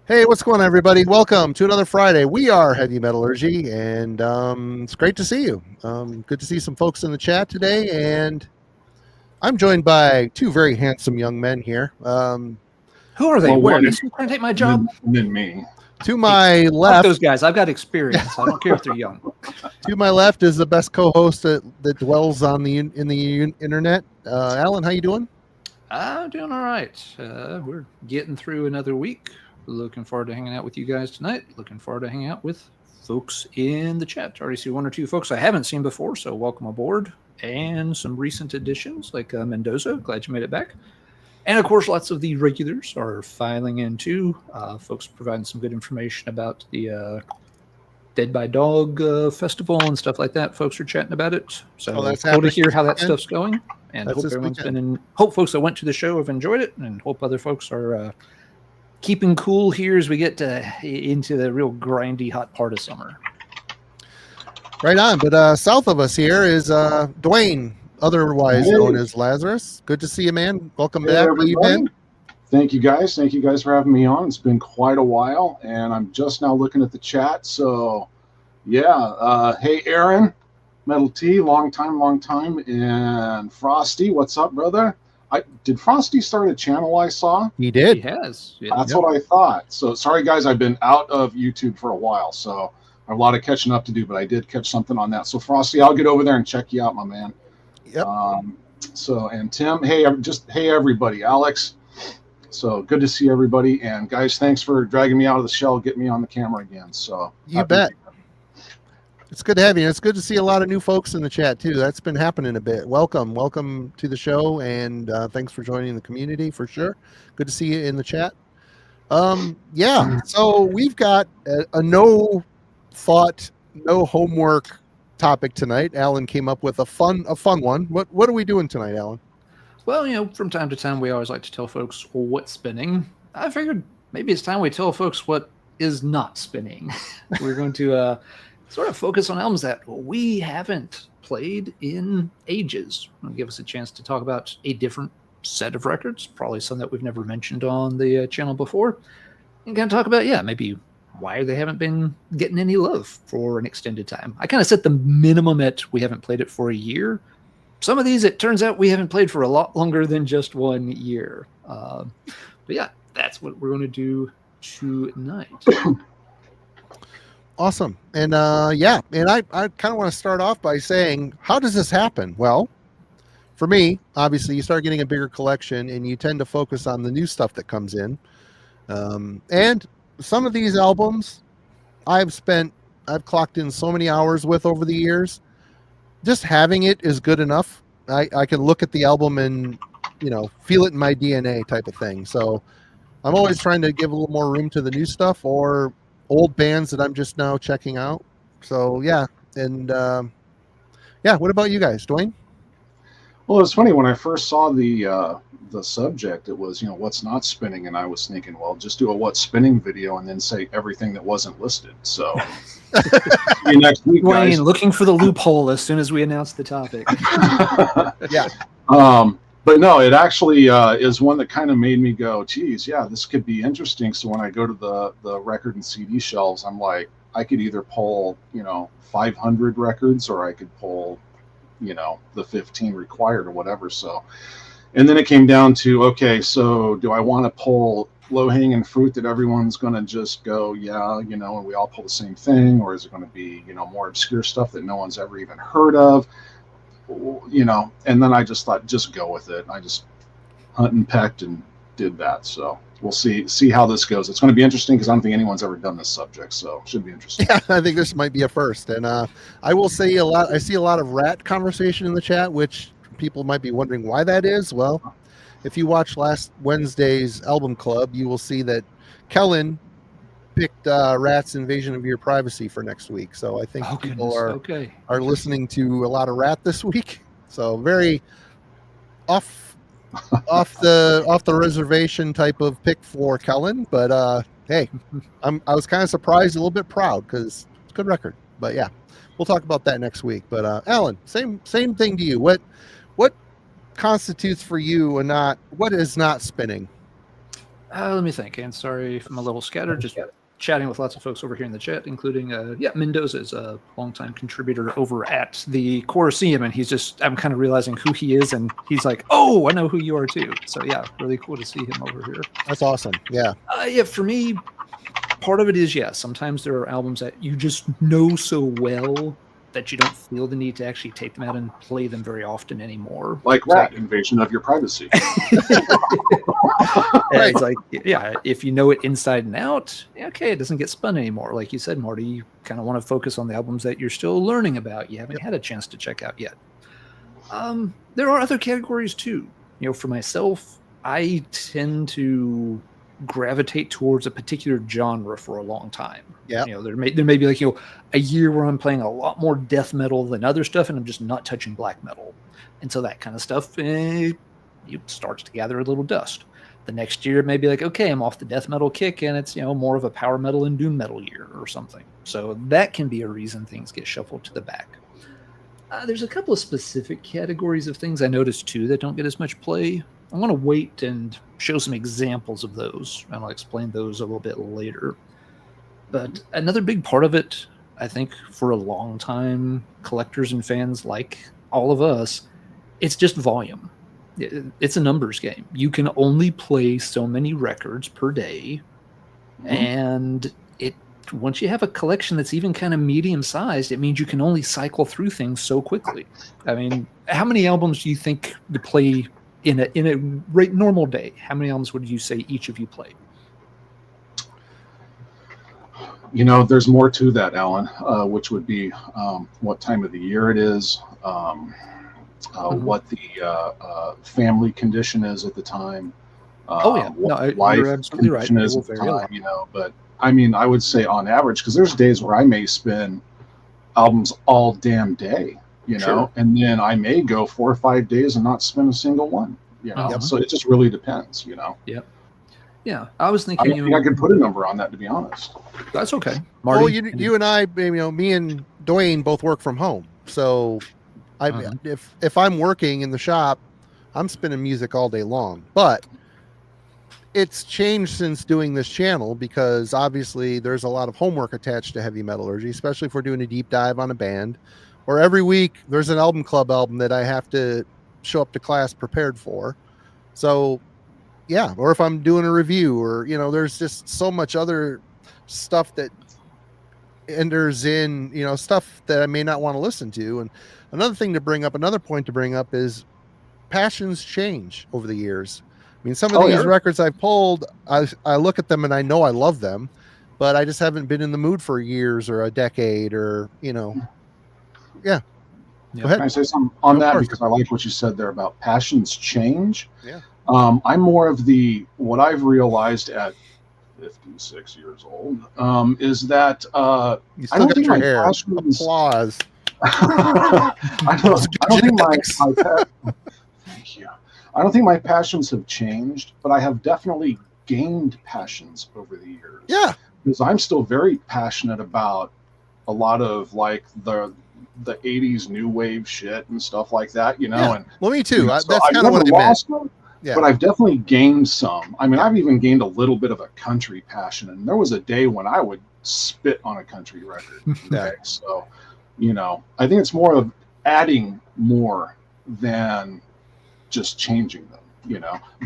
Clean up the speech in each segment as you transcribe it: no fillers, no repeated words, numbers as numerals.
Hey, what's going on, everybody? Welcome to another Friday. We are Heavy Metallurgy, and it's great to see you. Good to see some folks in the chat today, and I'm joined by two very handsome young men here. Who are they? Well, Where? one This trying to take my job? Than me. To my Fuck left, those guys. I've got experience. I don't care if they're young. to my left is the best co-host that dwells on the internet. Alan, how you doing? I'm doing all right. We're getting through another week. Looking forward to hanging out with you guys tonight. Looking forward to hanging out with folks in the chat. Already see one or two folks I haven't seen before, so welcome aboard. And some recent additions like Mendoza. Glad you made it back. And of course, lots of the regulars are filing in too. Folks providing some good information about the Dead by Dog festival and stuff like that. Folks are chatting about it. So that's cool to happening hear how that this stuff's going. And That's hope this everyone's weekend. been in. Hope folks that went to the show have enjoyed it, and hope other folks are keeping cool here as we get into the real grindy hot part of summer. Right on. But south of us here is Duane, otherwise known as Lazarrus. Good to see you, man. Welcome back. How you been? Thank you guys. Thank you guys for having me on. It's been quite a while, and I'm just now looking at the chat. So, yeah. Hey, Aaron, Metal T, long time. And Frosty, what's up, brother? Did Frosty start a channel I saw? He did. He has. Yeah. That's what I thought. So, sorry, guys. I've been out of YouTube for a while, so I have a lot of catching up to do, but I did catch something on that. So, Frosty, I'll get over there and check you out, my man. Yep. And Tim, hey, everybody. Alex. So good to see everybody, and guys, thanks for dragging me out of the shell, getting me on the camera again. So you bet. It's good to have you. It's good to see a lot of new folks in the chat too. That's been happening a bit. Welcome to the show, and thanks for joining the community for sure. Good to see you in the chat. Yeah. So we've got a no thought, no homework topic tonight. Alan came up with a fun one. What are we doing tonight, Alan? Well, from time to time, we always like to tell folks what's spinning. I figured maybe it's time we tell folks what is not spinning. We're going to sort of focus on albums that we haven't played in ages. It'll give us a chance to talk about a different set of records, probably some that we've never mentioned on the channel before, and kind of talk about, maybe why they haven't been getting any love for an extended time. I kind of set the minimum at we haven't played it for a year. Some of these, it turns out, we haven't played for a lot longer than just 1 year. But yeah, that's what we're going to do tonight. Awesome. And I kind of want to start off by saying, how does this happen? Well, for me, obviously, you start getting a bigger collection and you tend to focus on the new stuff that comes in. And some of these albums I've clocked in so many hours with over the years. Just having it is good enough. I can look at the album and, feel it in my DNA type of thing. So I'm always trying to give a little more room to the new stuff or old bands that I'm just now checking out. So, yeah. And, what about you guys, Duane? Well, it's funny. When I first saw the subject, it was, what's not spinning, and I was thinking, well, just do a what's spinning video and then say everything that wasn't listed. So see you next week, Duane, guys. looking for the loophole as soon as we announce the topic. Yeah. But no, it actually is one that kind of made me go, geez, yeah, this could be interesting. So when I go to the record and CD shelves, I'm like, I could either pull, 500 records, or I could pull, the 15 required or whatever. So, and then it came down to, okay, so do I want to pull low-hanging fruit that everyone's going to just go, yeah, and we all pull the same thing, or is it going to be, more obscure stuff that no one's ever even heard of, and then I just thought, just go with it. I just hunt and pecked and did that. So we'll see how this goes. It's going to be interesting because I don't think anyone's ever done this subject, so it should be interesting. Yeah, I think this might be a first. And I will say I see a lot of rat conversation in the chat, which people might be wondering why that is. Well, if you watch last Wednesday's album club, you will see that Kellen picked Rat's Invasion of Your Privacy for next week. So I think people are listening to a lot of Rat this week. So very off the reservation type of pick for Kellen. But hey, I was kind of surprised, a little bit proud, because it's a good record. But yeah, we'll talk about that next week. But Alan, same thing to you. What constitutes for you what is not spinning? Let me think. And sorry if I'm a little scattered. Just chatting with lots of folks over here in the chat, including Mendoza is a longtime contributor over at the Colosseum, and I'm kind of realizing who he is, and he's like, oh, I know who you are too. So yeah, really cool to see him over here. That's awesome. Yeah. For me, part of it is sometimes there are albums that you just know so well that you don't feel the need to actually take them out and play them very often anymore. Like Rat, invasion of your privacy. Right. It's like, if you know it inside and out, okay, it doesn't get spun anymore. Like you said, Marty, you kind of want to focus on the albums that you're still learning about. You haven't had a chance to check out yet. There are other categories too. For myself, I tend to gravitate towards a particular genre for a long time. Yeah. There may be like, a year where I'm playing a lot more death metal than other stuff, and I'm just not touching black metal. And so that kind of stuff, it starts to gather a little dust. The next year, maybe like, okay, I'm off the death metal kick, and it's, more of a power metal and doom metal year or something. So that can be a reason things get shuffled to the back. There's a couple of specific categories of things I noticed too that don't get as much play. I want to wait and show some examples of those, and I'll explain those a little bit later. But another big part of it, I think, for a long time, collectors and fans like all of us, it's just volume. It's a numbers game. You can only play so many records per day, and once you have a collection that's even kind of medium-sized, it means you can only cycle through things so quickly. I mean, how many albums do you think to play in a normal day? How many albums would you say each of you play? There's more to that, Alan, which would be what time of the year it is, what the family condition is at the time. You're absolutely right. Is at the time, but I mean, I would say on average, because there's days where I may spin albums all damn day, Sure. and then I may go 4 or 5 days and not spin a single one, So it just really depends, Yep. Yeah, I was I thinking. don't think I can put a number on that, to be honest. That's okay, Marty. Well, you and I, me and Duane both work from home, so if I'm working in the shop, I'm spinning music all day long. But it's changed since doing this channel, because obviously there's a lot of homework attached to heavy metallurgy, especially if we're doing a deep dive on a band, or every week there's an album club album that I have to show up to class prepared for. So or if I'm doing a review, or there's just so much other stuff that enters in, stuff that I may not want to listen to. And another point to bring up is passions change over the years. I mean, some of these records I've pulled, I look at them and I know I love them, but I just haven't been in the mood for years or a decade, or Go ahead. Can I say something on that? Because I like what you said there about passions change. Yeah. I'm more of what I've realized at 56 years old, is that You still got your hair. Applause. I don't think thank you. I don't think my passions have changed, but I have definitely gained passions over the years. Yeah. Because I'm still very passionate about a lot of like the 80s new wave shit and stuff like that, and well, me too. So that's kind of what I meant. Them, but I've definitely gained some. I mean, I've even gained a little bit of a country passion, and there was a day when I would spit on a country record. Okay? So, I think it's more of adding more than just changing them,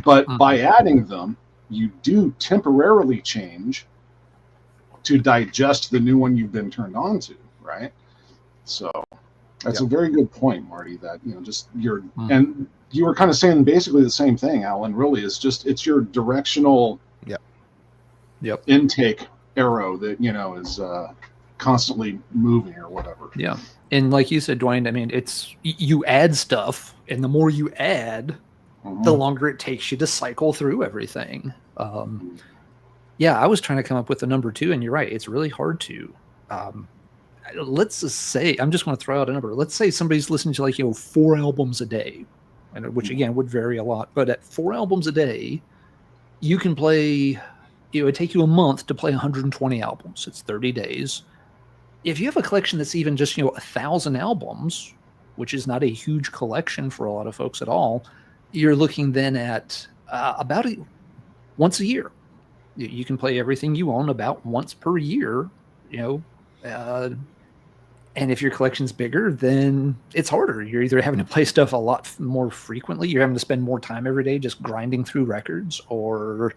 but by adding them, you do temporarily change to digest the new one you've been turned on to, right? So that's a very good point, Marty, that just and you were kind of saying basically the same thing, Alan. Really, it's your directional intake arrow that is constantly moving or whatever. Yeah. And like you said, Duane, I mean, it's you add stuff, and the more you add, the longer it takes you to cycle through everything. I was trying to come up with a number too, and you're right, it's really hard to. Let's just say, I'm just going to throw out a number. Let's say somebody's listening to 4 albums a day, which again would vary a lot. But at 4 albums a day, you can play. It would take you a month to play 120 albums. It's 30 days. If you have a collection that's even just 1,000 albums, which is not a huge collection for a lot of folks at all, you're looking then at about once a year. You can play everything you own about once per year, and if your collection's bigger, then it's harder. You're either having to play stuff a lot more frequently, you're having to spend more time every day just grinding through records, or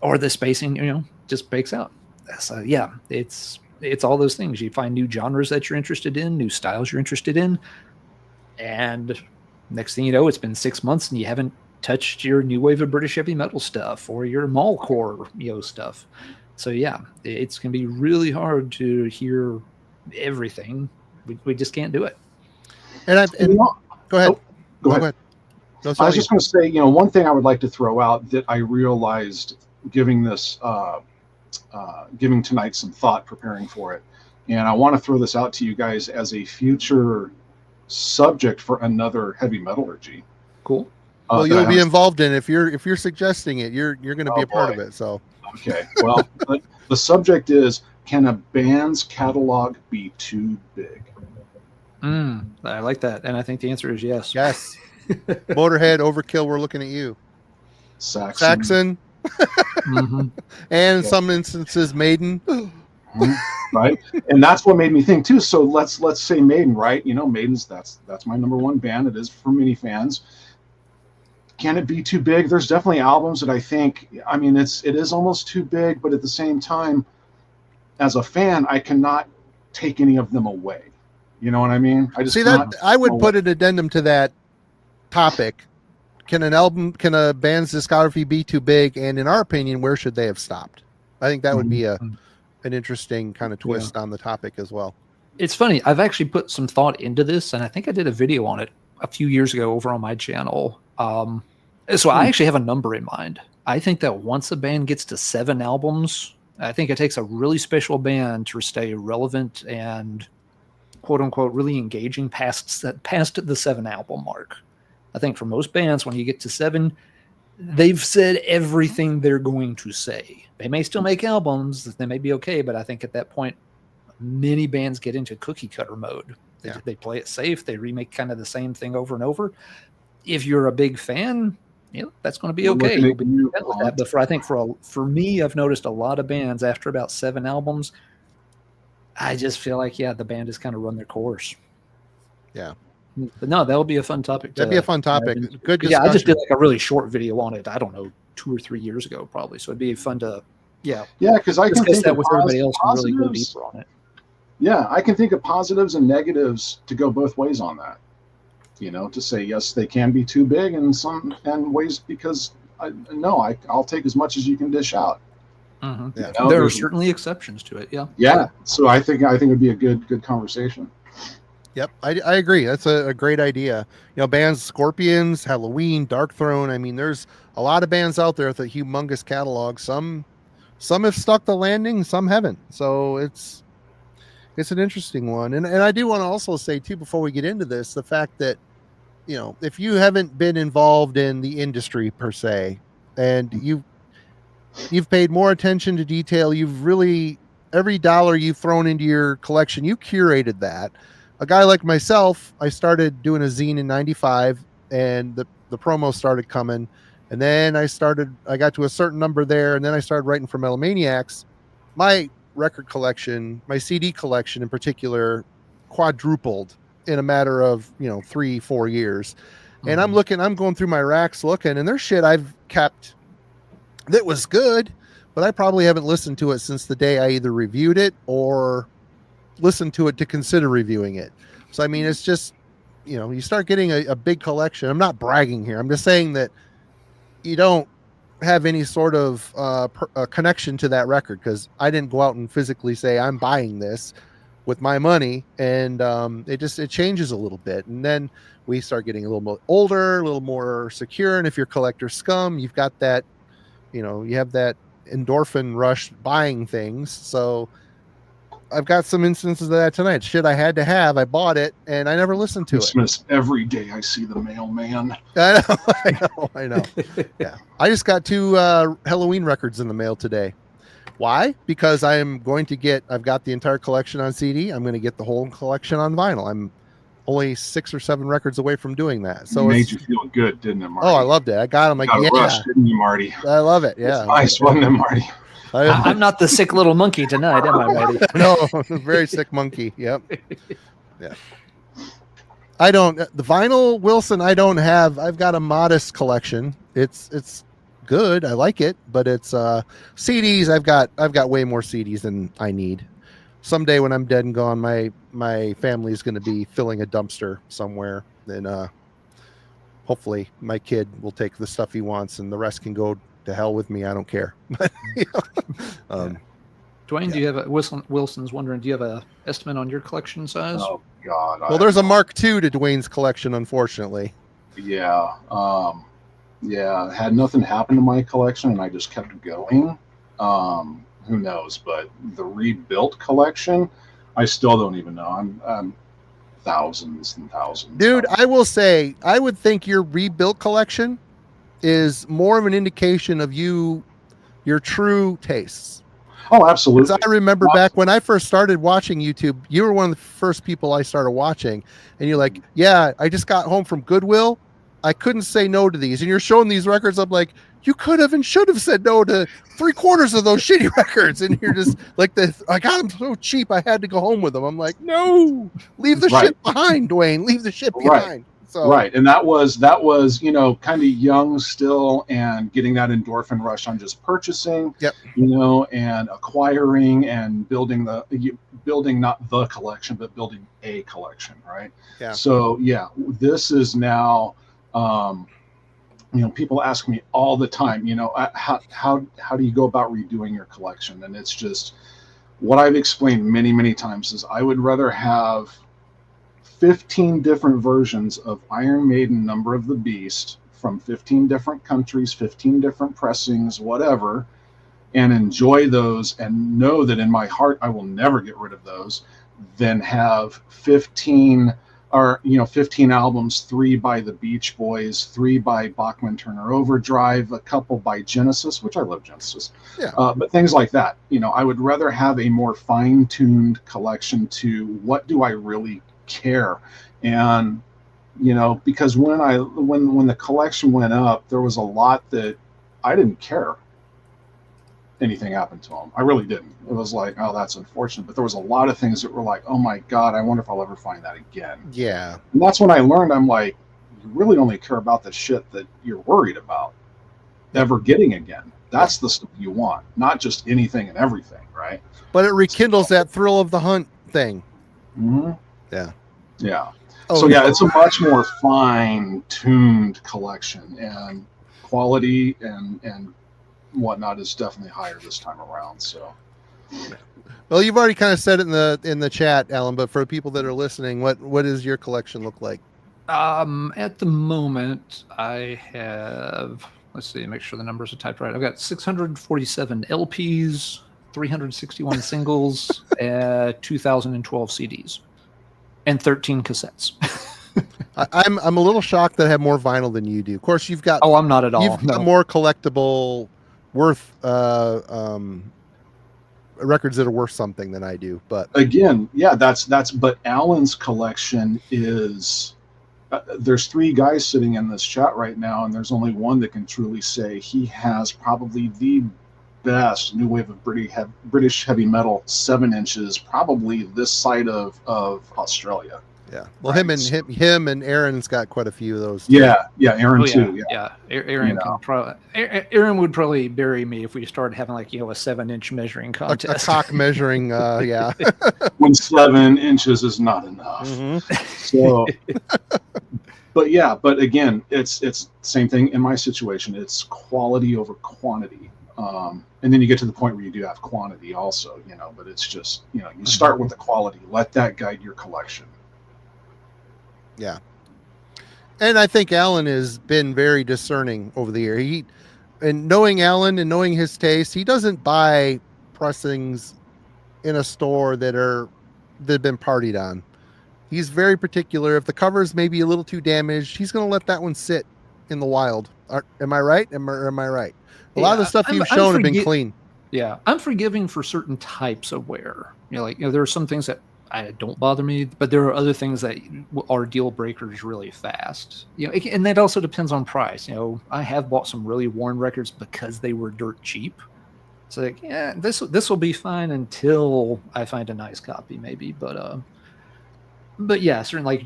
the spacing, just breaks out. So yeah, it's all those things. You find new genres that you're interested in, new styles you're interested in, and next thing you know, it's been 6 months and you haven't touched your new wave of British heavy metal stuff or your mallcore, stuff. So yeah, it's going to be really hard to hear everything. We just can't do it. And go ahead. Go ahead. No, I was just going to say, one thing I would like to throw out that I realized giving tonight some thought preparing for it, and I want to throw this out to you guys as a future subject for another heavy metallurgy. Cool. Well, you'll be involved in it. If you're suggesting it, you're going to be a part of it. So okay. Well, the subject is, can a band's catalog be too big? I like that, and I think the answer is yes. Yes. Motorhead, Overkill. We're looking at you. Saxon. Mm-hmm. And in some instances, Maiden. Right, and that's what made me think too. So let's say Maiden, right? Maiden's that's my number one band. It is for many fans. Can it be too big? There's definitely albums that I think, it is almost too big, but at the same time, as a fan, I cannot take any of them away. You know what I mean? I just see that. I would put an addendum to that topic. Can a band's discography be too big? And in our opinion, where should they have stopped? I think that would be an interesting kind of twist on the topic as well. It's funny. I've actually put some thought into this, and I think I did a video on it a few years ago over on my channel. So I actually have a number in mind. I think that once a band gets to 7 albums, I think it takes a really special band to stay relevant and quote unquote really engaging past the 7 album mark. I think for most bands, when you get to 7, they've said everything they're going to say. They may still make albums, they may be okay, but I think at that point, many bands get into cookie cutter mode. They play it safe. They remake kind of the same thing over and over. If you're a big fan, that's going to be okay. You'll be content with that. But I think for me, I've noticed a lot of bands after about 7 albums, I just feel like, the band has kind of run their course. Yeah. But no, that'll be a fun topic. That'd be a fun topic. Good discussion. Yeah, I just did like a really short video on it. I don't know, 2 or 3 years ago, probably. So it'd be fun to, because I can discuss think that of with everybody else and really go positives. deeper on it. Yeah, I can think of positives and negatives to go both ways on that. To say yes, they can be too big, and ways because I'll take as much as you can dish out. Mm-hmm. Yeah. There are certainly exceptions to it. Yeah. Yeah. So I think it would be a good conversation. Yep, I agree. That's a great idea. Bands Scorpions, Halloween, Dark Throne. There's a lot of bands out there with a humongous catalog. Some have stuck the landing, some haven't. So it's an interesting one. And I do want to also say too, before we get into this, the fact that if you haven't been involved in the industry per se, and you've paid more attention to detail, you've really, every dollar you've thrown into your collection, you curated that. A guy like myself, I started doing a zine in 95, and the promo started coming, and then I got to a certain number there, and then I started writing for Metal Maniacs. My record collection, my CD collection in particular, quadrupled in a matter of 3-4 years. And I'm going through my racks looking, and there's shit I've kept that was good, but I probably haven't listened to it since the day I either reviewed it or listened to it to consider reviewing it. So it's just you start getting a big collection. I'm not bragging here, I'm just saying that you don't have any sort of a connection to that record, because I didn't go out and physically say I'm buying this with my money, and it changes a little bit. And then we start getting a little more older, a little more secure, and if you're collector scum, you've got that you have that endorphin rush buying things. So I've got some instances of that tonight. Shit I had to have, I bought it, and I never listened to Christmas, every day I see the mailman. I know. Yeah, I just got 2 Halloween records in the mail today. Why? Because I've got the entire collection on CD. I'm going to get the whole collection on vinyl. I'm only 6 or 7 records away from doing that. So it made you feel good, didn't it, Marty? Oh, I loved it. I got him. Like, got a yeah, rush, didn't you, Marty? I love it. Yeah, it's nice, wasn't it, Marty? I'm not the sick little monkey tonight, am I, Marty? No, very sick monkey. Yep. Yeah. I don't the vinyl Wilson. I don't have. I've got a modest collection. It's good. I like it, but it's CDs. I've got way more CDs than I need. Someday when I'm dead and gone, my family is going to be filling a dumpster somewhere. Then hopefully my kid will take the stuff he wants, and the rest can go to hell with me. I don't care. Duane, do you have a Wilson's wondering? Do you have a estimate on your collection size? Oh God! Well, there's a Mark II to Duane's collection, unfortunately. Yeah, yeah. Had nothing happen to my collection, and I just kept going. Who knows? But the rebuilt collection, I still don't even know. I'm thousands and thousands. Dude, I will say, I would think your rebuilt collection is more of an indication of your true tastes. Oh, absolutely. I remember back when I first started watching YouTube, you were one of the first people I started watching, and you're like, yeah, I just got home from Goodwill. I couldn't say no to these. And you're showing these records. I'm like, you could have and should have said no to 3/4 of those shitty records. And you're just like, I got them so cheap, I had to go home with them. I'm like, no, leave the shit behind, Duane. Leave the shit behind. So. Right. And that was, kind of young still and getting that endorphin rush on just purchasing, and acquiring and building not the collection, but building a collection. Right. Yeah. So, this is now, people ask me all the time, how do you go about redoing your collection? And it's just what I've explained many, many times is I would rather have 15 different versions of Iron Maiden Number of the Beast from 15 different countries, 15 different pressings, whatever, and enjoy those and know that in my heart I will never get rid of those, than have 15 albums, 3 by the Beach Boys, 3 by Bachman Turner Overdrive, a couple by Genesis, which I love Genesis. Yeah. But things like that. I would rather have a more fine-tuned collection to what do I really care. And because when the collection went up, there was a lot that I didn't care anything happened to them. I really didn't. It was like, oh, that's unfortunate. But there was a lot of things that were like, oh my God, I wonder if I'll ever find that again. Yeah. And that's when I learned, I'm like, you really only care about the shit that you're worried about ever getting again. That's the stuff you want, not just anything and everything, right? But it rekindles that thrill of the hunt thing. Mm-hmm. Yeah. Yeah. Oh, so it's a much more fine-tuned collection, and quality and whatnot is definitely higher this time around. So, well, you've already kind of said it in the chat, Alan. But for people that are listening, what does your collection look like? At the moment, I have. Let's see. Make sure the numbers are typed right. I've got 647 LPs, 361 singles, 2012 CDs. And 13 cassettes. I'm a little shocked that I have more vinyl than you do. Of course, you've got. Oh, I'm not at all. You've got more collectible, worth records that are worth something than I do. But again, that's. But Alan's collection is. There's 3 guys sitting in this chat right now, and there's only one that can truly say he has probably the best new wave of British heavy metal 7 inches, probably this side of Australia. Yeah. Well, right. him and Aaron's got quite a few of those. Too. Yeah, Aaron too. Yeah. Aaron would probably bury me if we started having a 7-inch measuring contest. A cock measuring, yeah. When 7 inches is not enough. Mm-hmm. So, but again, it's same thing in my situation. It's quality over quantity. And then you get to the point where you do have quantity also, but it's just, you start with the quality, let that guide your collection. Yeah. And I think Alan has been very discerning over the year. And knowing Alan and knowing his taste, he doesn't buy pressings in a store that have been partied on. He's very particular. If the cover's maybe a little too damaged, he's going to let that one sit in the wild. Am I right? Am I right? A lot of the stuff you've shown have been clean. Yeah, I'm forgiving for certain types of wear. There are some things that I don't bother me, but there are other things that are deal breakers really fast. And that also depends on price. I have bought some really worn records because they were dirt cheap. So like, yeah, this will be fine until I find a nice copy, maybe. But yeah, certainly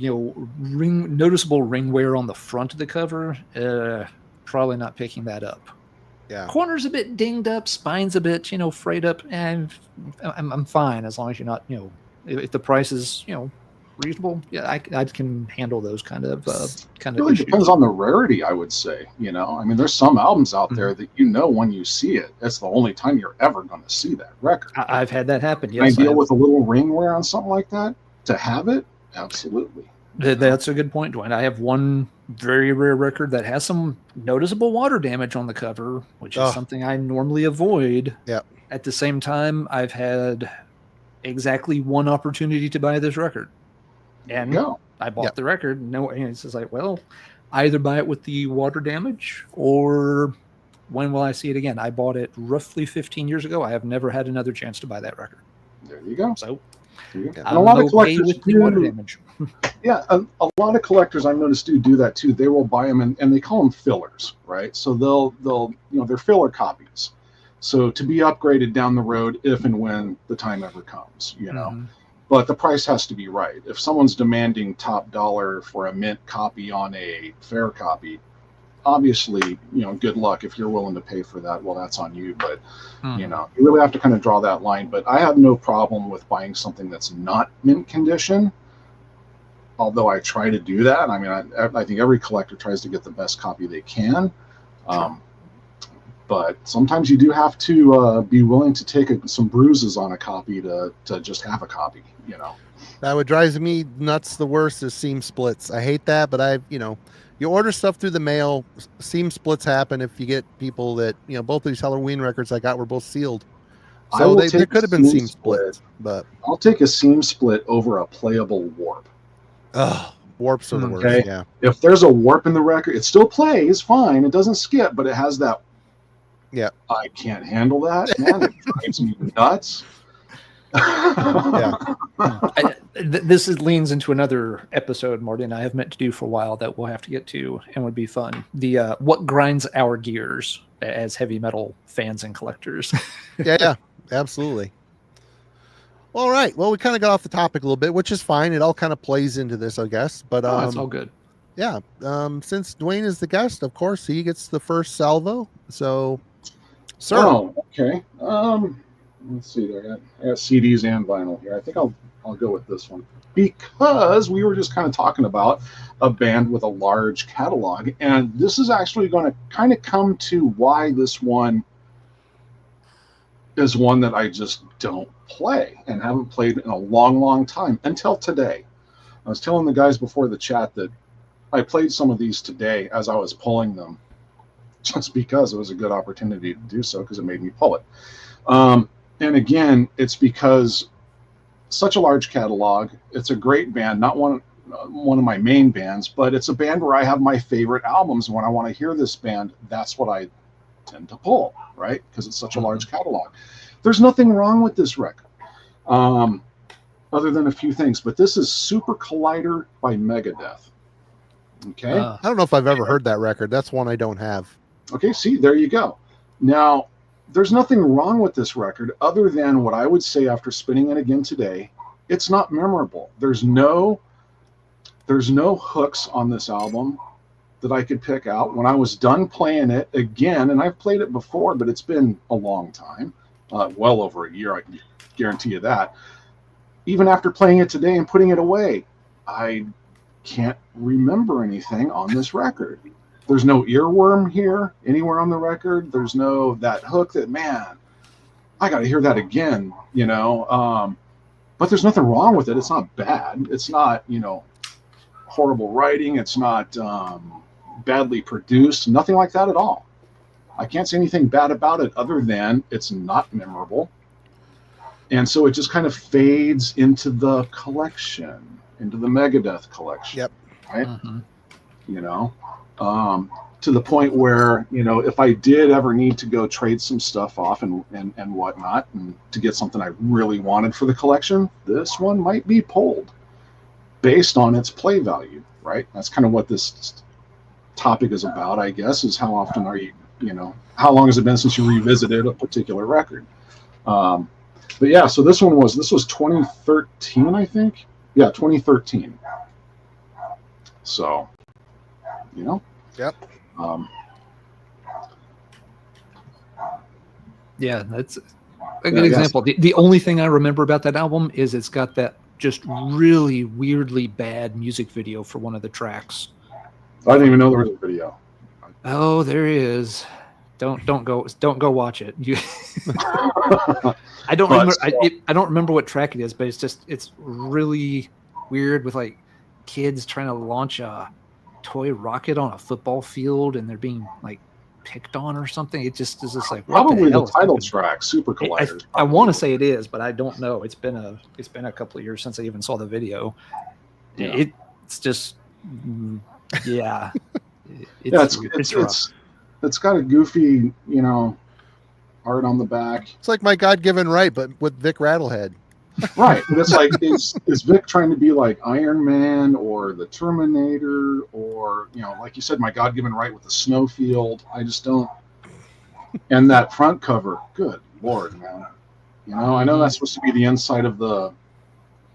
noticeable ring wear on the front of the cover. Probably not picking that up. Yeah. Corner's a bit dinged up, spine's a bit frayed up, and I'm fine as long as you're not if the price is reasonable. Yeah, I can handle those kind of It really issues. depends on the rarity, I would say. I mean, there's some albums out there that when you see it, that's the only time you're ever going to see that record. I've had that happen. Can I deal with a little ring wear on something like that? To have it, absolutely. That's a good point, Duane. I have one very rare record that has some noticeable water damage on the cover, which is something I normally avoid. Yeah. At the same time, I've had exactly one opportunity to buy this record, and I bought the record. And it's just like, well, I either buy it with the water damage, or when will I see it again? I bought it roughly 15 years ago. I have never had another chance to buy that record. There you go. So and a lot of collectors with the water damage. Yeah, a lot of collectors I've noticed do that too. They will buy them and they call them fillers, right? So they'll they're filler copies. So to be upgraded down the road if and when the time ever comes, But the price has to be right. If someone's demanding top dollar for a mint copy on a fair copy, obviously, good luck. If you're willing to pay for that, well, that's on you. But you really have to kind of draw that line. But I have no problem with buying something that's not mint condition. Although I try to do that. I mean, I think every collector tries to get the best copy they can. But sometimes you do have to be willing to take some bruises on a copy to just have a copy, That what drives me nuts the worst is seam splits. I hate that, but you order stuff through the mail, seam splits happen if you get people that, both of these Halloween records I got were both sealed. So there could have been seam splits, but I'll take a seam split over a playable warp. Oh, warps are the worst. Yeah. If there's a warp in the record, it still plays fine. It doesn't skip, but it has that. Yeah. I can't handle that, man. It drives me nuts. This leans into another episode Marty and I have meant to do for a while that we'll have to get to and would be fun. The what grinds our gears as heavy metal fans and collectors. yeah, absolutely. All right. Well, we kind of got off the topic a little bit, which is fine. It all kind of plays into this, I guess. But it's all good. Yeah. Since Duane is the guest, of course, he gets the first salvo. So, sir. Oh, okay. Let's see there. I got CDs and vinyl here. I think I'll go with this one because we were just kind of talking about a band with a large catalog, and this is actually going to kind of come to why this one is one that I just don't play and haven't played in a long, long time until today. I was telling the guys before the chat that I played some of these today as I was pulling them, just because it was a good opportunity to do so because it made me pull it. And again, it's because such a large catalog. It's a great band, not one of my main bands, but it's a band where I have my favorite albums. When I want to hear this band, that's what I tend to pull, right? Because it's such a large catalog. There's nothing wrong with this record, other than a few things. But this is Super Collider by Megadeth. Okay. I don't know if I've ever heard that record. That's one I don't have. Okay, see, there you go. Now, there's nothing wrong with this record other than what I would say after spinning it again today. It's not memorable. There's no hooks on this album that I could pick out. When I was done playing it again, and I've played it before, but it's been a long time, well over a year, I can guarantee you that. Even after playing it today and putting it away, I can't remember anything on this record. There's no earworm here anywhere on the record. There's no that hook that, man, I got to hear that again, but there's nothing wrong with it. It's not bad. It's not, horrible writing. It's not badly produced. Nothing like that at all. I can't say anything bad about it other than it's not memorable. And so it just kind of fades into the collection, into the Megadeth collection. Yep. Right? to the point where, you know, if I did ever need to go trade some stuff off and whatnot, and to get something I really wanted for the collection, this one might be pulled based on its play value, right? That's kind of what this topic is about, I guess, is how often are you, you know, how long has it been since you revisited a particular record? But yeah, so this was 2013, I think. Yeah, 2013. So, you know. Yep. Yeah, that's a good example. The only thing I remember about that album is it's got that just really weirdly bad music video for one of the tracks. I didn't even know there was a video. Oh, there is. Don't go watch it. I don't remember. I don't remember what track it is, but it's really weird with like kids trying to launch a toy rocket on a football field and they're being like picked on or something. It just is just like probably the title track, Super Collider. I want to say it is, but I don't know. It's been a couple of years since I even saw the video. Yeah. It's just yeah. It's got a goofy, you know, art on the back. It's like My God-Given Right, but with Vic Rattlehead. Right. And it's like, is Vic trying to be like Iron Man or the Terminator, or, you know, like you said, My God-Given Right with the snowfield? I just don't. And that front cover, good Lord, man. You know, I know that's supposed to be the inside of the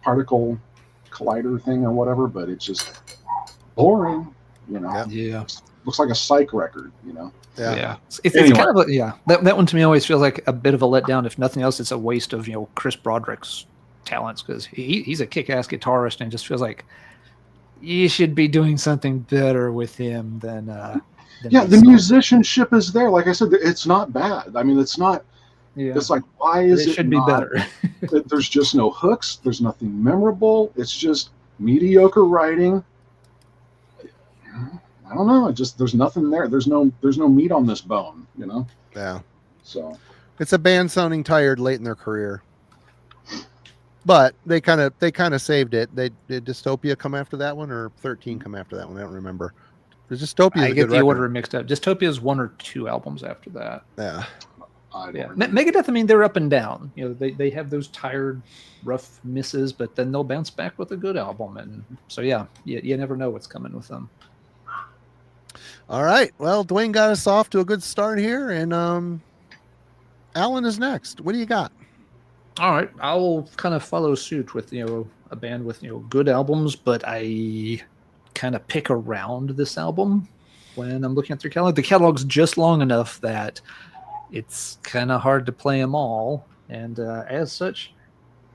particle collider thing or whatever, but it's just boring, you know. Yeah. Looks like a psych record, you know. Yeah. It's kind of that one to me always feels like a bit of a letdown. If nothing else, it's a waste of, you know, Chris Broderick's talents, because he's a kick-ass guitarist, and it just feels like you should be doing something better with him than the musicianship is there. Like I said, it's not bad. I mean, it's not. Yeah. It's like, why is it should be better? There's just no hooks. There's nothing memorable. It's just mediocre writing. I don't know. There's nothing there. There's no meat on this bone, you know? Yeah. So it's a band sounding tired late in their career. But they kind of saved it. Did Dystopia come after that one, or 13 come after that one? I don't remember. Dystopia. I get the order mixed up. Dystopia is 1 or 2 albums after that. Yeah. Megadeth, I mean, they're up and down. You know, they have those tired, rough misses, but then they'll bounce back with a good album. And so, you never know what's coming with them. All right. Well, Duane got us off to a good start here, and Alan is next. What do you got? All right. I'll kind of follow suit with, you know, a band with, you know, good albums, but I kind of pick around this album when I'm looking at their catalog. The catalog's just long enough that it's kind of hard to play them all, and as such,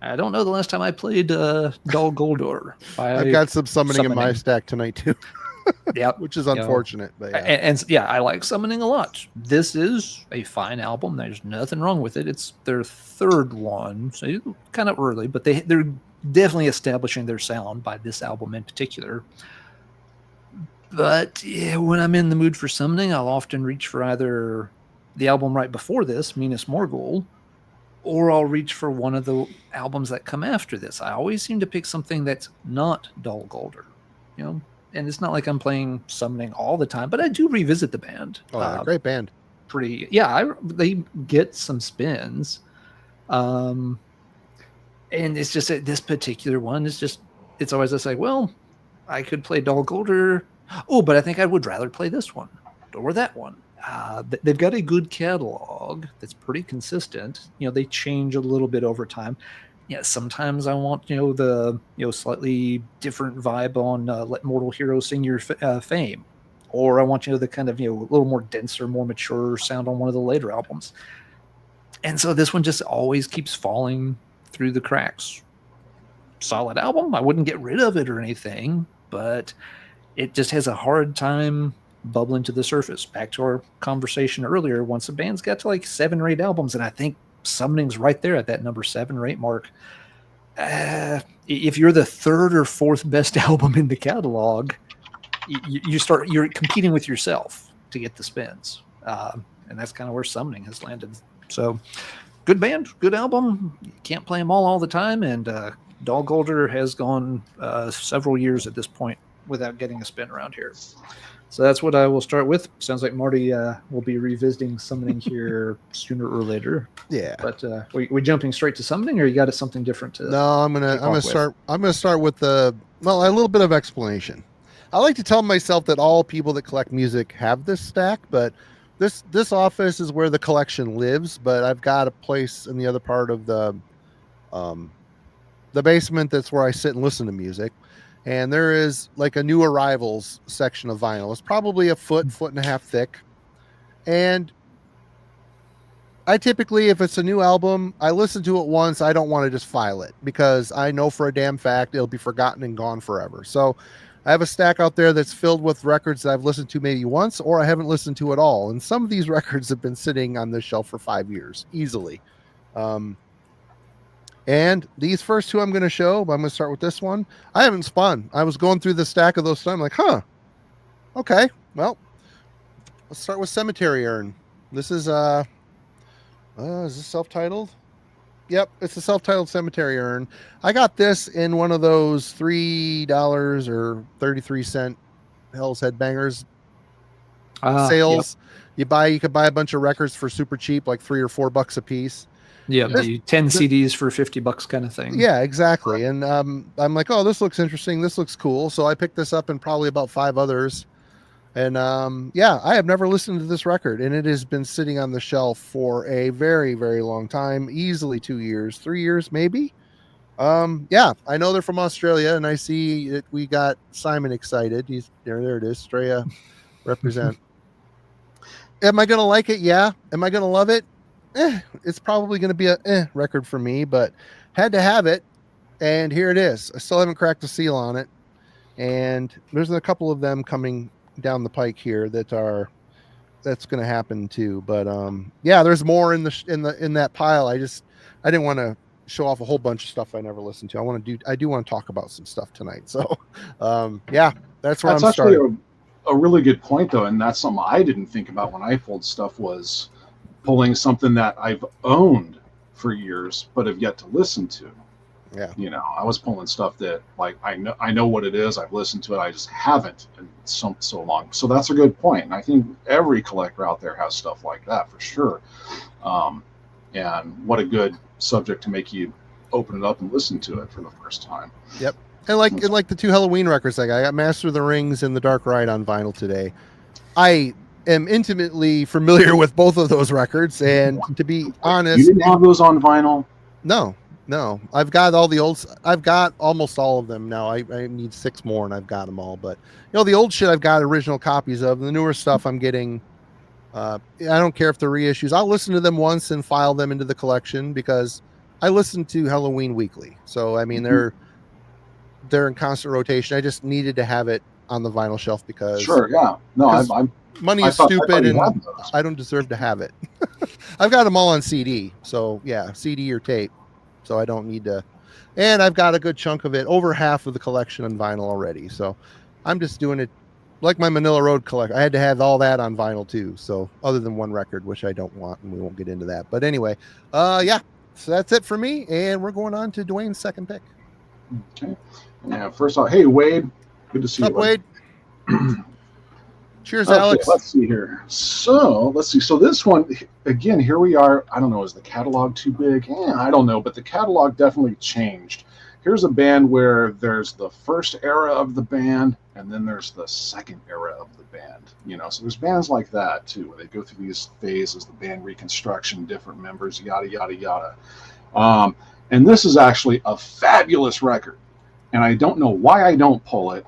I don't know the last time I played Dol Guldur. I've got some summoning in my stack tonight too. Yeah, which is unfortunate, but and I like Summoning a lot. This is a fine album. There's nothing wrong with it. It's their third one, so kind of early, but they're definitely establishing their sound by this album in particular. But when I'm in the mood for summoning, I'll often reach for either the album right before this, Minas Morgul, or I'll reach for one of the albums that come after this. I always seem to pick something that's not Dol Guldur, you know. And it's not like I'm playing Summoning all the time, but I do revisit the band. Great band. They get some spins. And it's just that this particular one is just, it's always just like, well, I could play Dol Guldur. Oh, but I think I would rather play this one or that one. They've got a good catalog that's pretty consistent. You know, they change a little bit over time. Yeah, sometimes I want, you know, the, you know, slightly different vibe on Let Mortal Heroes Sing Your Fame, or I want, you know, the kind of, you know, a little more denser, more mature sound on one of the later albums. And so this one just always keeps falling through the cracks. Solid album. I wouldn't get rid of it or anything, but it just has a hard time bubbling to the surface. Back to our conversation earlier, once a band's got to like 7 or 8 albums, and I think Summoning's right there at that number 7 or 8 mark. If you're the 3rd or 4th best album in the catalog, you're competing with yourself to get the spins, and that's kind of where Summoning has landed. So, good band, good album. You can't play them all the time, and Dol Guldur has gone several years at this point without getting a spin around here. So that's what I will start with. Sounds like Marty will be revisiting summoning here sooner or later. Yeah. But we jumping straight to summoning, or you got something different to? No, I'm gonna start with a little bit of explanation. I like to tell myself that all people that collect music have this stack, but this office is where the collection lives. But I've got a place in the other part of the basement that's where I sit and listen to music. And there is like a new arrivals section of vinyl. It's probably a foot and a half thick. And I typically, if it's a new album, I listen to it once. I don't want to just file it because I know for a damn fact it'll be forgotten and gone forever. So I have a stack out there that's filled with records that I've listened to maybe once or I haven't listened to at all. And some of these records have been sitting on this shelf for 5 years easily. And these first two I'm going to show, but I'm going to start with this one. I haven't spun. I was going through the stack of those. I'm like, okay, well, let's start with Cemetery Urn. This is this self-titled? Yep, it's a self-titled Cemetery Urn. I got this in one of those $3 or 33-cent Hell's Headbangers sales. Yep. You could buy a bunch of records for super cheap, like $3 or $4 a piece. Yeah, 10 CDs for $50 kind of thing. Yeah, exactly. And I'm like, oh, this looks interesting. This looks cool. So I picked this up and probably about 5 others. And I have never listened to this record, and it has been sitting on the shelf for a very, very long time, easily 2 years, 3 years, maybe. I know they're from Australia, and I see that we got Simon excited. He's there. It is. Straya represent. Am I going to like it? Yeah. Am I going to love it? It's probably going to be a record for me, but had to have it. And here it is. I still haven't cracked the seal on it. And there's a couple of them coming down the pike here that's going to happen too. But there's more in that pile. I didn't want to show off a whole bunch of stuff I never listened to. I do want to talk about some stuff tonight. So that's where I'm starting. A really good point though. And that's something I didn't think about when I pulled stuff was pulling something that I've owned for years, but have yet to listen to. Yeah. I was pulling stuff that like, I know what it is. I've listened to it. I just haven't in so long. So that's a good point. And I think every collector out there has stuff like that for sure. And what a good subject to make you open it up and listen to it for the first time. Yep. And like the 2 Halloween records, I got Master of the Rings and The Dark Ride on vinyl today. I am intimately familiar with both of those records, and to be honest, you didn't have those on vinyl? No. I've got all the old. I've got almost all of them now. I need 6 more, and I've got them all. But the old shit I've got original copies of. The newer stuff I'm getting. I don't care if they're reissues. I'll listen to them once and file them into the collection because I listen to Halloween weekly. So I mean they're in constant rotation. I just needed to have it on the vinyl shelf because money is stupid and I don't deserve to have it. I've got them all on CD. So CD or tape. So I don't need to. And I've got a good chunk of it, over half of the collection on vinyl already. So I'm just doing it like my Manila Road collection. I had to have all that on vinyl too. So other than one record, which I don't want, and we won't get into that. But anyway, so that's it for me. And we're going on to Duane's second pick. Okay. Yeah. First off, hey, Wade. Good to see you. Wade. Cheers, okay, Alex. Let's see here. So this one, again, here we are. I don't know. Is the catalog too big? I don't know. But the catalog definitely changed. Here's a band where there's the first era of the band, and then there's the second era of the band. So there's bands like that, too, where they go through these phases, the band reconstruction, different members, yada, yada, yada. And this is actually a fabulous record. And I don't know why I don't pull it.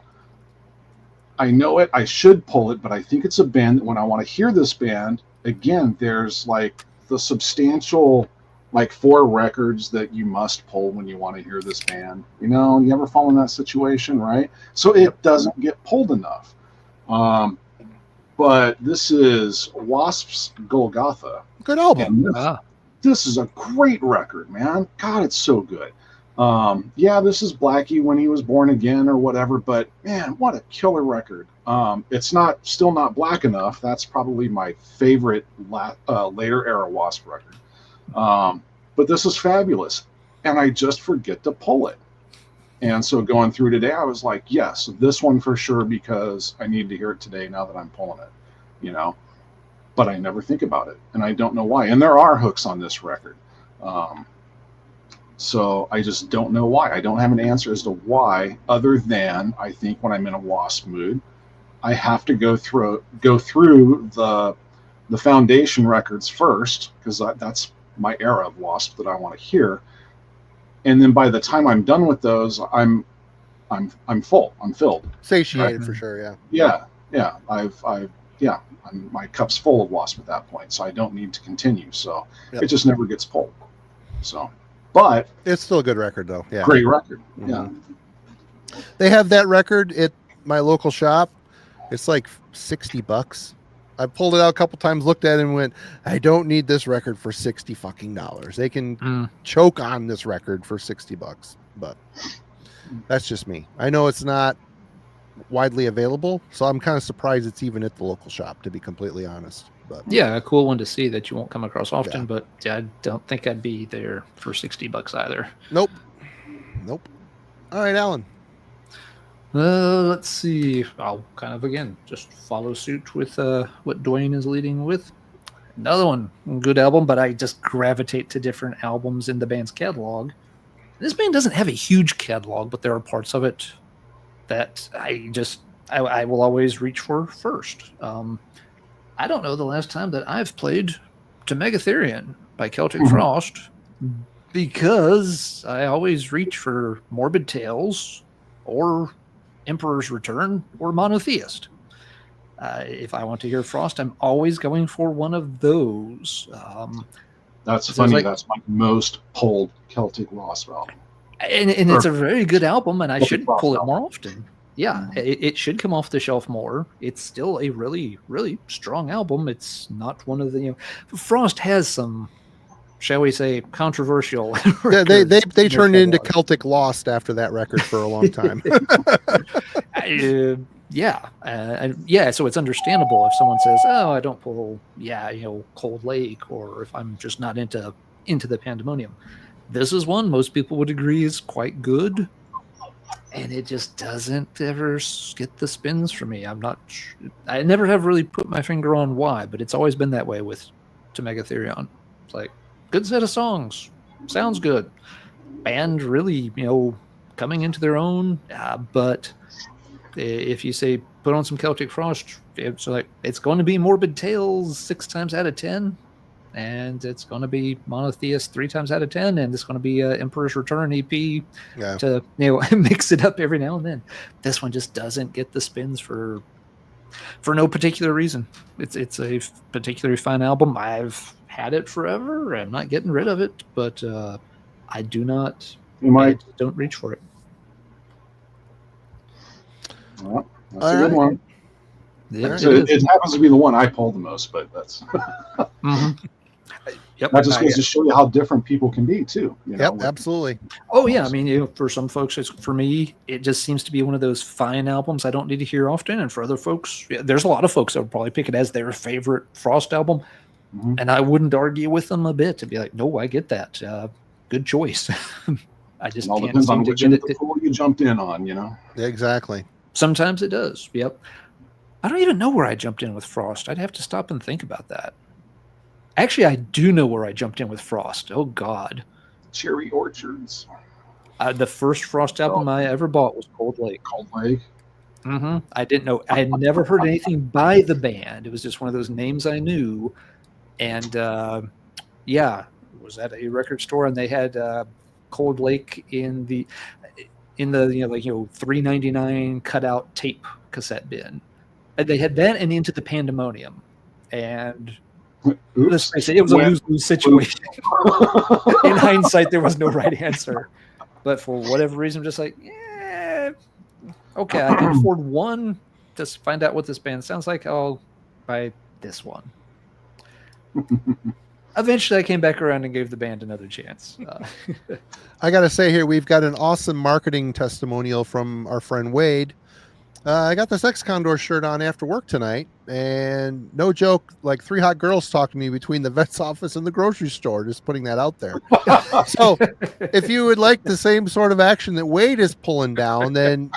I know it. I should pull it, but I think it's a band that when I want to hear this band, again, there's like the substantial, like 4 records that you must pull when you want to hear this band. You ever fall in that situation, right? So it doesn't get pulled enough. But this is Wasp's Golgotha. Good album. This is a great record, man. God, it's so good. This is Blackie when he was born again or whatever, but man, what a killer record. It's still not Black Enough. That's probably my favorite later era Wasp record. But this is fabulous, and I just forget to pull it. And so going through today, I was like, yes, this one for sure, because I need to hear it today now that I'm pulling it, you know. But I never think about it, and I don't know why. And there are hooks on this record. So I just don't know why. I don't have an answer as to why, other than I think when I'm in a Wasp mood, I have to go through the foundation records first, because that's my era of Wasp that I want to hear. And then by the time I'm done with those, I'm full. I'm filled. Satiated for sure. Yeah. My cup's full of Wasp at that point, so I don't need to continue. So it just never gets pulled. So, but it's still a good record though. Yeah, great record. Mm-hmm. Yeah, they have that record at my local shop. It's like $60. I pulled it out a couple times, looked at it, and went, I don't need this record for $60 fucking dollars. They can choke on this record for $60, but that's just me. I know it's not widely available, so I'm kind of surprised it's even at the local shop, to be completely honest. But yeah, a cool one to see that you won't come across often, but I don't think I'd be there for $60 either. Nope. All right, Alan. Let's see. I'll kind of, again, just follow suit with what Duane is leading with. Another one, good album, but I just gravitate to different albums in the band's catalog. This band doesn't have a huge catalog, but there are parts of it that I will always reach for first. I don't know the last time that I've played To Megatherion by Celtic Frost, because I always reach for Morbid Tales or Emperor's Return or Monotheist. If I want to hear Frost, I'm always going for one of those. That's funny. That's my most pulled Celtic Frost album. And it's a very good album, and I should pull it more often. Yeah, it should come off the shelf more. It's still a really, really strong album. It's not one of the, Frost has some, shall we say, controversial. They turned into Celtic Lost after that record for a long time. So it's understandable if someone says, "Oh, I don't pull, Cold Lake," or if I'm just not into the Pandemonium. This is one most people would agree is quite good, and it just doesn't ever get the spins for me. I never have really put my finger on why, but it's always been that way with To Megatherion. It's like, good set of songs, sounds good, band really, coming into their own, but if you say put on some Celtic Frost, it's going to be Morbid Tales 6 times out of 10. And it's going to be Monotheist 3 times out of 10, and it's going to be Emperor's Return EP to mix it up every now and then. This one just doesn't get the spins for no particular reason. It's a particularly fine album. I've had it forever. I'm not getting rid of it, but I don't reach for it. Well, that's a good one. Yeah, so it happens to be the one I pull the most, but that's. Yep, that just goes to show you how different people can be too. Absolutely. Oh yeah, I mean, for some folks, for me, it just seems to be one of those fine albums I don't need to hear often, and for other folks, there's a lot of folks that would probably pick it as their favorite Frost album, and I wouldn't argue with them a bit to be like, no, I get that, good choice. I just all can't depends seem on to which get end it. of the pool you jumped in on, Exactly. Sometimes it does. Yep. I don't even know where I jumped in with Frost. I'd have to stop and think about that. Actually, I do know where I jumped in with Frost. Oh, God. Cherry Orchards. The first Frost album I ever bought was Cold Lake. Cold Lake. Mm-hmm. I didn't know. I had never heard anything by the band. It was just one of those names I knew. And, was at a record store, and they had Cold Lake in the $3.99 cutout tape cassette bin. And they had that and Into the Pandemonium. And let's face it, it was a lose-lose situation. In hindsight, there was no right answer. But for whatever reason, I'm just like, okay, I can afford one. Just find out what this band sounds like. I'll buy this one. Eventually, I came back around and gave the band another chance. I got to say here, we've got an awesome marketing testimonial from our friend Wade. I got this Ex Condor shirt on after work tonight, and no joke, like 3 hot girls talked to me between the vet's office and the grocery store. Just putting that out there. So, if you would like the same sort of action that Wade is pulling down, then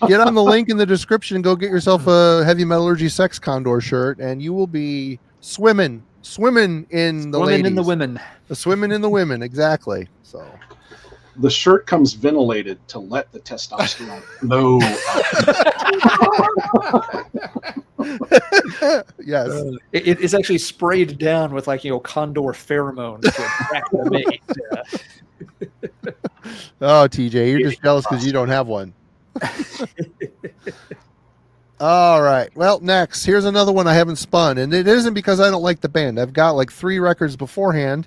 get on the link in the description and go get yourself a Heavy Metallurgy Sex Condor shirt, and you will be swimming in the ladies. Swimming in the women. Swimming in the women, exactly. So. The shirt comes ventilated to let the testosterone flow. Yes. It's actually sprayed down with condor pheromones to attract the mate. Oh, TJ, you're just jealous because you don't have one. All right. Well, next, here's another one I haven't spun, and it isn't because I don't like the band. I've got like 3 records beforehand.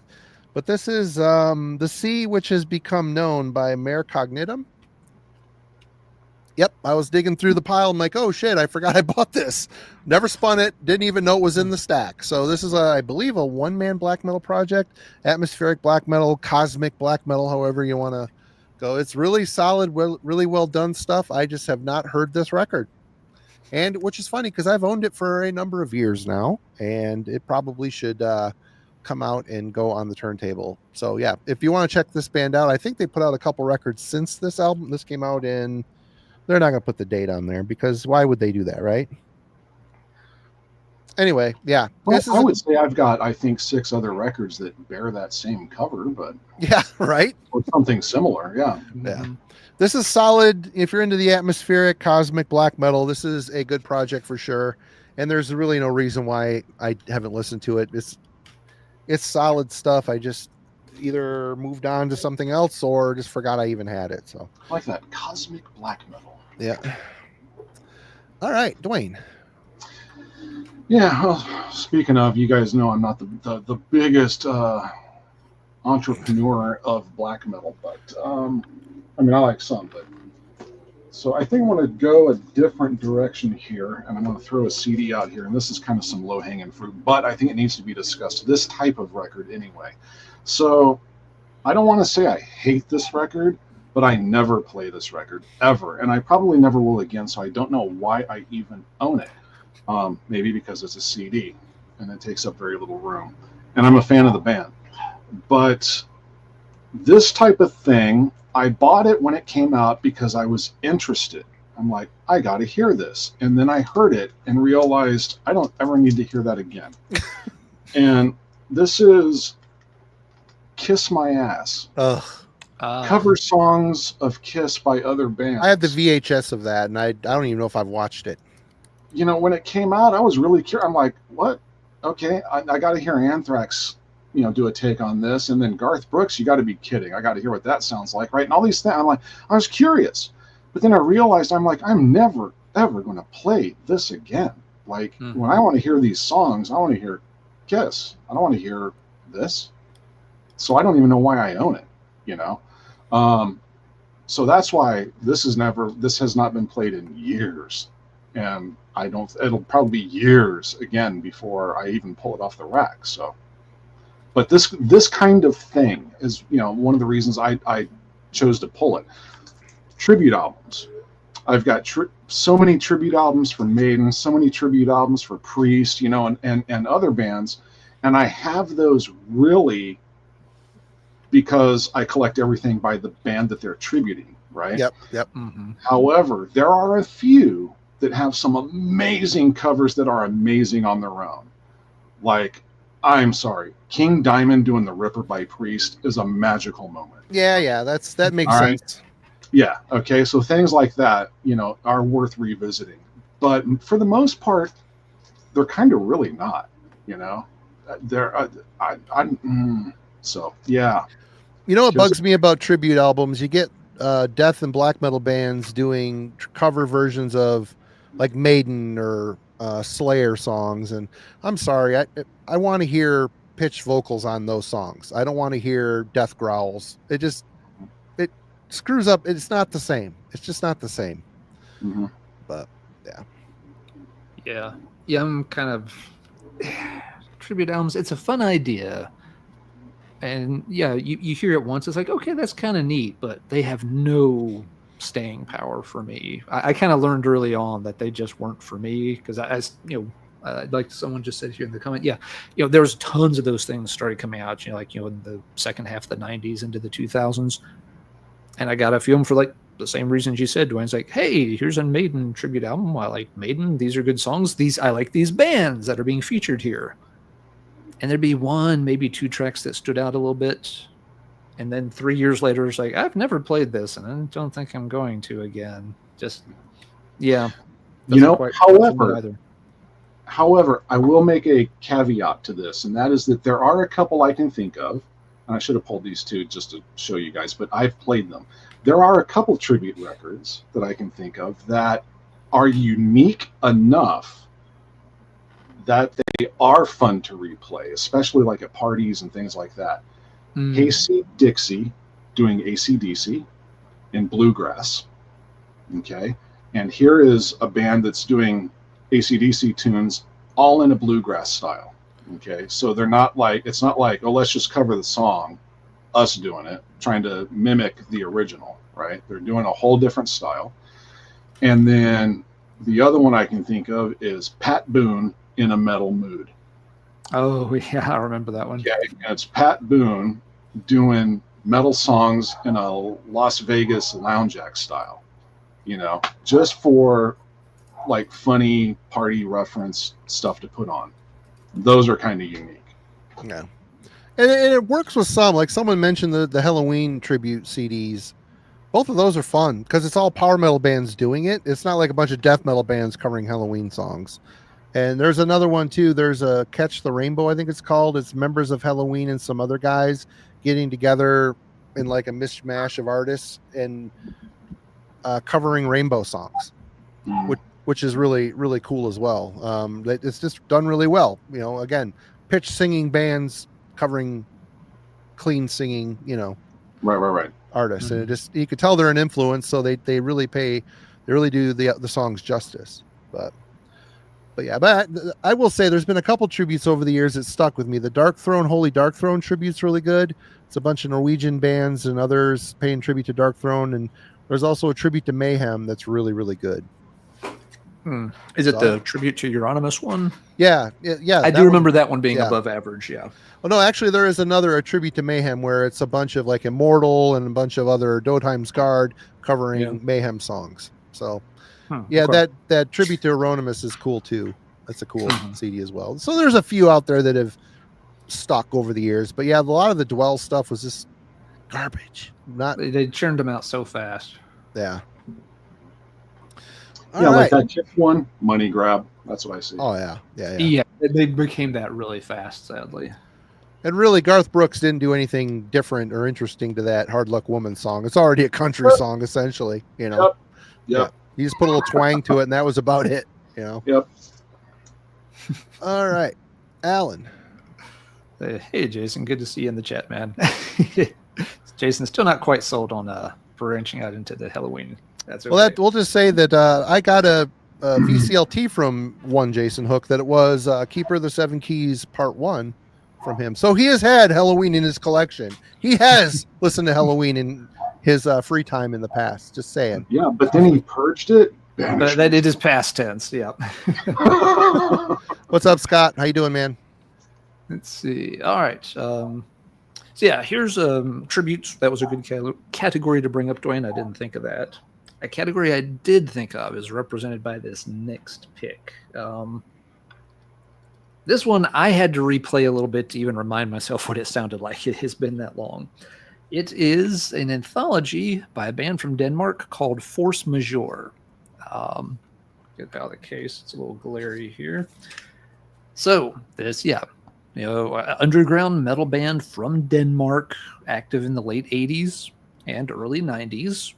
But this is The Sea Which Has Become Known by Mare Cognitum. Yep, I was digging through the pile. I'm like, oh shit, I forgot I bought this. Never spun it. Didn't even know it was in the stack. So this is, I believe, a one-man black metal project. Atmospheric black metal, cosmic black metal, however you want to go. It's really solid, really well done stuff. I just have not heard this record. And which is funny because I've owned it for a number of years now. And it probably should... come out and go on the turntable. So yeah, if you want to check this band out, I think they put out a couple records since this album. This came out in, they're not going to put the date on there because why would they do that, right? Anyway, yeah. Well, I would say I've got, I think, 6 other records that bear that same cover, but yeah, right. Or something similar. Yeah. Yeah. This is solid. If you're into the atmospheric cosmic black metal, this is a good project for sure. And there's really no reason why I haven't listened to it. It's solid stuff. I just either moved on to something else or just forgot I even had it. So I like that cosmic black metal. Yeah. All right, Duane. Yeah. Well, speaking of, you guys know I'm not the biggest entrepreneur of black metal, but I mean I like some, but so I think I'm going to go a different direction here, and I'm going to throw a CD out here, and this is kind of some low-hanging fruit, but I think it needs to be discussed, this type of record anyway. So I don't want to say I hate this record, but I never play this record, ever, and I probably never will again, so I don't know why I even own it. Maybe because it's a CD, and it takes up very little room, and I'm a fan of the band. But this type of thing, I bought it when it came out because I was interested. I'm like, I got to hear this. And then I heard it and realized I don't ever need to hear that again. And this is Kiss My Ass. Cover songs of Kiss by other bands. I have the VHS of that, and I don't even know if I've watched it. You know, when it came out, I was really curious. I'm like, what? Okay, I got to hear Anthrax, do a take on this, and then Garth Brooks, you got to be kidding. I got to hear what that sounds like, right? And all these things, I'm like, I was curious, but then I realized, I'm like, I'm never ever going to play this again. Like when I want to hear these songs, I want to hear Kiss. I don't want to hear this, so I don't even know why I own it. So that's why this has not been played in years, and it'll probably be years again before I even pull it off the rack. So. But this kind of thing is, one of the reasons I chose to pull it. Tribute albums. I've got so many tribute albums for Maiden, so many tribute albums for Priest, and other bands. And I have those really because I collect everything by the band that they're tributing, right? Yep. Mm-hmm. However, there are a few that have some amazing covers that are amazing on their own. Like, I'm sorry, King Diamond doing The Ripper by Priest is a magical moment. Yeah, that makes All sense. Right? Yeah, okay, so things like that, are worth revisiting. But for the most part, they're kind of really not, They're, so, yeah. What bugs me about tribute albums? You get death and black metal bands doing cover versions of like Maiden or Slayer songs, and I'm sorry, I want to hear pitched vocals on those songs. I don't want to hear death growls. It screws up. It's not the same. It's just not the same. Mm-hmm. But yeah, I'm kind of tribute albums. It's a fun idea, and yeah, you hear it once, it's like, okay, that's kind of neat, but they have no staying power for me. I kind of learned early on that they just weren't for me, because like someone just said here in the comment, there was tons of those things started coming out, in the second half of the 90s into the 2000s, and I got a few of them for like the same reasons you said. Dwayne's like, hey, here's a Maiden tribute album. I like Maiden. These are good songs. I like these bands that are being featured here. And there'd be one, maybe two tracks that stood out a little bit. And then 3 years later, it's like, I've never played this, and I don't think I'm going to again. Just, yeah. However, I will make a caveat to this, and that is that there are a couple I can think of, and I should have pulled these two just to show you guys, but I've played them. There are a couple tribute records that I can think of that are unique enough that they are fun to replay, especially like at parties and things like that. Casey Dixie doing AC/DC in bluegrass. Okay. And here is a band that's doing AC/DC tunes all in a bluegrass style. Okay. So they're not like, it's not like, oh, let's just cover the song, us doing it, trying to mimic the original, right? They're doing a whole different style. And then the other one I can think of is Pat Boone in a metal mood. Oh, yeah, I remember that one. Okay. And it's Pat Boone doing metal songs in a Las Vegas lounge act style, just for like funny party reference stuff to put on. Those are kind of unique. Yeah. And it works with some, like someone mentioned the Halloween tribute CDs. Both of those are fun because it's all power metal bands doing it. It's not like a bunch of death metal bands covering Halloween songs. And there's another one too. There's a Catch the Rainbow, I think it's called. It's members of Halloween and some other guys getting together in like a mishmash of artists and covering rainbow songs, which is really, really cool as well. It's just done really well. Again, pitch singing bands covering clean singing, right. artists. And it just, you could tell they're an influence. So they really do the songs justice. But I will say there's been a couple tributes over the years that stuck with me. The Holy Dark Throne tribute's really good. It's a bunch of Norwegian bands and others paying tribute to Dark Throne. And there's also a tribute to Mayhem that's really, really good. Is it the tribute to Euronymous one? Yeah. I do remember that one being above average, yeah. Well, no, actually there is a tribute to Mayhem where it's a bunch of like Immortal and a bunch of other Dotheim's Guard covering Mayhem songs. So that tribute to Euronymous is cool too. That's a cool CD as well. So there's a few out there that have stuck over the years, but a lot of the Dwell stuff was just garbage. They churned them out so fast. Yeah. Like that Chip one, money grab. That's what I see. Oh yeah. Yeah, they became that really fast, sadly. And really, Garth Brooks didn't do anything different or interesting to that Hard Luck Woman song. It's already a country song, essentially. Yep. Yeah. You just put a little twang to it, and that was about it. Yep. All right, Alan. Hey, Jason. Good to see you in the chat, man. Jason's still not quite sold on branching out into the Halloween. That's okay. Well, we'll just say that I got a VCLT from one Jason Hook that it was Keeper of the Seven Keys Part 1 from him. So he has had Halloween in his collection. He has listened to Halloween in his free time in the past. Just saying. Yeah, but then he purged it. But that it is past tense. Yeah. What's up, Scott? How you doing, man? Let's see. All right. So here's tributes. That was a good category to bring up, Dwayne. I didn't think of that. A category I did think of is represented by this next pick. This one I had to replay a little bit to even remind myself what it sounded like. It has been that long. It is an anthology by a band from Denmark called Force Majeure. Get out of the case. It's a little glary here. So this, underground metal band from Denmark, active in the late 80s and early 90s.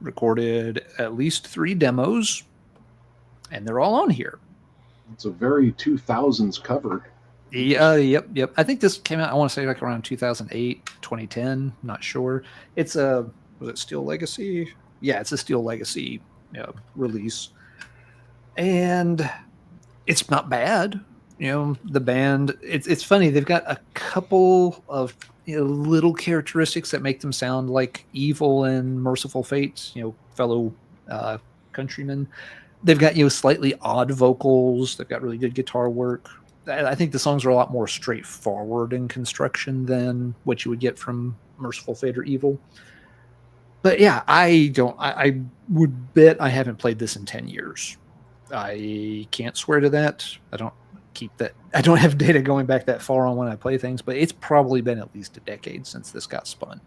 Recorded at least 3 demos, and they're all on here. It's a very 2000s cover. Yep. I think this came out, I want to say like around 2008, 2010, not sure. It's was it Steel Legacy? Yeah, it's a Steel Legacy release. And it's not bad. the band, it's funny. They've got a couple of little characteristics that make them sound like Evil and Merciful Fate, fellow countrymen. They've got slightly odd vocals. They've got really good guitar work. I think the songs are a lot more straightforward in construction than what you would get from Merciful Fate or Evil. But yeah, I would bet I haven't played this in 10 years. I can't swear to that. I don't have data going back that far on when I play things, but it's probably been at least a decade since this got spun.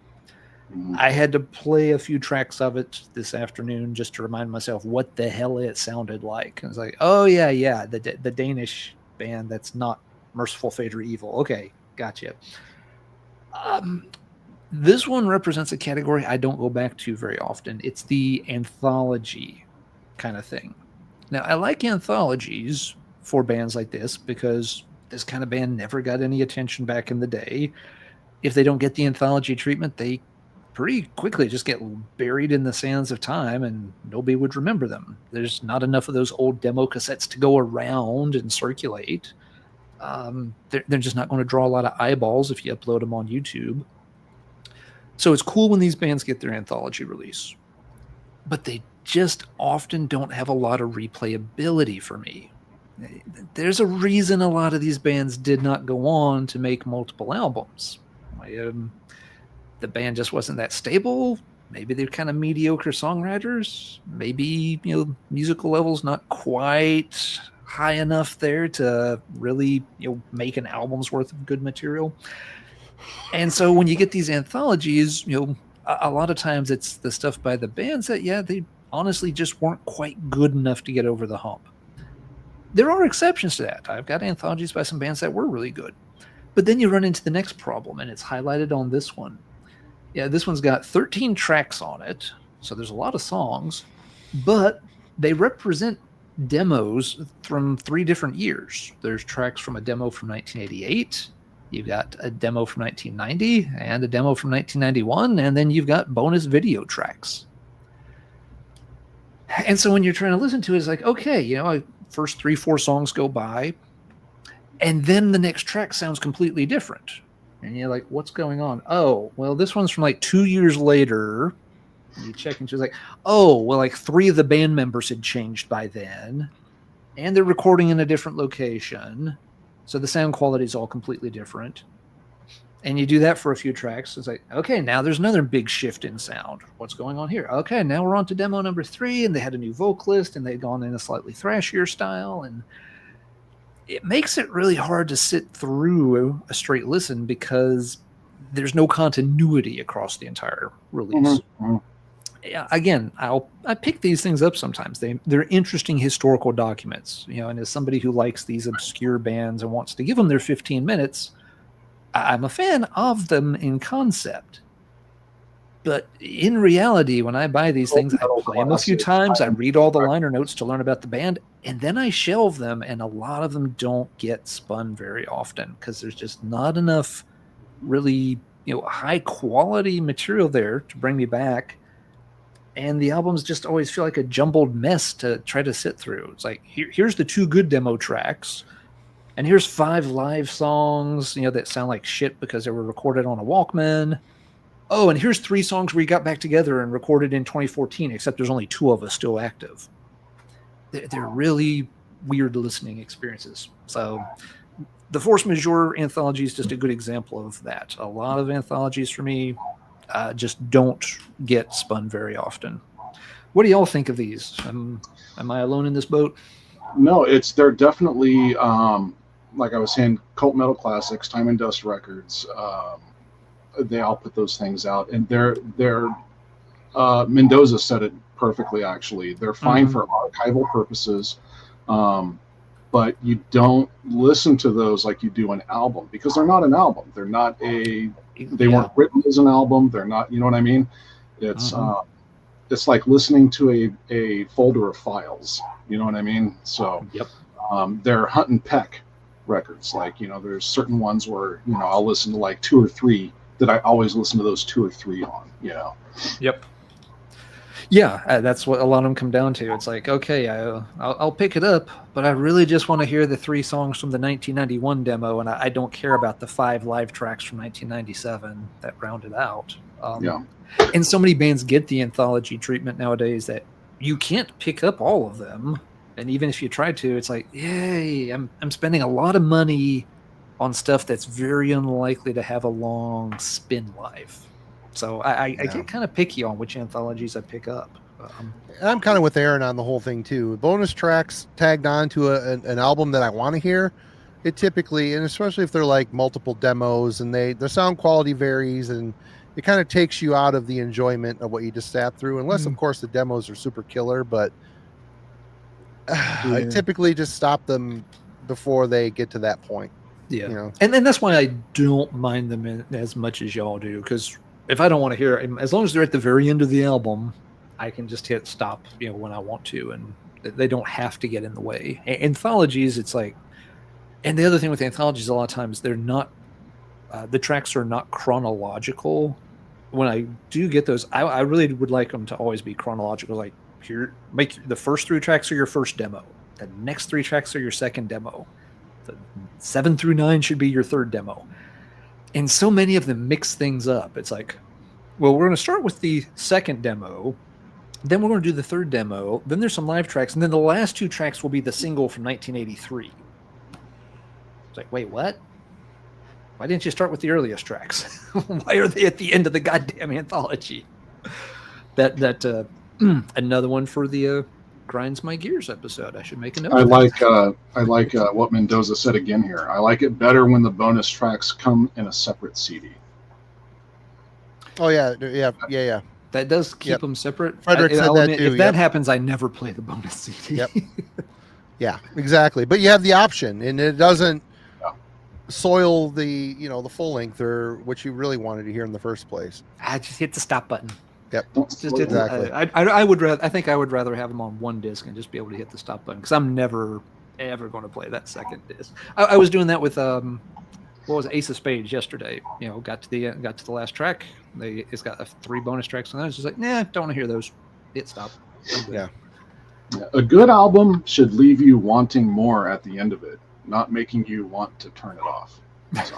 I had to play a few tracks of it this afternoon just to remind myself what the hell it sounded like. I was like, oh yeah, the Danish band that's not Merciful Fate or Evil. Okay, gotcha. This one represents a category I don't go back to very often. It's the anthology kind of thing. Now, I like anthologies for bands like this because this kind of band never got any attention back in the day. If they don't get the anthology treatment, they pretty quickly just get buried in the sands of time and nobody would remember them. There's not enough of those old demo cassettes to go around and circulate. They're just not going to draw a lot of eyeballs if you upload them on YouTube. So it's cool when these bands get their anthology release, but they just often don't have a lot of replayability for me. There's a reason a lot of these bands did not go on to make multiple albums. The band just wasn't that stable. Maybe they're kind of mediocre songwriters. Maybe, musical level's not quite high enough there to really, make an album's worth of good material. And so when you get these anthologies, a lot of times it's the stuff by the bands that, they honestly just weren't quite good enough to get over the hump. There are exceptions to that. I've got anthologies by some bands that were really good. But then you run into the next problem, and it's highlighted on this one. Yeah, this one's got 13 tracks on it, so there's a lot of songs, but they represent demos from 3 different years. There's tracks from a demo from 1988, you've got a demo from 1990, and a demo from 1991, and then you've got bonus video tracks. And so when you're trying to listen to it, it's like, okay, first 3-4 songs go by, and then the next track sounds completely different. And you're like, what's going on? Oh, well, this one's from 2 years later. And you check into it's like, oh, well, 3 of the band members had changed by then. And they're recording in a different location. So the sound quality is all completely different. And you do that for a few tracks. It's like, okay, now there's another big shift in sound. What's going on here? Okay, now we're on to demo number 3, and they had a new vocalist, and they'd gone in a slightly thrashier style, and it makes it really hard to sit through a straight listen because there's no continuity across the entire release. Mm-hmm. Yeah, again, I pick these things up sometimes. They're interesting historical documents, and as somebody who likes these obscure bands and wants to give them their 15 minutes, I'm a fan of them in concept. But in reality, when I buy these things, I play them a few times, I read all the liner notes to learn about the band, and then I shelve them, and a lot of them don't get spun very often because there's just not enough really, high quality material there to bring me back. And the albums just always feel like a jumbled mess to try to sit through. It's like, here's the 2 good demo tracks, and here's 5 live songs, that sound like shit because they were recorded on a Walkman. Oh, and here's 3 songs we got back together and recorded in 2014, except there's only 2 of us still active. They're really weird listening experiences. So the Force Majeure anthology is just a good example of that. A lot of anthologies for me just don't get spun very often. What do y'all think of these? Am I alone in this boat? No, they're definitely, like I was saying, cult metal classics, Time and Dust Records. They all put those things out, and they're Mendoza said it perfectly. Actually, they're fine for archival purposes, but you don't listen to those like you do an album because they're not an album. They're not they weren't written as an album. They're not. You know what I mean? It's like listening to a folder of files. You know what I mean? So they're hunt and peck records. There's certain ones where I'll listen to 2 or 3. That I always listen to those 2 or 3 on, Yep. Yeah, that's what a lot of them come down to. It's like, okay, I'll pick it up, but I really just want to hear the 3 songs from the 1991 demo, and I don't care about the 5 live tracks from 1997 that round it out. Yeah. And so many bands get the anthology treatment nowadays that you can't pick up all of them. And even if you try to, it's like, yay, I'm spending a lot of money on stuff that's very unlikely to have a long spin life. So I get kind of picky on which anthologies I pick up. I'm kind of with Aaron on the whole thing too. Bonus tracks tagged on to an album that I want to hear, it typically, and especially if they're like multiple demos and the sound quality varies, and it kind of takes you out of the enjoyment of what you just sat through, unless of course the demos are super killer. But I typically just stop them before they get to that point. Yeah, you know? and that's why I don't mind them as much as y'all do, because if I don't want to hear it, as long as they're at the very end of the album, I can just hit stop, when I want to, and they don't have to get in the way. Anthologies, it's like, and the other thing with anthologies, a lot of times they're not, the tracks are not chronological. When I do get those, I really would like them to always be chronological. Like, here, make the first 3 tracks are your first demo. The next 3 tracks are your second demo. The 7 through 9 should be your third demo. And so many of them mix things up. It's like, well, we're going to start with the second demo, then we're going to do the third demo, then there's some live tracks, and then the last 2 tracks will be the single from 1983. It's like, wait, what? Why didn't you start with the earliest tracks? Why are they at the end of the goddamn anthology? That another one for the Grinds My Gears episode. I should make a note. I like what Mendoza said again here. I like it better when the bonus tracks come in a separate CD. Oh yeah. That does keep them separate. Frederick said that too. If that happens, I never play the bonus CD. Yep. Yeah, exactly. But you have the option, and it doesn't soil the the full length or what you really wanted to hear in the first place. I just hit the stop button. Yep. Just exactly. I would rather. I think I would rather have them on one disc and just be able to hit the stop button, because I'm never ever going to play that second disc. I was doing that with what was it, Ace of Spades yesterday. Got to the last track. It's got 3 bonus tracks, and I was just like, nah, don't want to hear those. Hit stop. Yeah. A good album should leave you wanting more at the end of it, not making you want to turn it off. So.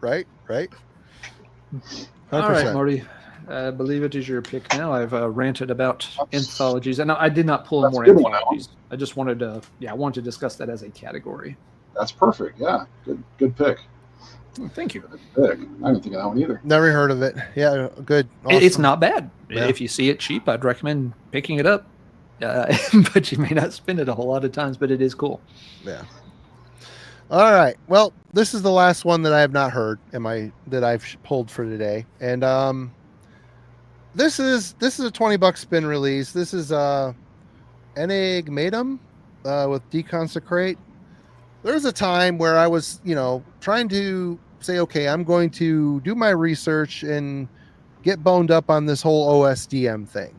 Right. 100%. All right, Marty. I believe it is your pick now. I've ranted about anthologies, and I did not pull more anthologies. I just wanted to, I wanted to discuss that as a category. That's perfect. Yeah, good pick. Thank you. Good pick. I didn't think of that one either. Never heard of it. Yeah, good. Awesome. It's not bad. Yeah. If you see it cheap, I'd recommend picking it up. But you may not spend it a whole lot of times, but it is cool. Yeah. All right. Well, this is the last one that I have not heard that I've pulled for today. And this is a $20 spin release. This is Enigmatum with Deconsecrate. There's a time where I was, trying to say, okay, I'm going to do my research and get boned up on this whole OSDM thing.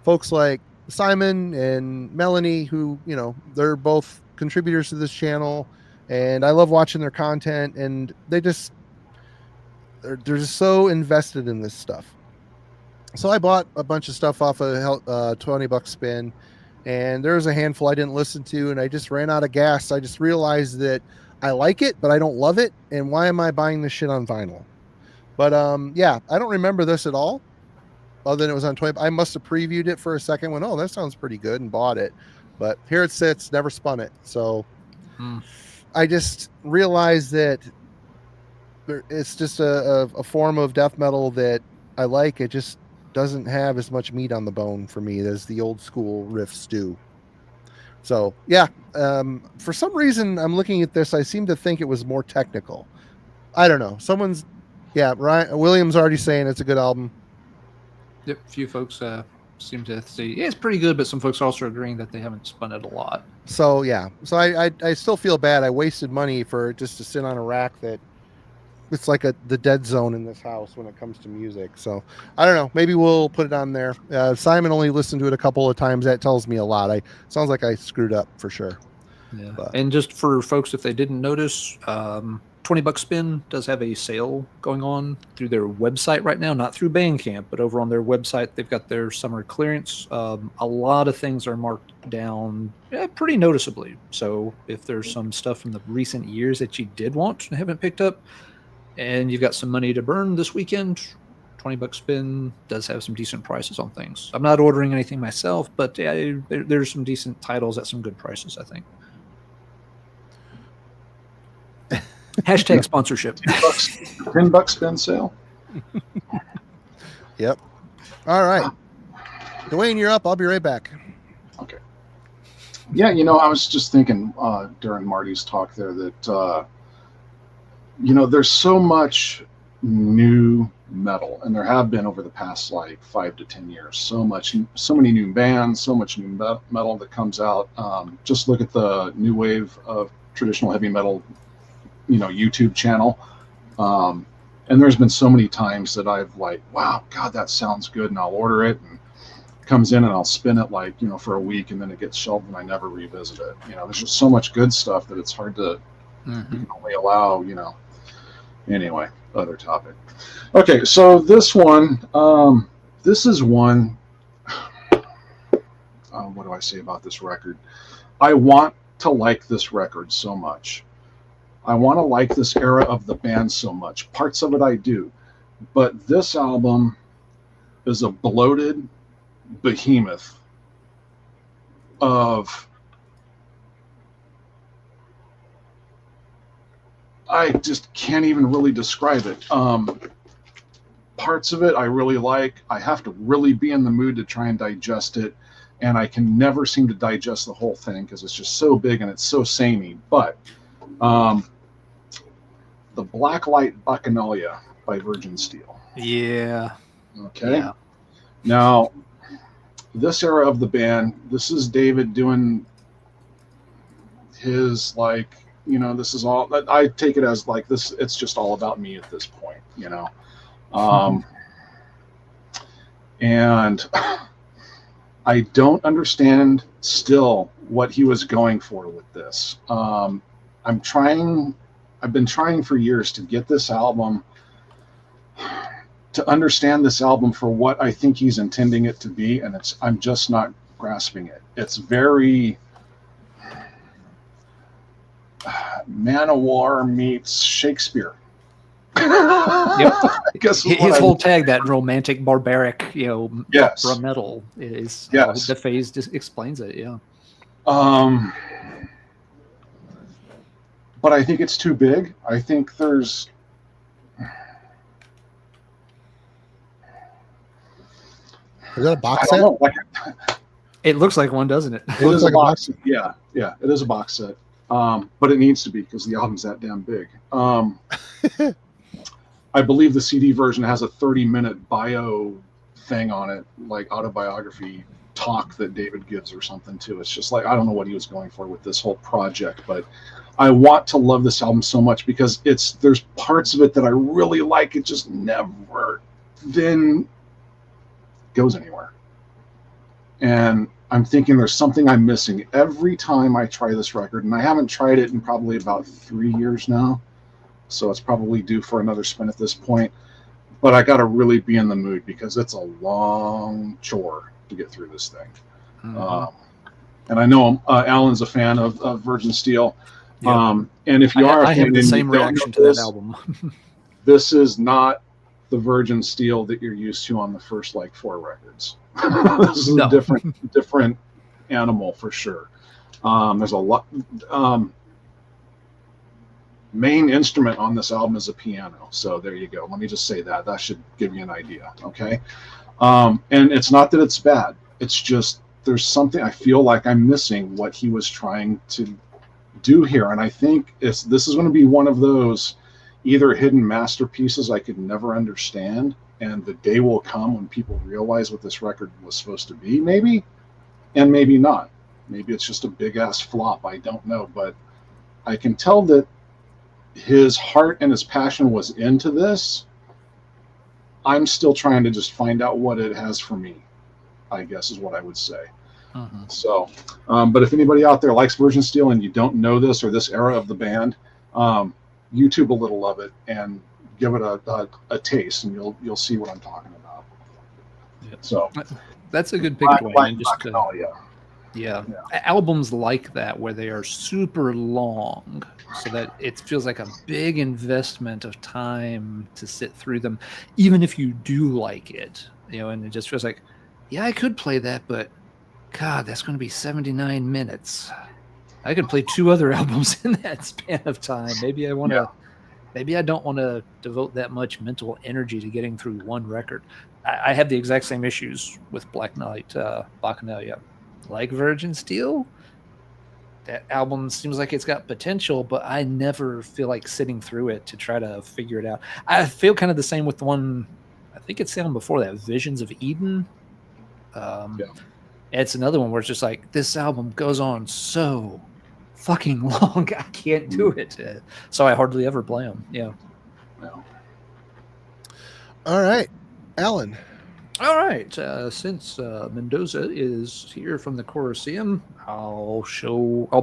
Folks like Simon and Melanie, who, they're both contributors to this channel, and I love watching their content, and they're just so invested in this stuff. So I bought a bunch of stuff off a $20 spin, and there was a handful I didn't listen to, and I just ran out of gas. I just realized that I like it, but I don't love it, and why am I buying this shit on vinyl? But I don't remember this at all, other than it was on 20. I must have previewed it for a second, went, oh, that sounds pretty good, and bought it. But here it sits, never spun it. So I just realized that it's just a form of death metal that I like. It just doesn't have as much meat on the bone for me as the old school riffs do. So for some reason I'm looking at this, I seem to think it was more technical. I don't know. Ryan Williams already saying it's a good album. Yep, a few folks seem to say it's pretty good, but some folks are also agreeing that they haven't spun it a lot. So I still feel bad. I wasted money for just to sit on a rack that it's like the dead zone in this house when it comes to music. So I don't know. Maybe we'll put it on there. Simon only listened to it a couple of times. That tells me a lot. Sounds like I screwed up for sure. Yeah. But. And just for folks, if they didn't notice, $20 Spin does have a sale going on through their website right now, not through Bandcamp, but over on their website. They've got their summer clearance. A lot of things are marked down pretty noticeably. So if there's some stuff from the recent years that you did want and haven't picked up, and you've got some money to burn this weekend, $20 Spin does have some decent prices on things. I'm not ordering anything myself, but there's some decent titles at some good prices, I think. Hashtag sponsorship. $10 Spin sale. Yep. All right. Duane, you're up. I'll be right back. Okay. Yeah, I was just thinking during Marty's talk there that, there's so much new metal, and there have been over the past like 5 to 10 years. So many new bands, so much new metal that comes out. Just look at the new wave of traditional heavy metal YouTube channel, and there's been so many times that I've like, wow, God, that sounds good, and I'll order it, and it comes in and I'll spin it like for a week, and then it gets shelved and I never revisit it. There's just so much good stuff that it's hard to only allow. Anyway, other topic. Okay, so this one, this is one. What do I say about this record? I want to like this record so much. I want to like this era of the band so much. Parts of it I do. But this album is a bloated behemoth of... I just can't even really describe it. Parts of it I really like. I have to really be in the mood to try and digest it. And I can never seem to digest the whole thing because it's just so big and it's so samey. But... the Blacklight Bacchanalia by Virgin Steel. Yeah. Okay. Yeah. Now, this era of the band, this is David doing his this is all. I take it as like this. It's just all about me at this point, And I don't understand still what he was going for with this. I've been trying for years to get this album, to understand this album for what I think he's intending it to be, and I'm just not grasping it. It's very Man of War meets Shakespeare. Yep. I guess his whole tag, that romantic, barbaric, yes. opera metal, is yes. The phase just explains it. Yeah. But I think it's too big. I think there's... Is that a box set? It looks like one, doesn't it? It is like a box set. Yeah, it is a box set. But it needs to be because the album's that damn big. I believe the CD version has a 30-minute bio thing on it, like autobiography talk that David gives or something too. It's just like, I don't know what he was going for with this whole project, but I want to love this album so much because there's parts of it that I really like. It just never then goes anywhere. And I'm thinking there's something I'm missing every time I try this record, and I haven't tried it in probably about 3 years now. So it's probably due for another spin at this point. But I got to really be in the mood because it's a long chore to get through this thing. Mm-hmm. And I know Alan's a fan of Virgin Steel. Yep. And if you are, I have the same reaction to that album. This is not the Virgin Steel that you're used to on the first 4 records. This is a different animal for sure. There's a lot. Main instrument on this album is a piano. So there you go. Let me just say that. That should give you an idea. Okay. And it's not that it's bad. It's just there's something I feel like I'm missing what he was trying to do here. And I think this is going to be one of those either hidden masterpieces I could never understand, and the day will come when people realize what this record was supposed to be, maybe, and maybe not. Maybe it's just a big ass flop. I don't know, but I can tell that his heart and his passion was into this. I'm still trying to just find out what it has for me, I guess is what I would say. Uh-huh. So, but if anybody out there likes Virgin Steel and you don't know this or this era of the band, YouTube a little of it and give it a taste, and you'll see what I'm talking about. Yep. So that's a good pick, Duane. Yeah, albums like that where they are super long, so that it feels like a big investment of time to sit through them, even if you do like it, and it just feels like, yeah, I could play that, but God, that's going to be 79 minutes. I could play 2 other albums in that span of time. Maybe I want to. Maybe I don't want to devote that much mental energy to getting through one record. I have the exact same issues with Black Knight, Bacchanalia. Like Virgin Steel, that album seems like it's got potential, but I never feel like sitting through it to try to figure it out. I feel kind of the same with the one, I think it's the one before that, Visions of Eden. It's another one where it's just like, this album goes on so fucking long, I can't do it. So I hardly ever play them. Yeah. All right, Alan. All right, since Mendoza is here from the Colosseum, I'll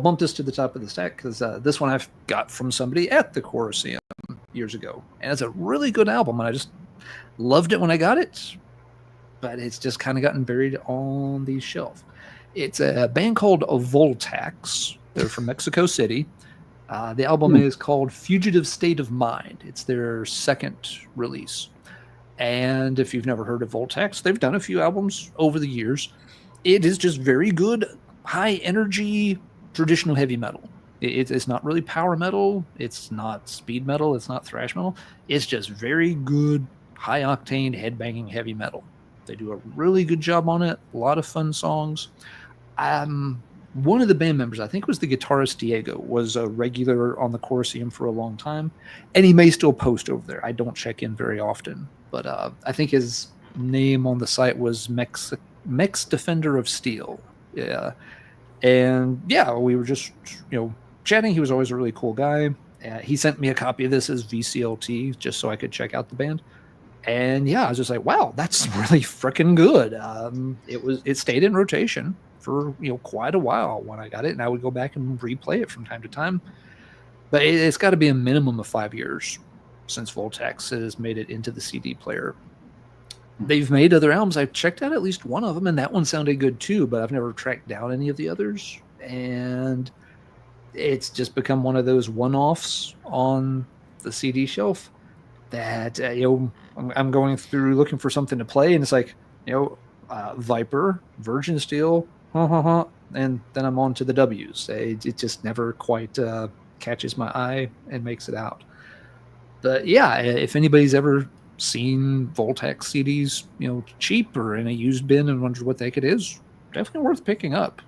bump this to the top of the stack because this one I've got from somebody at the Colosseum years ago. And it's a really good album, and I just loved it when I got it, but it's just kind of gotten buried on the shelf. It's a band called Voltax. They're from Mexico City. The album is called Fugitive State of Mind. It's their second release. And if you've never heard of Voltax, they've done a few albums over the years. It is just very good, high energy, traditional heavy metal. It's not really power metal. It's not speed metal. It's not thrash metal. It's just very good, high octane, headbanging heavy metal. They do a really good job on it. A lot of fun songs. One of the band members, I think it was the guitarist Diego, was a regular on the Colosseum for a long time. And he may still post over there. I don't check in very often. But I think his name on the site was Mex Defender of Steel. Yeah. And yeah, we were just, chatting. He was always a really cool guy. He sent me a copy of this as VCLT just so I could check out the band. And yeah, I was just like, wow, that's really freaking good. It stayed in rotation for, quite a while when I got it. And I would go back and replay it from time to time. But it's got to be a minimum of 5 years since Voltax has made it into the CD player. They've made other albums. I've checked out at least one of them, and that one sounded good too, but I've never tracked down any of the others. And it's just become one of those one-offs on the CD shelf that, I'm going through looking for something to play, and it's like, Viper, Virgin Steel, and then I'm on to the W's. It just never quite catches my eye and makes it out. But yeah, if anybody's ever seen Voltax CDs, cheap or in a used bin and wondered what the heck it is, definitely worth picking up.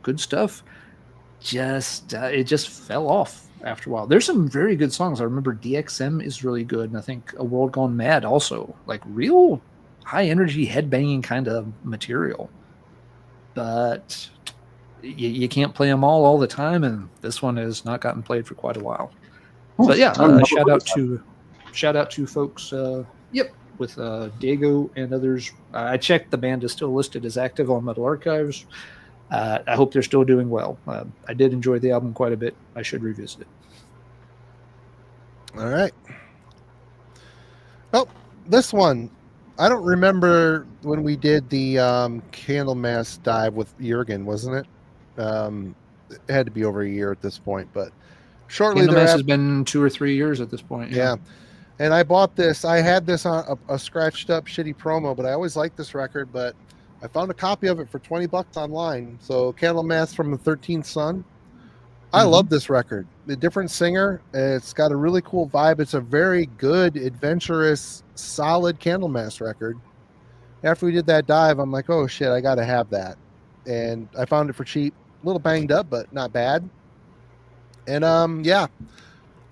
Good stuff. It just fell off after a while. There's some very good songs. I remember DXM is really good, and I think A World Gone Mad also, like real high energy headbanging kind of material. But you can't play them all the time, and this one has not gotten played for quite a while. But yeah, shout out to folks. With Diego and others. I checked, the band is still listed as active on Metal Archives. I hope they're still doing well. I did enjoy the album quite a bit. I should revisit it. All right. Oh, this one, I don't remember when we did the Candlemass dive with Jurgen, wasn't it? It had to be over a year at this point, but shortly Candlemass has been 2 or 3 years at this point. Yeah. And I bought this. I had this on a scratched up shitty promo, but I always liked this record, but I found a copy of it for $20 online. So Candlemass from the 13th Sun. I love this record. The different singer. It's got a really cool vibe. It's a very good, adventurous, solid Candlemass record. After we did that dive, I'm like, oh shit, I got to have that. And I found it for cheap. A little banged up, but not bad. And yeah,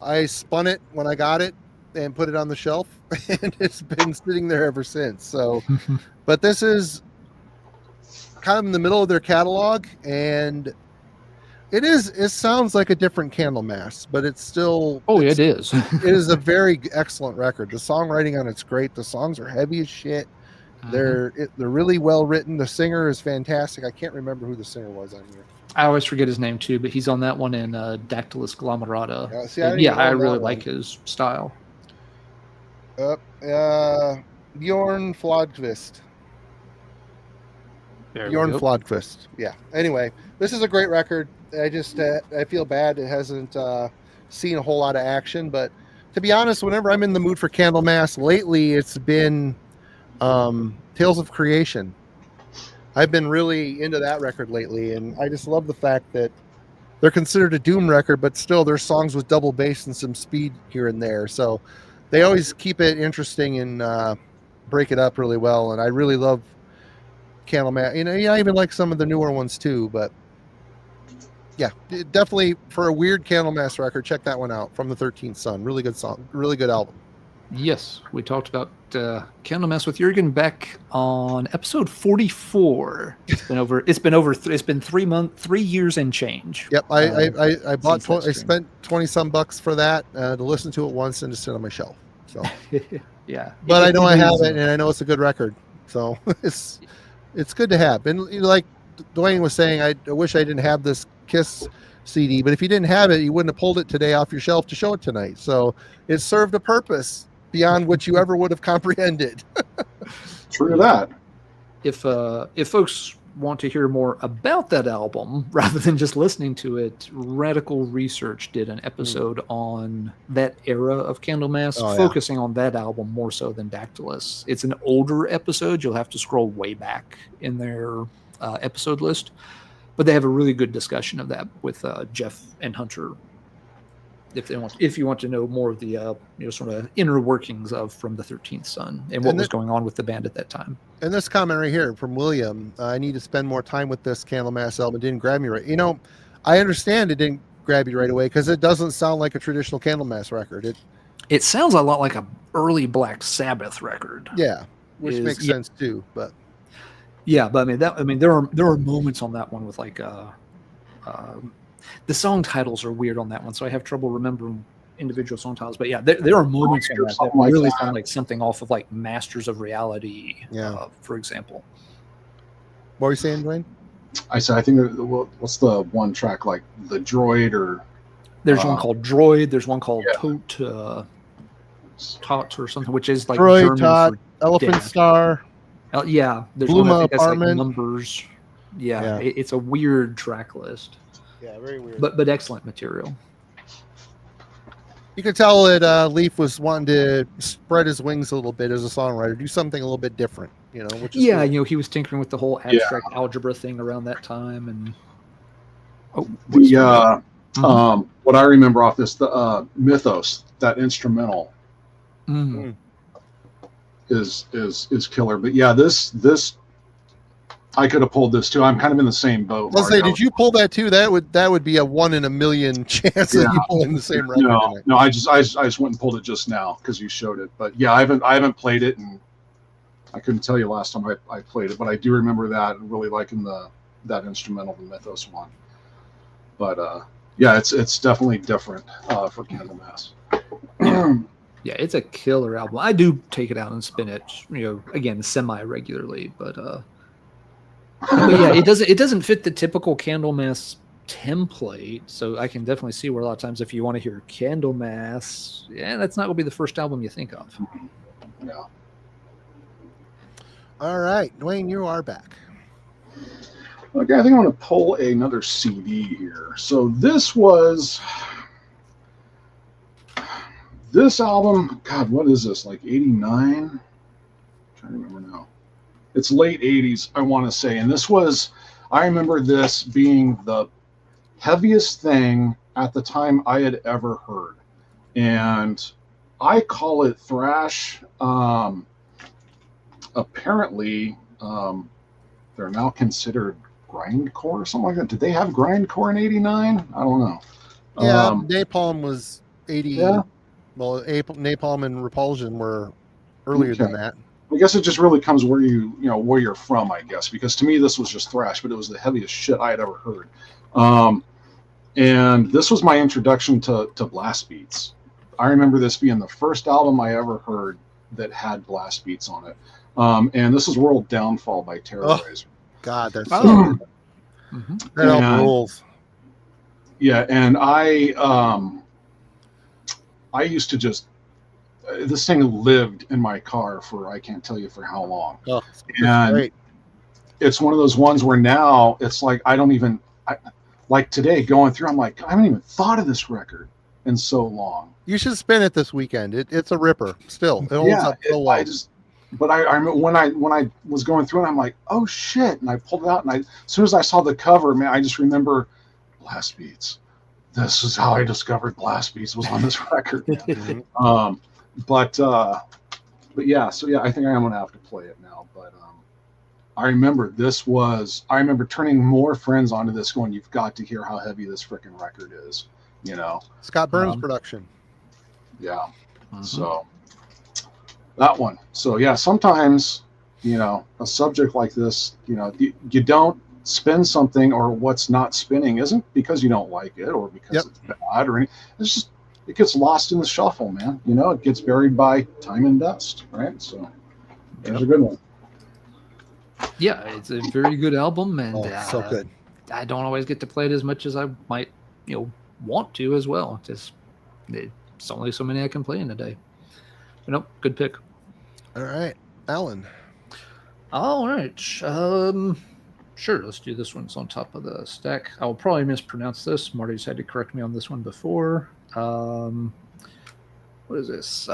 I spun it when I got it and put it on the shelf, and it's been sitting there ever since. So, but this is kind of in the middle of their catalog, and it sounds like a different Candlemass, but it's still it is. It is a very excellent record. The songwriting on it's great. The songs are heavy as shit, They're really well written. The singer is fantastic. I can't remember who the singer was on here. I always forget his name too, but he's on that one in Dactylus Glomerata. I really like his style. Bjorn Flodqvist. Bjorn Flodqvist. Yeah. Anyway, this is a great record. I just I feel bad it hasn't seen a whole lot of action, but to be honest, whenever I'm in the mood for Candlemass lately, it's been Tales of Creation. I've been really into that record lately, and I just love the fact that they're considered a doom record, but still there's songs with double bass and some speed here and there. So they always keep it interesting and break it up really well. And I really love Candlemass. I even like some of the newer ones too, but yeah, definitely for a weird Candlemass record, check that one out, From the 13th Sun. Really good song, really good album. Yes, we talked about Candlemass with Jürgen back on episode 44. It's been 3 years and change. Yep, I bought I spent 20 some bucks for that to listen to it once and to sit on my shelf. So yeah, but I know I have it, and I know it's a good record, so it's good to have. And like Duane was saying, I wish I didn't have this Kiss CD, but if you didn't have it, you wouldn't have pulled it today off your shelf to show it tonight. So it served a purpose beyond what you ever would have comprehended. True that. If folks want to hear more about that album rather than just listening to it, Radical Research did an episode on that era of Candlemass, focusing on that album more so than Dactylus. It's an older episode. You'll have to scroll way back in their episode list, but they have a really good discussion of that with Jeff and Hunter. If you want to know more of the sort of inner workings of From the 13th Sun and what was going on with the band at that time. And this comment right here from William, I need to spend more time with this Candlemass album. It didn't grab me right. I understand it didn't grab you right away because it doesn't sound like a traditional Candlemass record. It sounds a lot like an early Black Sabbath record. Yeah, which makes sense too. But yeah, but there are moments on that one with like the song titles are weird on that one, so I have trouble remembering individual song titles. But yeah, there are moments on that really sound like something off of like Masters of Reality, for example. What were you saying, Duane? I said I think what's the one track like the Droid or there's one called Droid. There's one called Tot or something, which is like Droid, German Tot, for Elephant death. Star. Yeah, there's Bluma one I think that's like Apartment. numbers. Yeah, it's a weird track list. Yeah, very weird. But excellent material. You could tell that Leaf was wanting to spread his wings a little bit as a songwriter, do something a little bit different, which is cool. He was tinkering with the whole abstract algebra thing around that time, and what I remember off this, the Mythos, that instrumental is killer. But yeah, this I could have pulled this too. I'm kind of in the same boat. Let's say, did you pull that too? That would be a 1 in a million chance that you pull in the same record. No, I just went and pulled it just now because you showed it. But yeah, I haven't played it, and I couldn't tell you last time I played it. But I do remember that and really liking that instrumental, the Mythos one. But yeah, it's definitely different for Candlemass. Yeah, it's a killer album. I do take it out and spin it, again, semi-regularly, but yeah, it doesn't fit the typical Candlemass template, so I can definitely see where a lot of times if you want to hear Candlemass, that's not going to be the first album you think of. Yeah. All right, Duane, you are back. Okay, I think I'm going to pull another CD here. So this album, God, what is this, like 89? I'm trying to remember now. It's late 80s, I want to say. And I remember this being the heaviest thing at the time I had ever heard. And I call it thrash. Apparently, they're now considered grindcore or something like that. Did they have grindcore in 89? I don't know. Yeah, Napalm was 80. Yeah. Well, Napalm and Repulsion were earlier than that. I guess it just really comes where where you're from, I guess, because to me this was just thrash, but it was the heaviest shit I had ever heard. And this was my introduction to blast beats. I remember this being the first album I ever heard that had blast beats on it. And this is World Downfall by Terrorizer. God, that's Oh. so good. Mm-hmm. That album And- rules. Yeah, and I used to just this thing lived in my car for I can't tell you for how long. Oh, it's And great. it's one of those ones where now it's like I don't even like today going through. I'm like I haven't even thought of this record in so long. You should spin it this weekend. It's a ripper. Still, it holds up so well. But I remember when I was going through it, I'm like, oh shit, and I pulled it out, and as soon as I saw the cover, man, I just remember Blast Beats. This is how I discovered Blast Beats was on this record. But yeah, so yeah, I think I am gonna have to play it now. But I remember I remember turning more friends onto this, going, you've got to hear how heavy this freaking record is, you know. Scott Burns production. Yeah. So that one. So yeah, sometimes, you know, a subject like this, you know, you don't spin something, or what's not spinning isn't because you don't like it or because it's bad or anything. It's just it gets lost in the shuffle, man. You know, it gets buried by time and dust, right? So there's a good one. Yeah, it's a very good album, and So good. I don't always get to play it as much as I might, want to as well. It's only so many I can play in a day. But nope, good pick. All right, Alan. All right. Sure, let's do this one. It's on top of the stack. I will probably mispronounce this. Marty's had to correct me on this one before. What is this?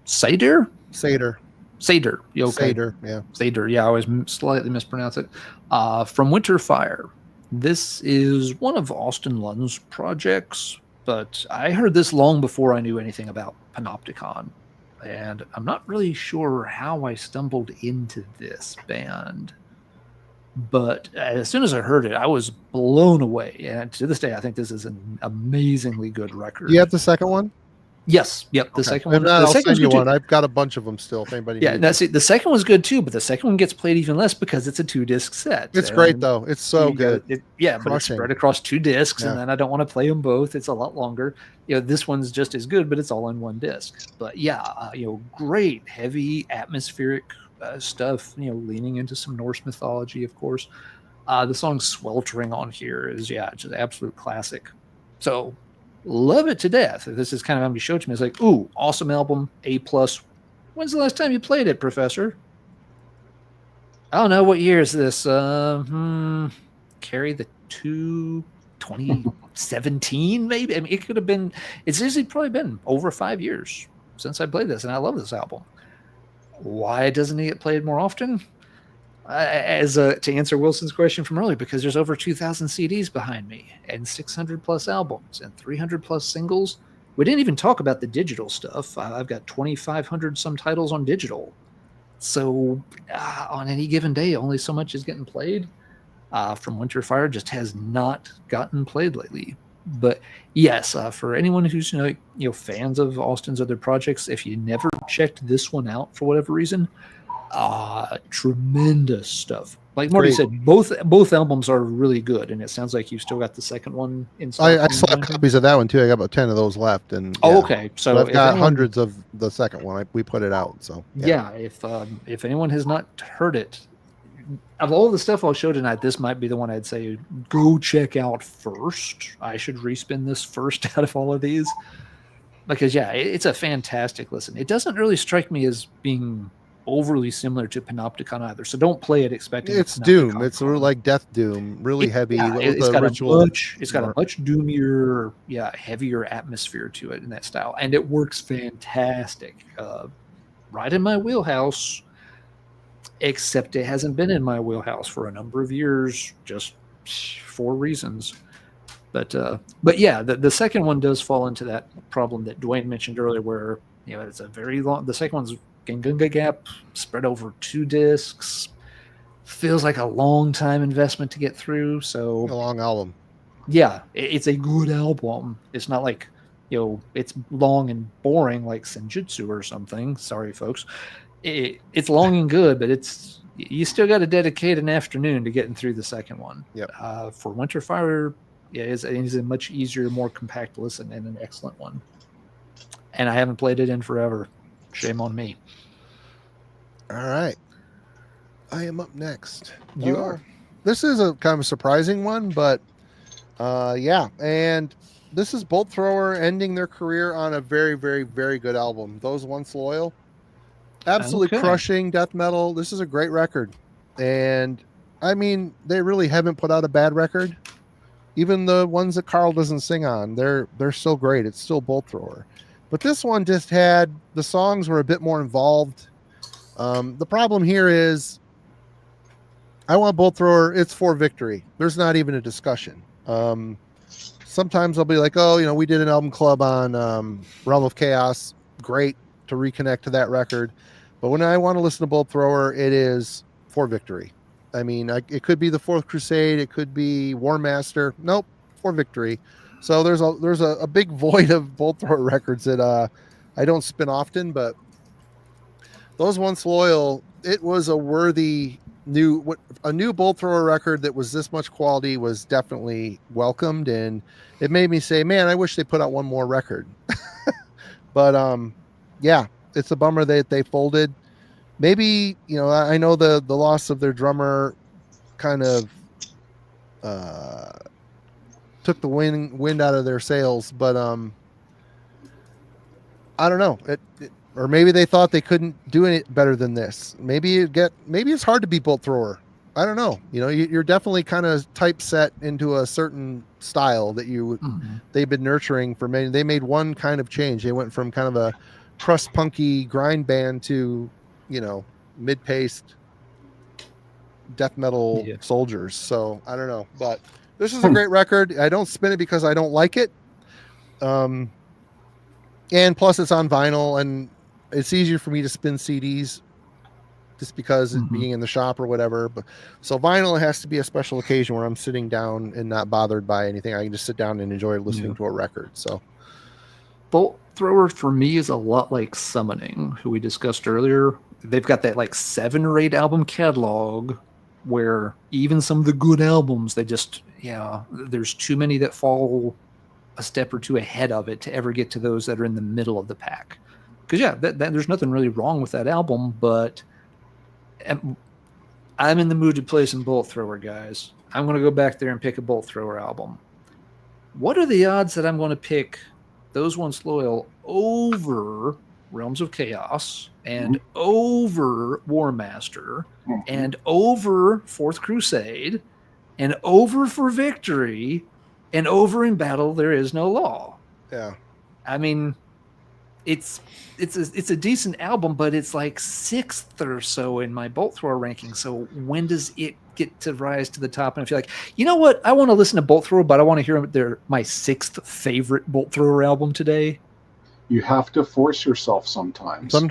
Seder? Seder. Seder. You okay? Seder, yeah. Seder, yeah, I always slightly mispronounce it. From Winter Fire. This is one of Austin Lund's projects, but I heard this long before I knew anything about Panopticon. And I'm not really sure how I stumbled into this band. But as soon as I heard it, I was blown away. And to this day, I think this is an amazingly good record. Do you have the second one? Yes. Yep. The second one. If not, The I'll second send you one's good one. too. I've got a bunch of them still. If anybody Yeah, needs that's it. The second one's good too, but the second one gets played even less because it's a 2-disc set. It's great though. It's so good. But it's Crushing. spread across 2 discs, Yeah. and then I don't want to play them both. It's a lot longer. This one's just as good, but it's all in one disc. But yeah, great heavy atmospheric stuff. Leaning into some Norse mythology, of course. The song "Sweltering" on here is just an absolute classic. So love it to death. This is kind of how you showed it to me. It's like, ooh, awesome album, A+. When's the last time you played it, Professor? I don't know. What year is this? Carry the 2017, maybe? I mean, it could have been, it's easily probably been over 5 years since I played this, and I love this album. Why doesn't it get played more often? To answer Wilson's question from earlier, because there's over 2,000 CDs behind me and 600 plus albums and 300 plus singles. We didn't even talk about the digital stuff. I've got 2,500 some titles on digital. So on any given day, only so much is getting played. From Winter Fire just has not gotten played lately. But yes, for anyone who's fans of Austin's other projects, if you never checked this one out for whatever reason, tremendous stuff. Like Marty said, both albums are really good, and it sounds like you still got the second one in stock. I still have copies of that one too. I got about 10 of those left, and okay. So I've got hundreds of the second one. We put it out. So if anyone has not heard it, of all the stuff I'll show tonight, this might be the one I'd say go check out first. I should respin this first out of all of these because it's a fantastic listen. It doesn't really strike me as being overly similar to Panopticon either, so don't play it expecting it's Doom. It's like Death Doom, really heavy. It's got a much doomier, heavier atmosphere to it in that style, and it works fantastic. Right in my wheelhouse, except it hasn't been in my wheelhouse for a number of years, just for reasons. But yeah, the second one does fall into that problem that Duane mentioned earlier, where it's a very long. The second one's Gunga Gap spread over 2 discs, feels like a long time investment to get through. So a long album. Yeah, it's a good album. It's not like it's long and boring like Senjutsu or something. Sorry, folks. It's long and good, but you still got to dedicate an afternoon to getting through the second one. Yep. For Winter Fire, it's a much easier, more compact listen and an excellent one. And I haven't played it in forever. Shame on me. All right. I am up next. You are. This is a kind of a surprising one, but yeah. And this is Bolt Thrower ending their career on a very, very, very good album. Those Once Loyal. Absolutely Okay. crushing death metal. This is a great record. And I mean, they really haven't put out a bad record. Even the ones that Carl doesn't sing on, they're still great. It's still Bolt Thrower. But this one just had, the songs were a bit more involved. The problem here is I want Bolt Thrower. It's for victory. There's not even a discussion. Sometimes I'll be like, oh, you know, we did an album club on Realm of Chaos. Great to reconnect to that record. But when I want to listen to Bolt Thrower, it is for victory. I mean, it could be the Fourth Crusade. It could be War Master. Nope, for victory. So there's a big void of Bolt Thrower records that I don't spin often, but those Once Loyal, it was a worthy new Bolt Thrower record that was this much quality was definitely welcomed, and it made me say, man, I wish they put out one more record. But yeah, it's a bummer that they folded. Maybe, you know, I know the loss of their drummer kind of took the wind out of their sails, but I don't know. Or maybe they thought they couldn't do it better than this. Maybe it's hard to be Bolt Thrower. I don't know. You know, you're definitely kind of typeset into a certain style that they've been nurturing for many. They made one kind of change. They went from kind of a crust punky grind band to, you know, mid-paced death metal soldiers. So I don't know, but this is a great record. I don't spin it because I don't like it. And plus it's on vinyl, and it's easier for me to spin CDs just because it being in the shop or whatever. But so vinyl has to be a special occasion where I'm sitting down and not bothered by anything. I can just sit down and enjoy listening to a record. So Bolt Thrower for me is a lot like Summoning, who we discussed earlier. They've got that like 7 or 8 album catalog where even some of the good albums, they just, there's too many that fall a step or two ahead of it to ever get to those that are in the middle of the pack. Because there's nothing really wrong with that album, but I'm in the mood to play some Bolt Thrower, guys. I'm going to go back there and pick a Bolt Thrower album. What are the odds that I'm going to pick Those Once Loyal over Realms of Chaos and over War Master and over Fourth Crusade and over For Victory and over In Battle There Is No Law? Yeah. I mean, it's a decent album, but it's like 6th or so in my Bolt Thrower ranking. So when does it get to rise to the top? And I feel like, you know what? I want to listen to Bolt Thrower, but I want to hear my 6th favorite Bolt Thrower album today. You have to force yourself sometimes. Yep.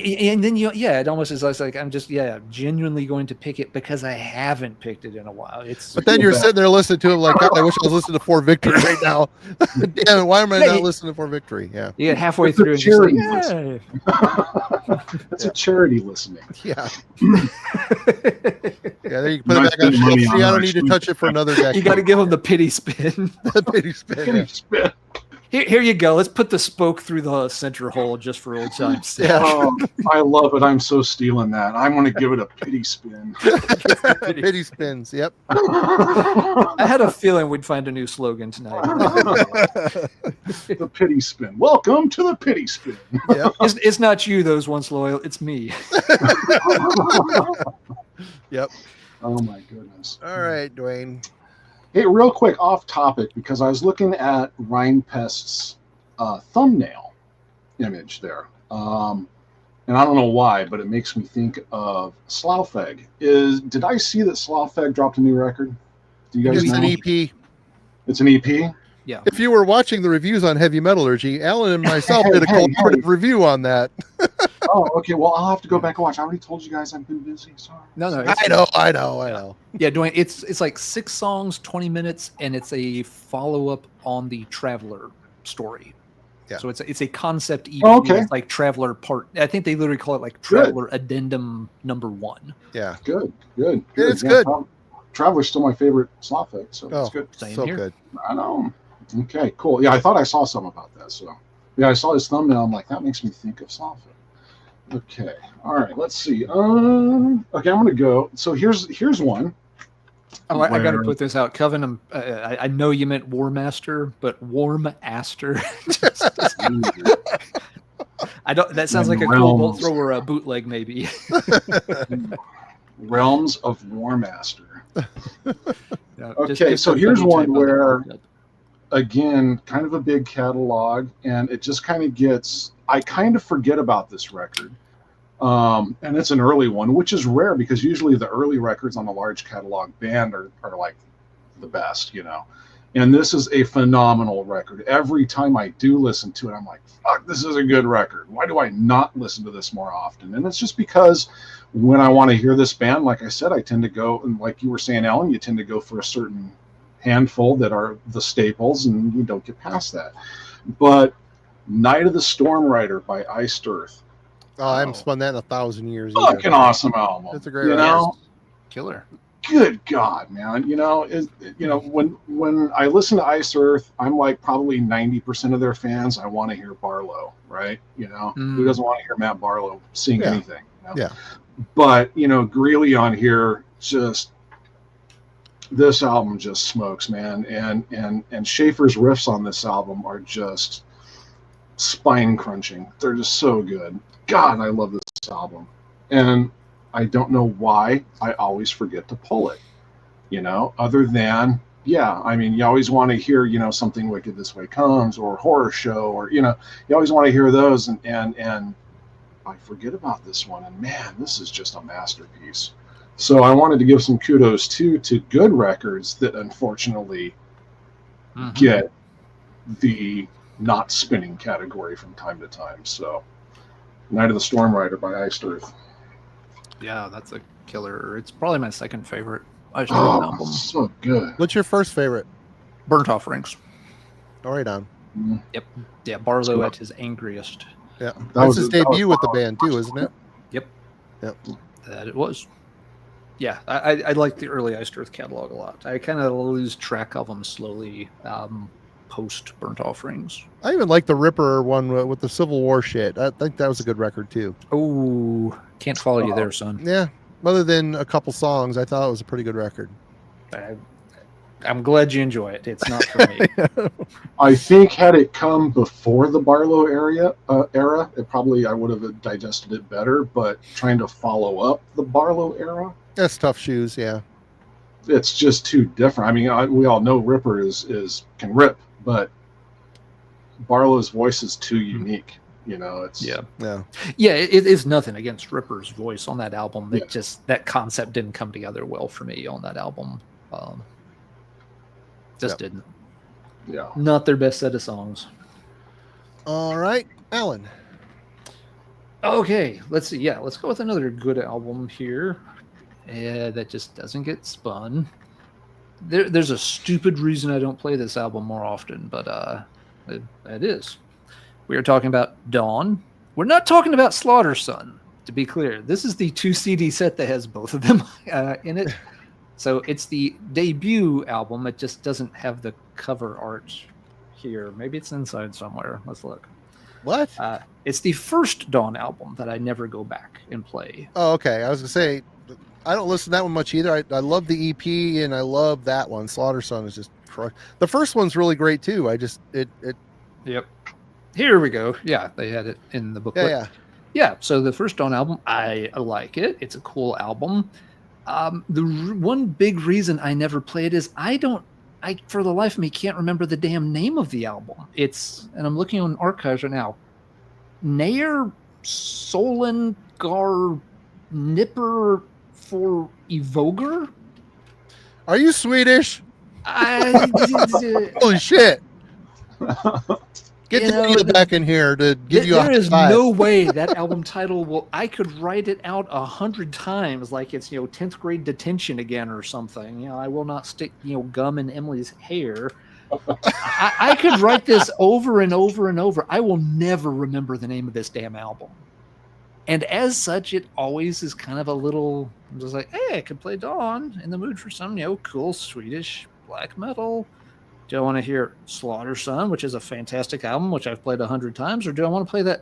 And then it almost is like I'm just genuinely going to pick it because I haven't picked it in a while. But then you're sitting there listening to it like, God, I wish I was listening to For Victory right now. Damn it, why am I not listening to For Victory? Yeah. You get halfway through and you're like, It's a charity listening. Yeah. There you can put it back on shelf. See, I don't need to touch it for another decade. You got to give them the pity spin. The pity spin. Here you go. Let's put the spoke through the center hole just for old time's sake. Oh, I love it. I'm so stealing that. I'm going to give it a pity spin. Pity spins. Yep. I had a feeling we'd find a new slogan tonight. The pity spin. Welcome to the pity spin. Yep. It's not you, Those Once Loyal. It's me. Yep. Oh my goodness. All right, Duane. Hey, real quick, off topic, because I was looking at Rheinpest's thumbnail image there. And I don't know why, but it makes me think of Slaufeg. Did I see that Slaufeg dropped a new record? Do you guys know? It's an EP. It's an EP? Yeah. If you were watching the reviews on Heavy Metallurgy, Alan and myself did a collaborative review on that. Oh, okay. Well, I'll have to go back and watch. I already told you guys I've been busy. Sorry. No. I know. Yeah, Duane, it's like 6 songs, 20 minutes, and it's a follow-up on the Traveler story. Yeah. So it's a concept EP. Oh, okay. It's like Traveler part. I think they literally call it like Traveler Addendum number 1. Yeah. Good. It's good. Traveler's still my favorite Slaufeg, so it's good. Same so here. Good. I know. Okay, cool. Yeah, I thought I saw something about that. So, yeah, I saw his thumbnail. I'm like, that makes me think of Slaufeg. Okay. All right. Let's see. Okay, I'm gonna go. So here's one. Oh, I got to where- put this out, Coven. I know you meant War Master, but Warm Aster. I don't. That sounds like a cool bolt Realms. thrower bootleg, maybe. Realms of War Master. Yeah, Okay, so a here's funny one typo that where- popped up. Again, kind of a big catalog, and it just kind of gets. I kind of forget about this record. And it's an early one, which is rare because usually the early records on a large catalog band are like the best, you know. And this is a phenomenal record. Every time I do listen to it, I'm like, fuck, this is a good record. Why do I not listen to this more often? And it's just because when I want to hear this band, like I said, I tend to go, and like you were saying, Alan, you tend to go for a certain handful that are the staples, and you don't get past that. But Night of the Storm Rider by Iced Earth. Oh, I haven't spun that in 1,000 years. either. Fucking awesome album. It's a great you record. know? Killer. Good God, man. You know, when I listen to Iced Earth, I'm like probably 90% of their fans. I want to hear Barlow, right? You know, who doesn't want to hear Matt Barlow sing anything? You know? Yeah. But, you know, Greeley on here, just this album just smokes, man. And Schaefer's riffs on this album are just spine crunching. They're just so good. God, I love this album. And I don't know why I always forget to pull it, you know, other than, yeah, I mean, you always want to hear, you know, Something Wicked This Way Comes or Horror Show, or, you know, you always want to hear those. And I forget about this one. And man, this is just a masterpiece. So I wanted to give some kudos to good records that unfortunately get the not spinning category from time to time. So Night of the Storm Rider by Iced Earth. Yeah, that's a killer. It's probably my second favorite Iced Earth album. So good. What's your first favorite? Burnt Offerings. All right, on. Yep. Yeah, Barlow at his angriest. Yeah, That that's was- his that was debut with the Barlow. band too, isn't it? Yep. Yep. That it was. Yeah, I like the early Iced Earth catalog a lot. I kind of lose track of them slowly post Burnt Offerings. I even like the Ripper one with the Civil War shit. I think that was a good record too. Oh, can't follow you there, son. Yeah, other than a couple songs, I thought it was a pretty good record. I'm glad you enjoy it. It's not for me. I think had it come before the Barlow era, it probably I would have digested it better. But trying to follow up the Barlow era, That's tough shoes. Yeah. it's just too different. I mean, we all know Ripper is can rip, but Barlow's voice is too unique. You know, it's Yeah. Yeah, it is nothing against Ripper's voice on that album. It Yeah. just that concept didn't come together well for me on that album. Just didn't. yeah. Not their best set of songs. All right, Alan. Okay, let's see. Yeah, let's go with another good album here that just doesn't get spun. There's a stupid reason I don't play this album more often, but it is. We are talking about Dawn. We're not talking about Slaughter Sun, to be clear. This is the 2 CD set that has both of them in it. So it's the debut album. It just doesn't have the cover art here. Maybe it's inside somewhere. Let's look. What? It's the first Dawn album that I never go back and play. Oh, okay. I was gonna say, I don't listen to that one much either. I love the EP and I love that one. Slaughter Sun is just the first one's really great too. I just it. Yep. Here we go. Yeah, they had it in the booklet. Yeah. So the first Dawn album, I like it. It's a cool album. One big reason I never play it is I for the life of me can't remember the damn name of the album. And I'm looking on archives right now. Nair Solon Gar Nipper for Evoger? Are you Swedish? I Holy shit! Get You know, Daniel back in here to give you a There is high five. no way that album title I could write it out 100 times like it's 10th grade detention again or something. I will not stick gum in Emily's hair. I could write this over and over and over. I will never remember the name of this damn album. And as such, it always is kind of a little, I'm just like, hey, I could play Dawn, in the mood for some, cool Swedish black metal. Do I want to hear Slaughter Sun, which is a fantastic album, which I've played 100 times, or do I want to play that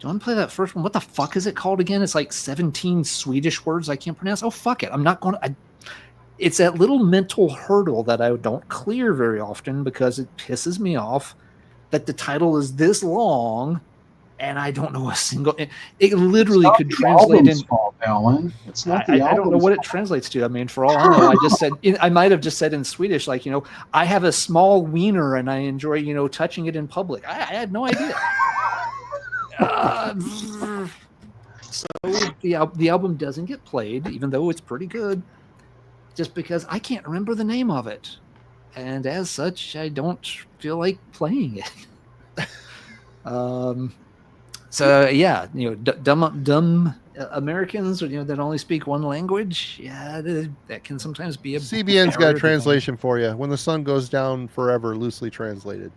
do I play that first one? What the fuck is it called again? It's like 17 Swedish words I can't pronounce. Oh, fuck it. I'm not going to. It's that little mental hurdle that I don't clear very often because it pisses me off that the title is this long and I don't know a single. It literally could translate in. Fault, Alan. It's not the I don't know what it translates to. I mean, for all I know, I just said I might have just said in Swedish, like, I have a small wiener and I enjoy, touching it in public. I had no idea. So the album doesn't get played, even though it's pretty good, just because I can't remember the name of it, and as such, I don't feel like playing it. So yeah, dumb Americans, that only speak one language. Yeah, that can sometimes be a. CBN's got a translation for you. When the sun goes down forever, loosely translated.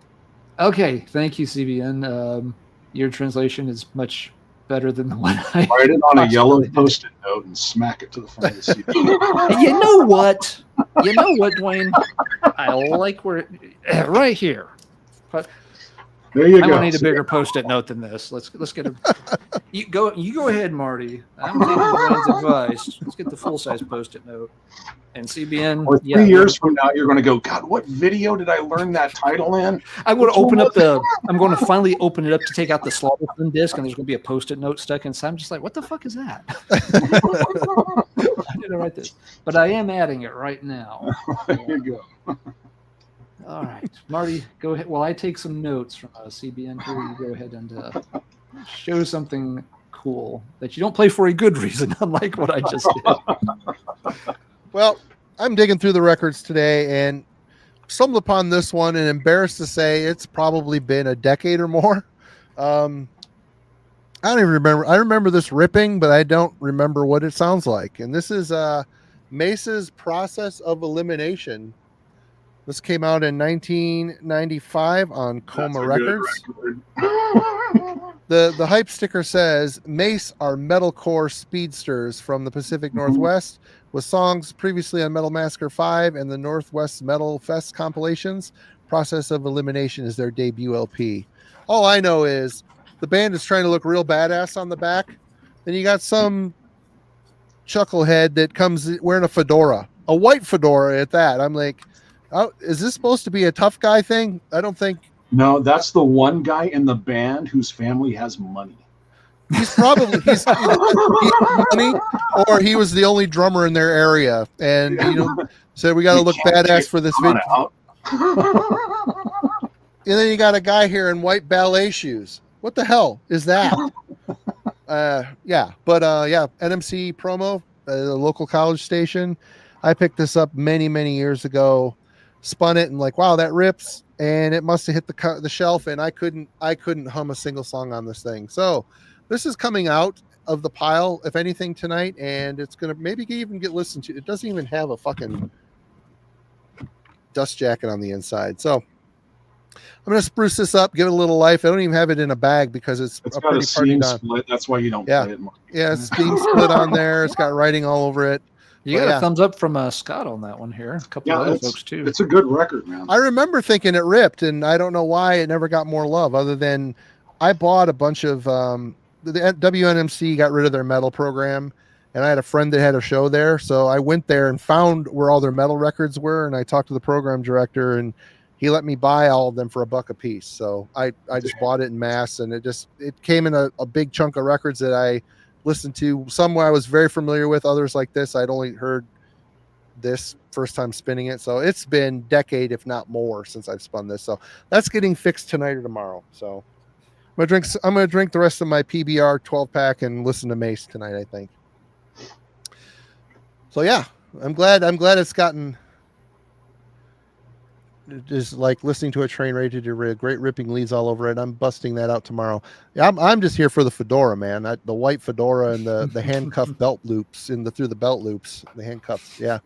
Okay, thank you, CBN. Your translation is much better than the one I write it on a yellow post-it note and smack it to the front of the CBN. You know what, Duane? I like where right here. But there you go. I don't need a bigger post-it note than this. Let's get a. You go ahead, Marty. I'm taking Duane's advice. Let's get the full-size post-it note. And CBN. Or 3 years from now, you're going to go, God, what video did I learn that title in? I'm going to finally open it up to take out the slaughterman disc, and there's going to be a post-it note stuck inside. I'm just like, what the fuck is that? I didn't write this, but I am adding it right now. There you go. All right, Marty, go ahead. While I take some notes from CBN here, you go ahead and show something cool that you don't play for a good reason, unlike what I just did. Well, I'm digging through the records today and stumbled upon this one, and embarrassed to say it's probably been a decade or more. I don't even remember. I remember this ripping, but I don't remember what it sounds like. And this is Mace's Process of Elimination. This came out in 1995 on Coma Records. The hype sticker says, Mace are metalcore speedsters from the Pacific Northwest with songs previously on Metal Massacre 5 and the Northwest Metal Fest compilations. Process of Elimination is their debut LP. All I know is the band is trying to look real badass on the back. Then you got some chucklehead that comes wearing a fedora, a white fedora at that. I'm like, oh, is this supposed to be a tough guy thing? I don't think. No, that's the one guy in the band whose family has money. He's probably he's money, or he was the only drummer in their area, and said we got to look badass for this video. And then you got a guy here in white ballet shoes. What the hell is that? Yeah, NMC promo, the local college station. I picked this up many years ago, spun it, and like, wow, that rips. And it must have hit the shelf, and I couldn't hum a single song on this thing. So this is coming out of the pile, if anything, tonight, and it's gonna maybe even get listened to. It doesn't even have a fucking dust jacket on the inside. So I'm gonna spruce this up, give it a little life. I don't even have it in a bag because it's a got pretty a seam partied on. split. That's why you don't play it more. Yeah, it's being split on there. It's got writing all over it. You got a thumbs up from Scott on that one here. A couple of other folks too. It's a good record, man. I remember thinking it ripped, and I don't know why it never got more love, other than I bought a bunch of the WNMC got rid of their metal program, and I had a friend that had a show there, so I went there and found where all their metal records were, and I talked to the program director, and he let me buy all of them for $1 a piece. So I just bought it in mass, and it came in a big chunk of records that I listened to. Some I was very familiar with, others like this I'd only heard this first time spinning it. So it's been a decade, if not more, since I've spun this. So that's getting fixed tonight or tomorrow. So I'm gonna drink the rest of my PBR 12-pack and listen to Mace tonight, I think. So yeah, I'm glad it's gotten just like listening to a train ready to do great ripping leads all over it. I'm busting that out tomorrow. Yeah, I'm just here for the fedora, man. The white fedora and the handcuff belt loops through the belt loops, the handcuffs. Yeah.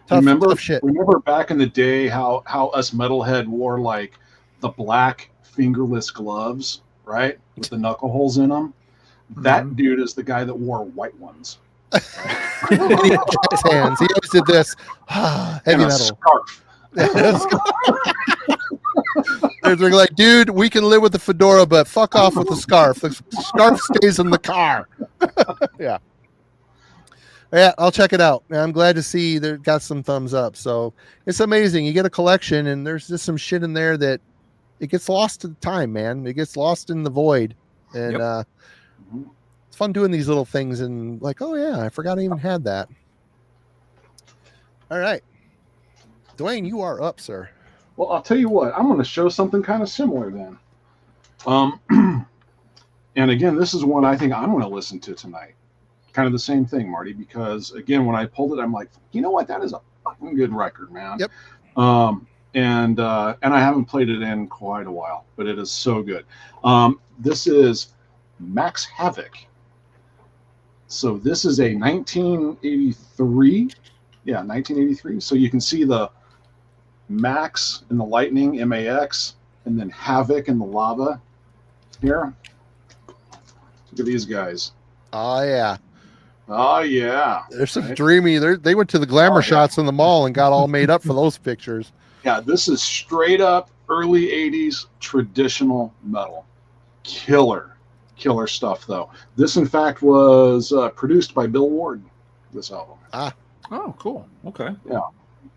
Tough shit. Remember back in the day how us metalhead wore like the black fingerless gloves, right? With the knuckle holes in them. That dude is the guy that wore white ones. Right? And he had his hands. He always did this. Heavy metal. Scarf. That's They're like, dude, we can live with the fedora, but fuck off with the scarf. The scarf stays in the car. Yeah. Yeah, I'll check it out. I'm glad to see they got some thumbs up. So it's amazing. You get a collection, and there's just some shit in there that it gets lost to the time, man. It gets lost in the void, and it's fun doing these little things. And like, oh yeah, I forgot I even had that. All right, Duane, you are up, sir. Well, I'll tell you what. I'm going to show something kind of similar then. And again, this is one I think I'm going to listen to tonight. Kind of the same thing, Marty, because again, when I pulled it, I'm like, you know what? That is a fucking good record, man. Yep. And I haven't played it in quite a while, but it is so good. This is Max Havoc. So this is a 1983. Yeah, 1983. So you can see the Max and the lightning, MAX, and then Havoc and the lava here. Look at these guys. Oh yeah. Oh yeah. There's some dreamy. They went to the glamour shots in the mall and got all made up for those pictures. Yeah, this is straight up early 80s traditional metal. Killer stuff though. This in fact was produced by Bill Ward, this album. Oh, cool. Okay. Yeah.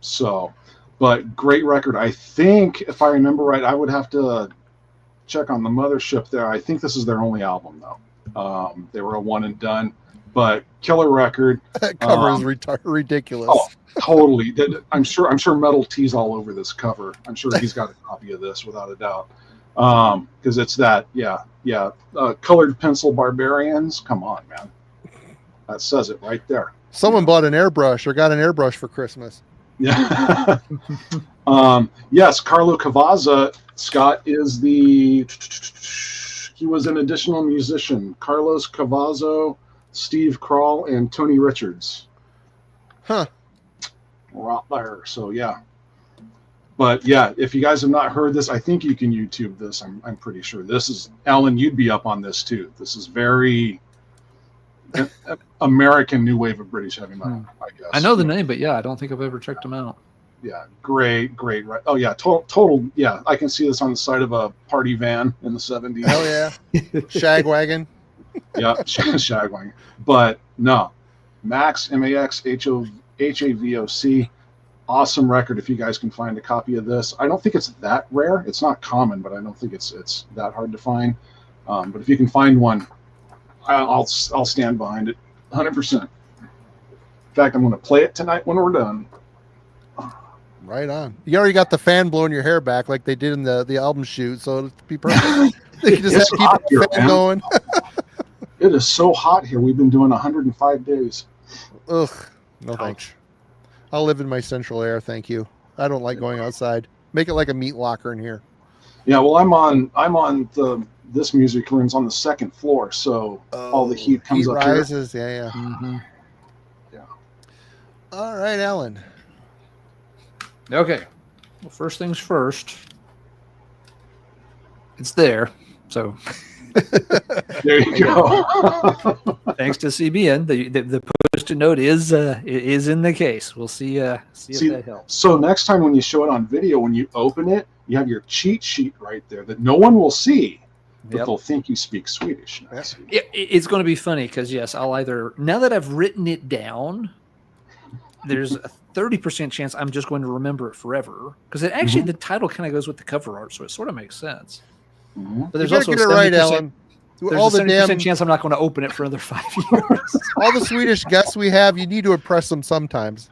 So, but great record. I think if I remember right, I would have to check on the mothership there. I think this is their only album though. They were a one and done. But killer record. That cover is ridiculous. Oh, totally. I'm sure Metal T's all over this cover. I'm sure he's got a copy of this without a doubt. Because it's that, colored pencil barbarians. Come on, man. That says it right there. Someone bought an airbrush or got an airbrush for Christmas. Yeah. Yes, Carlo Cavazza, Scott, is he was an additional musician. Carlos Cavazzo, Steve Krall, and Tony Richards. Huh. Right there. So yeah. But yeah, if you guys have not heard this, I think you can YouTube this. I'm pretty sure. This is Alan, you'd be up on this too. This is very American new wave of British heavy metal, I guess. I know the name, but yeah, I don't think I've ever checked them out. Yeah, great. Right. Oh yeah, total. Yeah, I can see this on the side of a party van in the 70s. Hell yeah. Shag wagon. Yeah, Shagwang. But no, Max, MAX, HAVOC, awesome record. If you guys can find a copy of this, I don't think it's that rare. It's not common, but I don't think it's that hard to find. But if you can find one, I'll stand behind it, 100%. In fact, I'm going to play it tonight when we're done. Right on. You already got the fan blowing your hair back like they did in the album shoot, so it'll be perfect. They can just keep the fan going. It is so hot here. We've been doing 105 days. Ugh. No thanks. I'll live in my central air, thank you. I don't like going outside. Make it like a meat locker in here. Yeah, well, I'm on this music room's on the second floor, so all the heat comes up rises. here. Yeah. Mm-hmm. Yeah. All right, Alan. Okay. Well, first things first. It's there. So there you go. Thanks to CBN, the post-it note is in the case. We'll see if that helps. So next time when you show it on video, when you open it, you have your cheat sheet right there that no one will see, but they'll think you speak Swedish. It's going to be funny because yes, I'll either, now that I've written it down, there's a 30% chance I'm just going to remember it forever because it actually the title kind of goes with the cover art, so it sort of makes sense. But there's also a 70%, there's all a 70% the chance I'm not going to open it for another 5 years. All the Swedish guests we have, you need to impress them sometimes.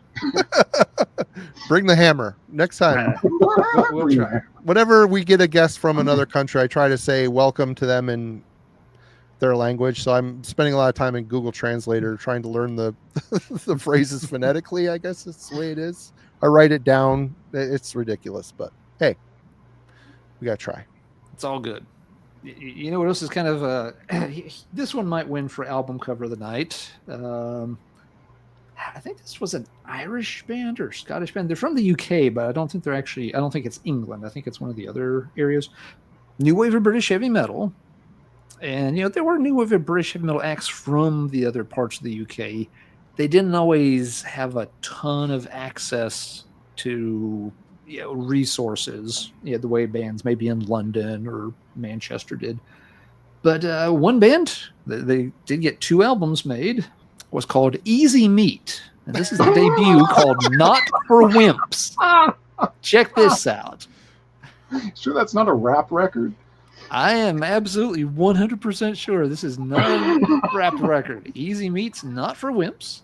Bring the hammer next time. We'll try. Whenever we get a guest from another country, I try to say welcome to them in their language. So I'm spending a lot of time in Google Translator trying to learn the the phrases phonetically. I guess that's the way it is. I write it down. It's ridiculous, but hey, we gotta try. It's all good. You know what else is kind of this one might win for album cover of the night. I think this was an Irish band or Scottish band. They're from the UK, but I don't think it's England. I think it's one of the other areas. New wave of British heavy metal. And, there were new wave of British heavy metal acts from the other parts of the UK. They didn't always have a ton of access to, resources, the way bands maybe in London or Manchester did. But one band, they did get 2 albums made, was called Easy Meat. And this is the debut called Not for Wimps. Check this out. Sure that's not a rap record? I am absolutely 100% sure this is not a rap record. Easy Meat's Not for Wimps.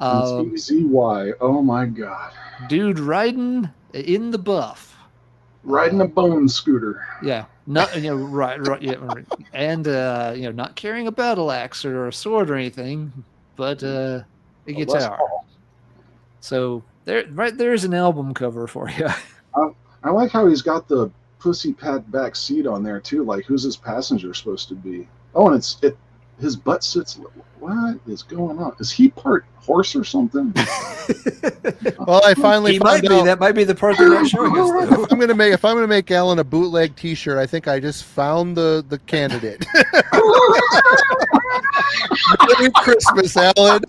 It's EZY. Oh my God. Dude riding in the buff. Riding a bone scooter. Yeah. Not right, yeah, and not carrying a battle axe or a sword or anything, but a guitar. So there's an album cover for you. I like how he's got the pussy pat back seat on there too. Like, who's his passenger supposed to be? Oh, and his butt sits. What is going on? Is he part horse or something? Well, I finally found out. That might be the part they're not showing us. Though. If I'm gonna make Alan a bootleg T-shirt, I think I just found the candidate. Merry Christmas, Alan.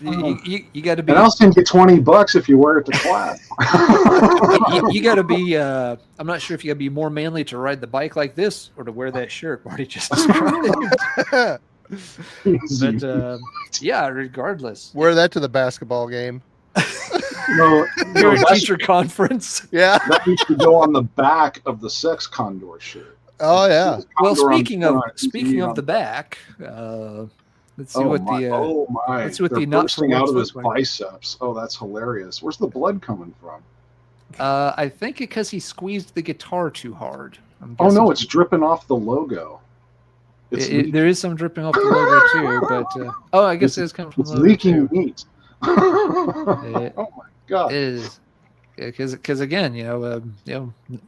You got to be. And I'll send you $20 if you wear it to class. you got to be. I'm not sure if you got to be more manly to ride the bike like this or to wear that shirt Marty just described. But regardless, wear that to the basketball game. You're a teacher conference. Yeah, that needs to go on the back of the Sex Condor shirt. Oh yeah. Well, speaking of the back. Let's see what the not bursting out of his biceps. Oh, that's hilarious. Where's the blood coming from? I think because he squeezed the guitar too hard. Oh no, it's dripping off the logo. There is some dripping off the logo too, but I guess it's coming from the logo leaking too. Meat. Oh my God! It is because again,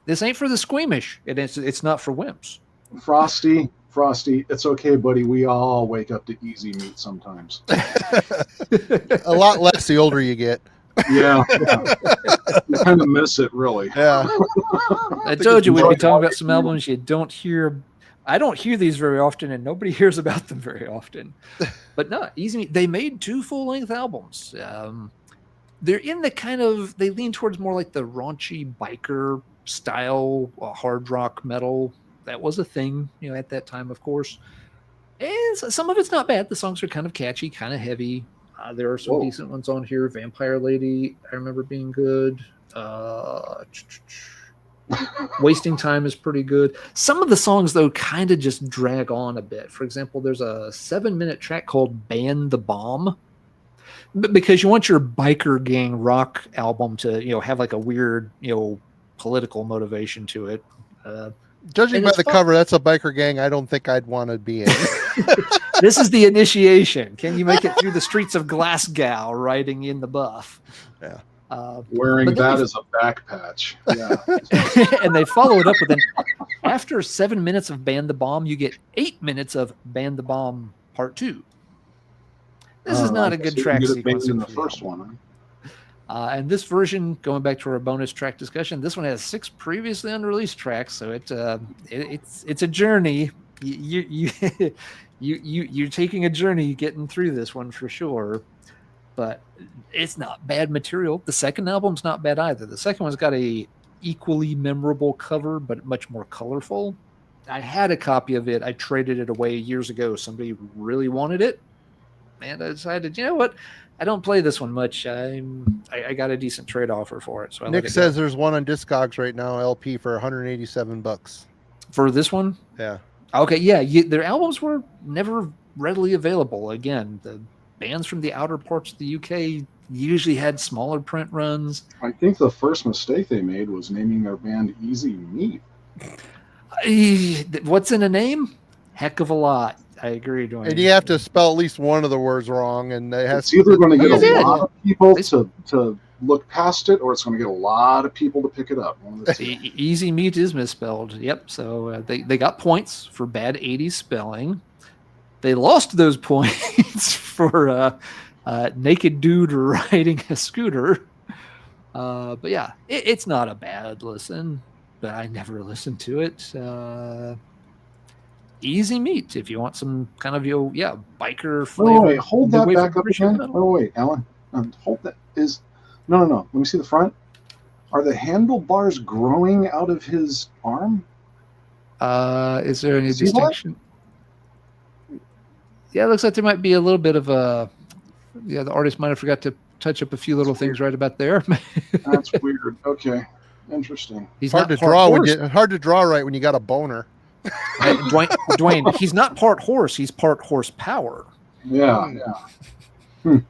this ain't for the squeamish. It's not for wimps. Frosty, it's okay, buddy. We all wake up to Easy Meat sometimes. A lot less the older you get. Yeah. You kind of miss it, really. Yeah. I told you we'd be talking about some albums you don't hear. I don't hear these very often, and nobody hears about them very often. But no, Easy Meat, they made 2 full-length albums. They're in the they lean towards more like the raunchy biker style, hard rock metal. That was a thing, at that time, of course. And some of it's not bad. The songs are kind of catchy, kind of heavy. There are some decent ones on here. Vampire Lady, I remember being good. Wasting Time is pretty good. Some of the songs, though, kind of just drag on a bit. For example, there's a 7-minute track called Ban the Bomb. Because you want your biker gang rock album to, have like a weird, political motivation to it. Judging by the cover, that's a biker gang I don't think I'd want to be in. This is the initiation. Can you make it through the streets of Glasgow riding in the buff? Yeah. Wearing that as a back patch. Yeah. And they follow it up with after 7 minutes of Ban the Bomb, you get 8 minutes of Ban the Bomb Part 2. This is not a good track sequence. In the first one, huh? And this version, going back to our bonus track discussion, this one has 6 previously unreleased tracks, so it's a journey. You're taking a journey getting through this one for sure, but it's not bad material. The second album's not bad either. The second one's got a equally memorable cover, but much more colorful. I had a copy of it. I traded it away years ago. Somebody really wanted it, and I decided, you know what? I don't play this one much. I got a decent trade offer for it. So Nick says there's one on Discogs right now, LP for $187 for this one. Yeah. Okay. Yeah. Their albums were never readily available. Again, the bands from the outer parts of the UK usually had smaller print runs. I think the first mistake they made was naming their band Easy Meat. What's in a name? Heck of a lot. I agree, Duane. And you have to spell at least one of the words wrong, and it's either going to get a lot of people to look past it, or it's going to get a lot of people to pick it up. Easy Meat is misspelled. Yep. So they got points for bad 80s spelling. They lost those points for naked dude riding a scooter. But yeah, it's not a bad listen, but I never listened to it. Easy Meat if you want some kind of biker flavor. Oh wait, hold that back up again. Oh wait, Alan, hold that. No. Let me see the front. Are the handlebars growing out of his arm? Is there any See that? distinction? Yeah, it looks like there might be a little bit of a. Yeah, the artist might have forgot to touch up a few little things right about there. That's weird. Okay, interesting. He's hard not to part draw horse. hard to draw right when you got a boner. Hey, Duane, he's not part horse. He's part horsepower. Yeah. So,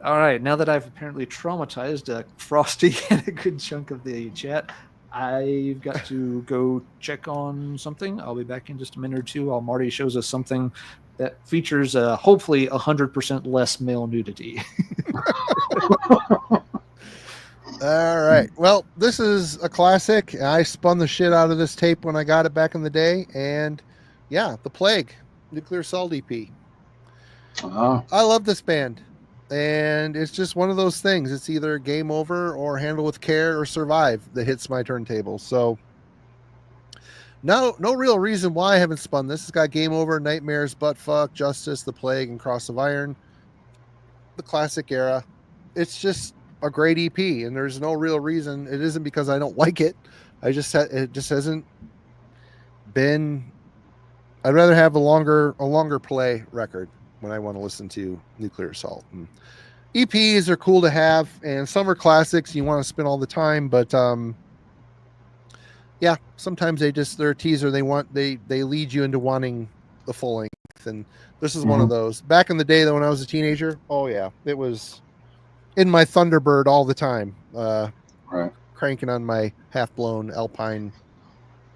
all right, now that I've apparently traumatized Frosty and a good chunk of the chat, I've got to go check on something. I'll be back in just a minute or two while Marty shows us something that features hopefully 100% less male nudity. All right. Well, this is a classic. I spun the shit out of this tape when I got it back in the day. And yeah, The Plague, Nuclear Assault EP. I love this band. And it's just one of those things. It's either Game Over or Handle with Care or Survive that hits my turntable. So no real reason why I haven't spun this. It's got Game Over, Nightmares, Buttfuck, Justice, The Plague, and Cross of Iron. The classic era. It's just a great EP, and there's no real reason. It isn't because I don't like it. It just hasn't been. I'd rather have a longer play record when I want to listen to Nuclear Assault. And EPs are cool to have, and some are classics you want to spin all the time, but yeah, sometimes they're a teaser. They lead you into wanting the full length, and this is one of those. Back in the day, though, when I was a teenager, oh yeah, it was in my Thunderbird all the time, Right. cranking on my half-blown Alpine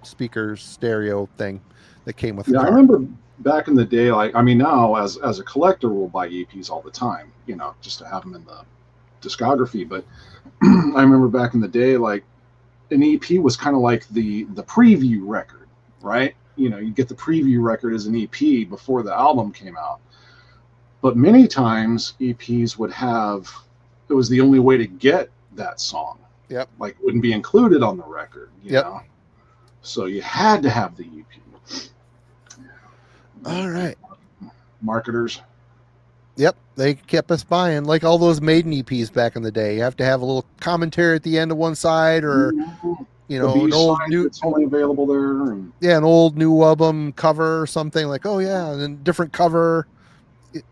speakers stereo thing that came with the Yeah, I car. remember back in the day, now as a collector, we'll buy EPs all the time, just to have them in the discography. But I remember back in the day, like an EP was kind of like the preview record, right? You get the preview record as an EP before the album came out. But many times EPs would have, it was the only way to get that song. Yep. Like it wouldn't be included on the record, you know? So you had to have the EP. All right. Marketers. Yep, they kept us buying, like all those Maiden EPs back in the day. You have to have a little commentary at the end of one side, or The an old B-side new, that's only available there. And an old new album cover or something, like, oh yeah, and then different cover. It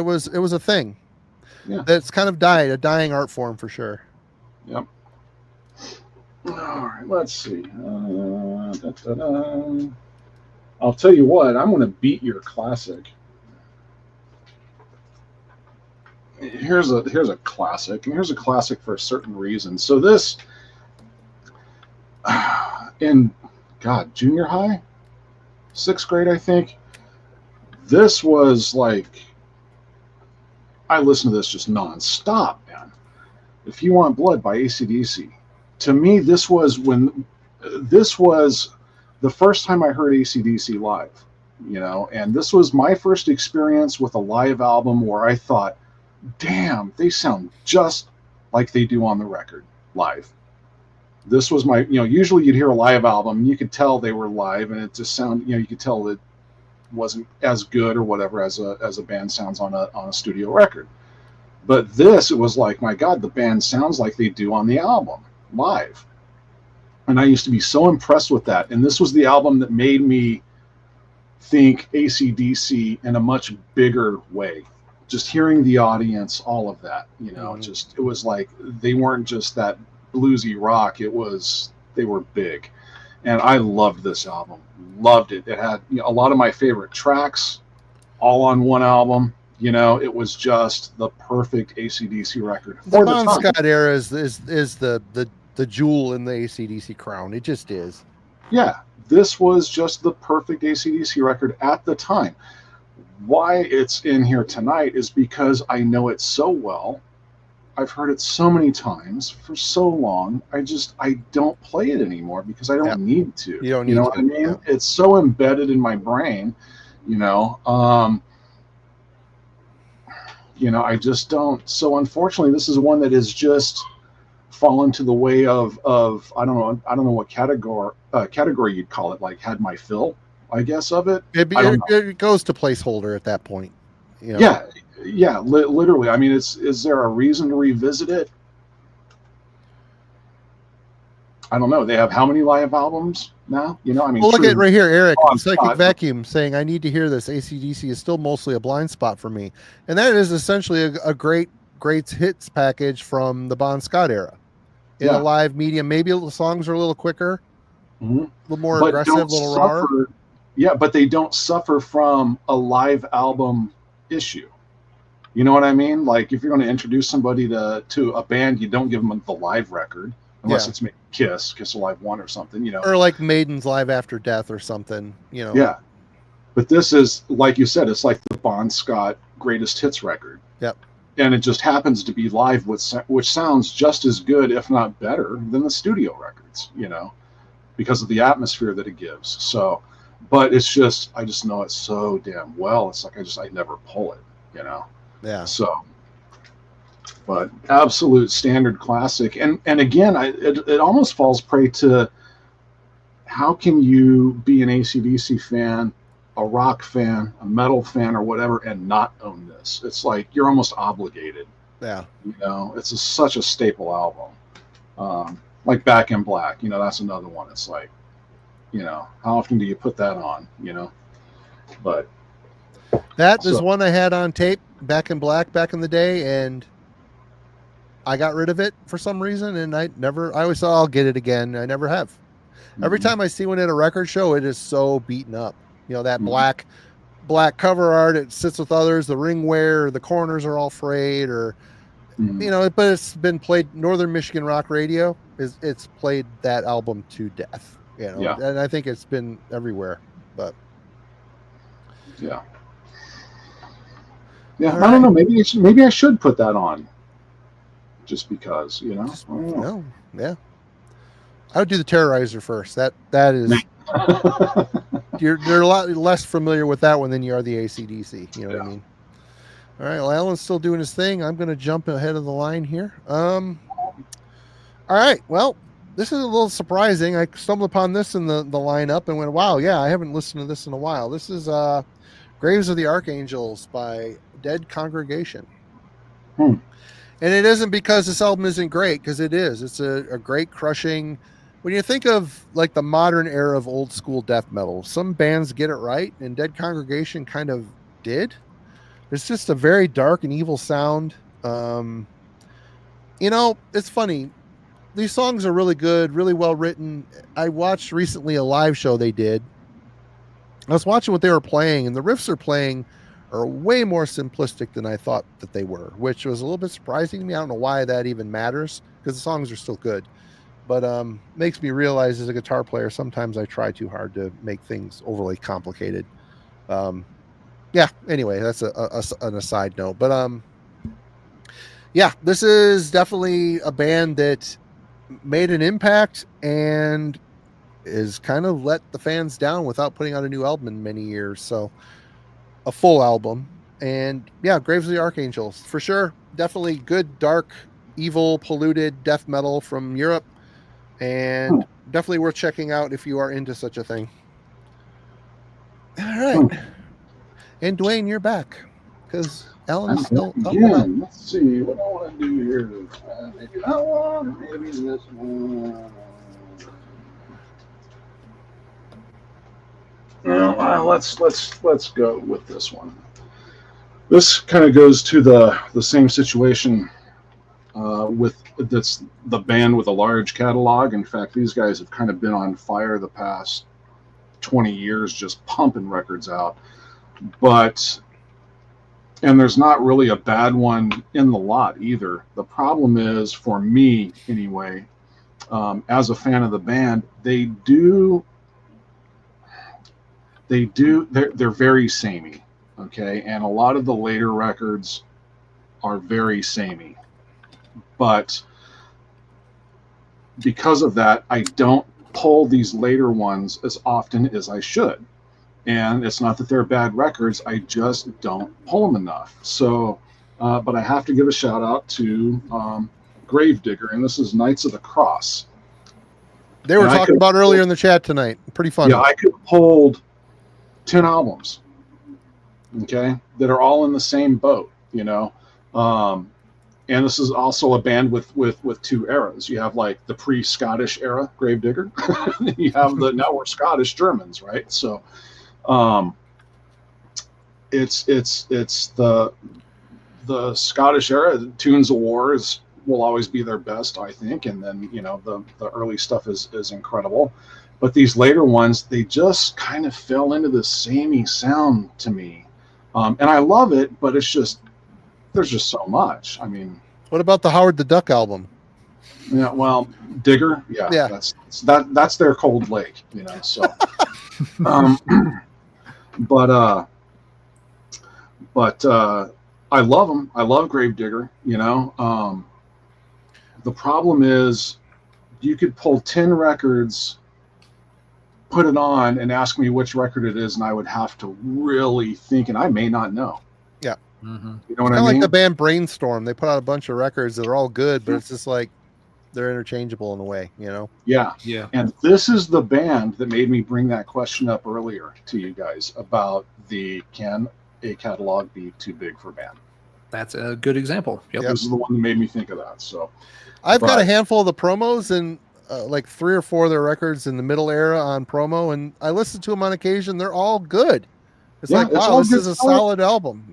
was a thing. Yeah. That's kind of a dying art form for sure. Yep. All right, let's see. I'll tell you what, I'm going to beat your classic. Here's a classic, and here's a classic for a certain reason. So this, in junior high, 6th grade, I think, this was like, I listened to this just nonstop, man. If You Want Blood by AC/DC. To me, this was the first time I heard AC/DC live, and this was my first experience with a live album where I thought, damn, they sound just like they do on the record live. This was my, usually you'd hear a live album, you could tell they were live, and it just sounded, you could tell it wasn't as good or whatever as a band sounds on a studio record. But this, it was like, my God, the band sounds like they do on the album live. And I used to be so impressed with that. And this was the album that made me think AC/DC in a much bigger way. Just hearing the audience, all of that, it was like they weren't just that bluesy rock. They were big. And I loved this album. Loved it. It had a lot of my favorite tracks all on one album. It was just the perfect AC/DC record. The Bon Scott era is the jewel in the AC/DC crown. It just is. Yeah, this was just the perfect AC/DC record at the time. Why it's in here tonight is because I know it so well. I've heard it so many times for so long. I don't play it anymore because I don't need to. You don't need know what I mean? Yeah. It's so embedded in my brain, I just don't. So unfortunately, this is one that has just fallen to the way of I don't know what category you'd call it, like had my fill, I guess, of it. It goes to placeholder at that point. Yeah, Yeah, literally. I mean, is there a reason to revisit it? I don't know. They have how many live albums now? You know, I mean, Well, look at right here, Eric, on Psychic spot. Vacuum saying, I need to hear this. AC/DC is still mostly a blind spot for me. And that is essentially a greats hits package from the Bon Scott era in a live medium. Maybe the songs are a little quicker, a little more but aggressive, a little rawer. Yeah, but they don't suffer from a live album issue. You know what I mean? Like if you're going to introduce somebody to a band, you don't give them the live record unless it's maybe Kiss Alive 1 or something, you know. Or like Maiden's Live After Death or something, you know. Yeah. But this is, like you said, it's like the Bon Scott greatest hits record. Yep. And it just happens to be live, which sounds just as good, if not better, than the studio records, you know, because of the atmosphere that it gives. So, but it's just, I just know it so damn well. It's like I never pull it, you know. Yeah. So, but absolute standard classic. And again, it almost falls prey to how can you be an AC/DC fan, a rock fan, a metal fan, or whatever, and not own this? It's like you're almost obligated. Yeah. You know, it's such a staple album. Like Back in Black, you know, that's another one. It's like, you know, how often do you put that on, you know? But that is one I had on tape, Back in Black, back in the day, and I got rid of it for some reason, and I always thought I'll get it again. I never have. Every time I see one at a record show, it is so beaten up. You know, that black cover art, it sits with others, the ring wear, the corners are all frayed, or you know, but it's been played. Northern Michigan Rock Radio it's played that album to death, you know, and I think it's been everywhere. But I don't know, maybe I should put that on just because, you know. No, yeah, I would do the Terrorizer first. That is you're a lot less familiar with that one than you are the AC/DC, you know what I mean? All right, well, Alan's still doing his thing. I'm going to jump ahead of the line here. All right, well, this is a little surprising. I stumbled upon this in the lineup and went, wow, yeah, I haven't listened to this in a while. This is Graves of the Archangels by Dead Congregation. And it isn't because this album isn't great, because it is. It's a great, crushing... When you think of like the modern era of old school death metal, some bands get it right, and Dead Congregation kind of did. It's just a very dark and evil sound. You know, it's funny. These songs are really good, really well written. I watched recently a live show they did. I was watching what they were playing, and the riffs they're playing are way more simplistic than I thought that they were, which was a little bit surprising to me. I don't know why that even matters, because the songs are still good. But makes me realize as a guitar player, sometimes I try too hard to make things overly complicated. Yeah, anyway, that's an aside note. But yeah, this is definitely a band that made an impact and is kind of let the fans down without putting out a new album in many years. So a full album. And yeah, Graves of the Archangels, for sure. Definitely good, dark, evil, polluted death metal from Europe. And definitely worth checking out if you are into such a thing. All right. And Duane, you're back. Because Alan is still up. Let's see what I want to do here. Maybe that one, maybe this one. Well, let's go with this one. This kind of goes to the same situation with that's the band with a large catalog. In fact, these guys have kind of been on fire the past 20 years, just pumping records out. And there's not really a bad one in the lot either. The problem is, for me anyway, as a fan of the band, they're very samey, okay? And a lot of the later records are very samey. But because of that, I don't pull these later ones as often as I should. And it's not that they're bad records, I just don't pull them enough. So, but I have to give a shout out to Gravedigger, and this is Knights of the Cross. They were talking about earlier in the chat tonight. Pretty funny. Yeah, I could have pulled 10 albums, okay, that are all in the same boat. you know. And this is also a band with two eras. You have like the pre-Scottish era Gravedigger. You have the now we're Scottish Germans, right? So it's the Scottish era. Tunes of War will always be their best, I think, and then the early stuff is incredible, but these later ones, they just kind of fell into the samey sound to me, and I love it, but it's just there's just so much. I mean, what about the Howard the Duck album? Yeah, well, Digger, yeah. That's their Cold Lake, So, but I love them. I love Gravedigger. The problem is, you could pull 10 records, put it on, and ask me which record it is, and I would have to really think, and I may not know. Yeah. Mm-hmm. You know what I mean? Like the band Brainstorm, they put out a bunch of records that are all good, but it's just like they're interchangeable in a way, Yeah. Yeah. And this is the band that made me bring that question up earlier to you guys about can a catalog be too big for a band? That's a good example. Yep. This is the one that made me think of that. So I've got a handful of the promos and like 3 or 4 of their records in the middle era on promo, and I listen to them on occasion. They're all good. It's like, wow, this is a solid album,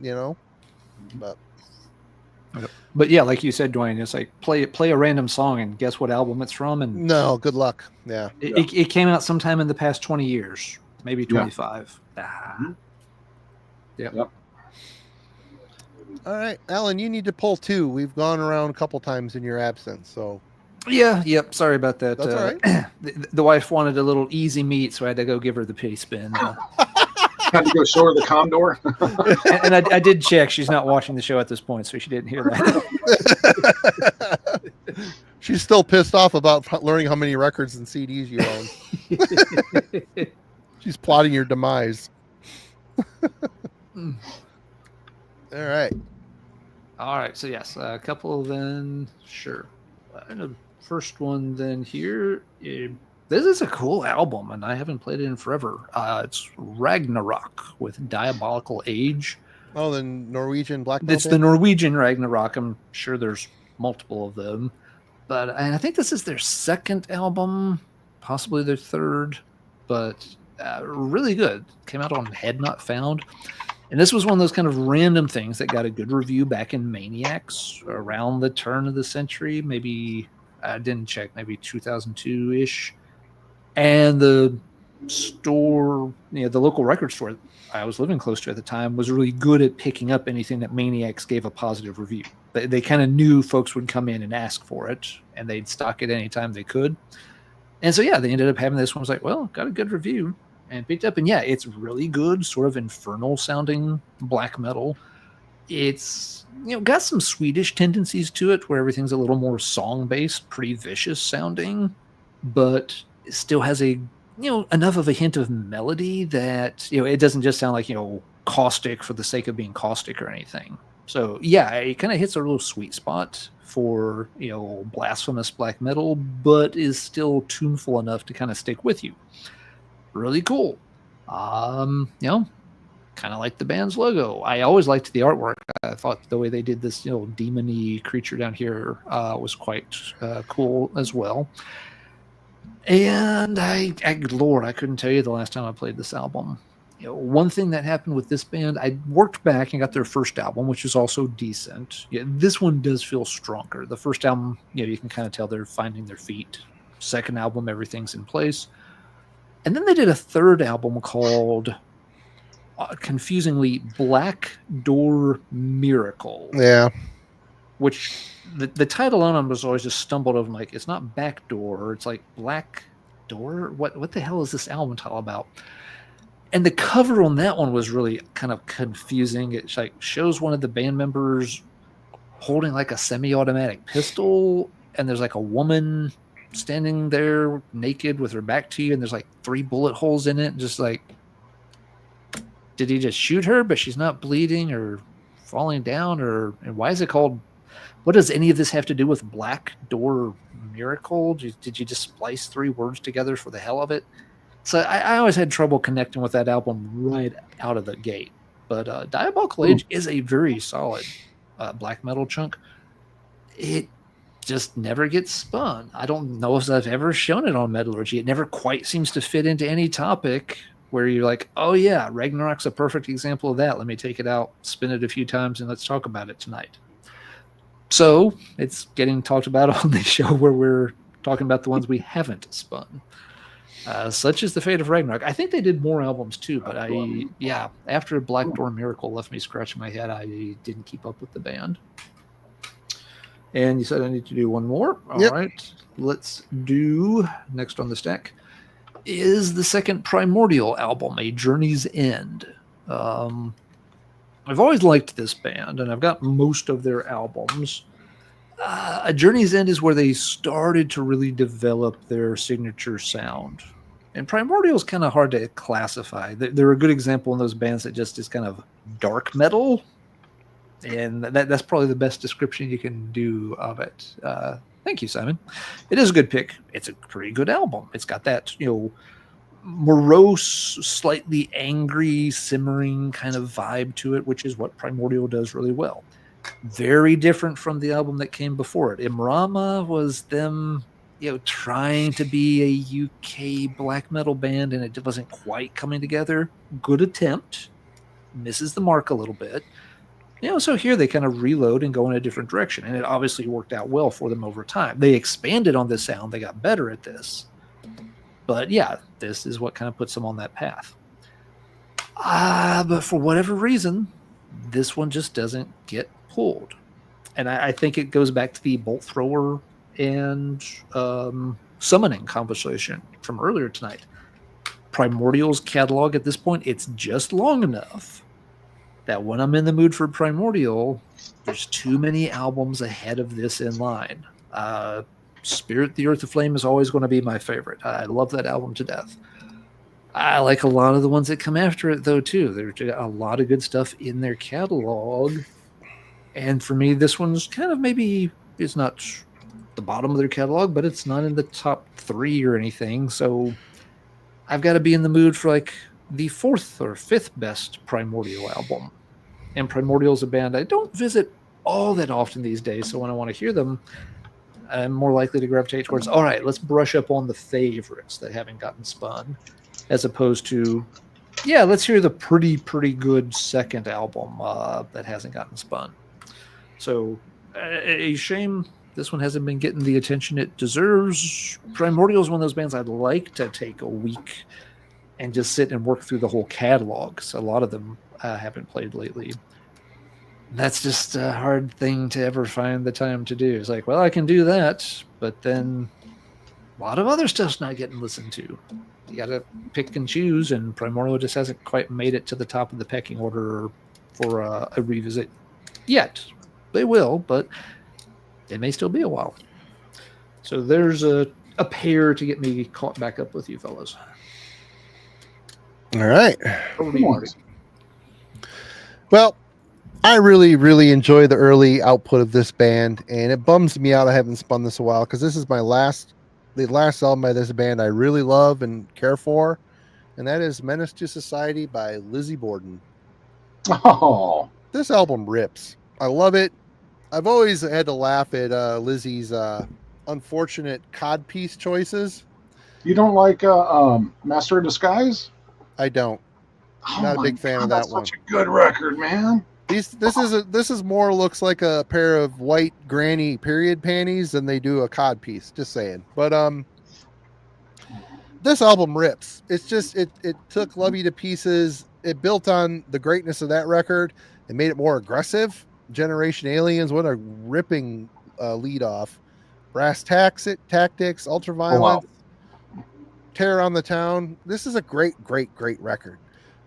But yeah, like you said, Duane, it's like play a random song and guess what album it's from, and no, good luck. Yeah, it came out sometime in the past 20 years, maybe 25. Mm-hmm. Yep. All right, Alan, you need to pull 2. We've gone around a couple times in your absence, so. Yeah, yep. Sorry about that. That's all right. The wife wanted a little easy meat, so I had to go give her the pity spin. Had to go show her the Condor. and I did check. She's not watching the show at this point, so she didn't hear that. She's still pissed off about learning how many records and CDs you own. She's plotting your demise. All right. All right. So yes, a couple then. Sure. The first one then here. This is a cool album, and I haven't played it in forever. It's Ragnarok with Diabolical Age. Oh, the Norwegian black metal. It's the Norwegian Ragnarok. I'm sure there's multiple of them, but I think this is their second album, possibly their third, but really good. Came out on Head Not Found. And this was one of those kind of random things that got a good review back in Maniacs around the turn of the century. Maybe, I didn't check, maybe 2002-ish. And the store, the local record store I was living close to at the time was really good at picking up anything that Maniacs gave a positive review. They kind of knew folks would come in and ask for it, and they'd stock it anytime they could. And so, yeah, they ended up having this one. Was like, well, got a good review. And picked up, and yeah, it's really good, sort of infernal sounding black metal. It's got some Swedish tendencies to it, where everything's a little more song based, pretty vicious sounding, but it still has a enough of a hint of melody that it doesn't just sound like caustic for the sake of being caustic or anything. So yeah, it kind of hits a real sweet spot for blasphemous black metal, but is still tuneful enough to kind of stick with you. Really cool. Kind of like the band's logo. I always liked the artwork. I thought the way they did this, demon-y creature down here was quite cool as well. And Lord, I couldn't tell you the last time I played this album. One thing that happened with this band, I worked back and got their first album, which is also decent. Yeah, this one does feel stronger. The first album, you can kind of tell they're finding their feet. Second album, everything's in place. And then they did a third album called, confusingly, Black Door Miracle. Yeah. Which the title on them was always just stumbled over. Like, it's not Backdoor. It's like Black Door. What the hell is this album title about? And the cover on that one was really kind of confusing. It like shows one of the band members holding like a semi-automatic pistol, and there's like a woman standing there naked with her back to you, and there's like 3 bullet holes in it. Just like, did he just shoot her, but she's not bleeding or falling down? And why is it called? What does any of this have to do with Black Door Miracle? Did you just splice 3 words together for the hell of it? So I always had trouble connecting with that album right out of the gate. But Diabolical Age is a very solid black metal chunk. It just never gets spun. I don't know if I've ever shown it on Metallurgy. It never quite seems to fit into any topic where you're like, oh yeah, Ragnarok's a perfect example of that. Let me take it out, spin it a few times, and let's talk about it tonight. So it's getting talked about on the show where we're talking about the ones we haven't spun. Such is the fate of Ragnarok. I think they did more albums too, but after Black Door Miracle left me scratching my head, I didn't keep up with the band. And you said I need to do one more. All right. Let's do next on the stack is the second Primordial album, A Journey's End. I've always liked this band, and I've got most of their albums. A Journey's End is where they started to really develop their signature sound. And Primordial is kind of hard to classify. They're a good example in those bands that just is kind of dark metal. And that's probably the best description you can do of it. Thank you, Simon. It is a good pick. It's a pretty good album. It's got that, morose, slightly angry, simmering kind of vibe to it, which is what Primordial does really well. Very different from the album that came before it. Imrama was them, trying to be a UK black metal band, and it wasn't quite coming together. Good attempt. Misses the mark a little bit. So here they kind of reload and go in a different direction, and it obviously worked out well for them over time. They expanded on this sound. They got better at this. But yeah, this is what kind of puts them on that path. But for whatever reason, this one just doesn't get pulled. And I think it goes back to the bolt thrower and summoning conversation from earlier tonight. Primordial's catalog at this point, it's just long enough that when I'm in the mood for Primordial, there's too many albums ahead of this in line. Spirit, the Earth of Flame is always going to be my favorite. I love that album to death. I like a lot of the ones that come after it, though, too. There's a lot of good stuff in their catalog. And for me, this one's kind of maybe, it's not the bottom of their catalog, but it's not in the top 3 or anything. So I've got to be in the mood for like the 4th or 5th best Primordial album. And Primordial is a band I don't visit all that often these days, so when I want to hear them, I'm more likely to gravitate towards, all right, let's brush up on the favorites that haven't gotten spun, as opposed to, let's hear the pretty good second album that hasn't gotten spun. So a shame this one hasn't been getting the attention it deserves. Primordial is one of those bands I'd like to take a week and just sit and work through the whole catalog, because a lot of them haven't played lately. That's just a hard thing to ever find the time to do. It's like, well, I can do that, but then a lot of other stuff's not getting listened to. You got to pick and choose, and Primordial just hasn't quite made it to the top of the pecking order for a revisit yet. They will, but it may still be a while. So there's a pair to get me caught back up with you fellas. All right. Over to you, Marty. Well, I really, really enjoy the early output of this band, and it bums me out I haven't spun this a while, because this is the last album by this band I really love and care for, and that is Menace to Society by Lizzie Borden. Oh, this album rips. I love it. I've always had to laugh at Lizzie's unfortunate codpiece choices. You don't like Master of Disguise? I don't. Oh, not a big fan of that that's one. Such a good record, man. This is more looks like a pair of white granny period panties than they do a cod piece. Just saying. But this album rips. It's just it took Love You to pieces. It built on the greatness of that record. It made it more aggressive. Generation Aliens, what a ripping lead off. Brass Tactics, Ultraviolence, Terror on the Town. This is a great record.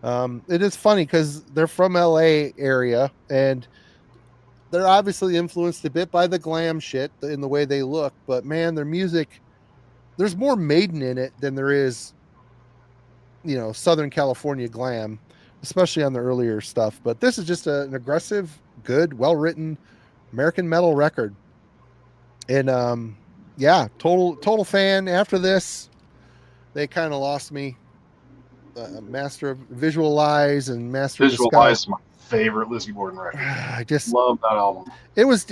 It is funny because they're from LA area, and they're obviously influenced a bit by the glam shit in the way they look, but man, their music, there's more Maiden in it than there is, Southern California glam, especially on the earlier stuff. But this is just an aggressive, good, well-written American metal record. And total fan. After this, they kind of lost me. Master of Visualize and Master of Visualize is my favorite Lizzie Borden record. I just love that album. It was,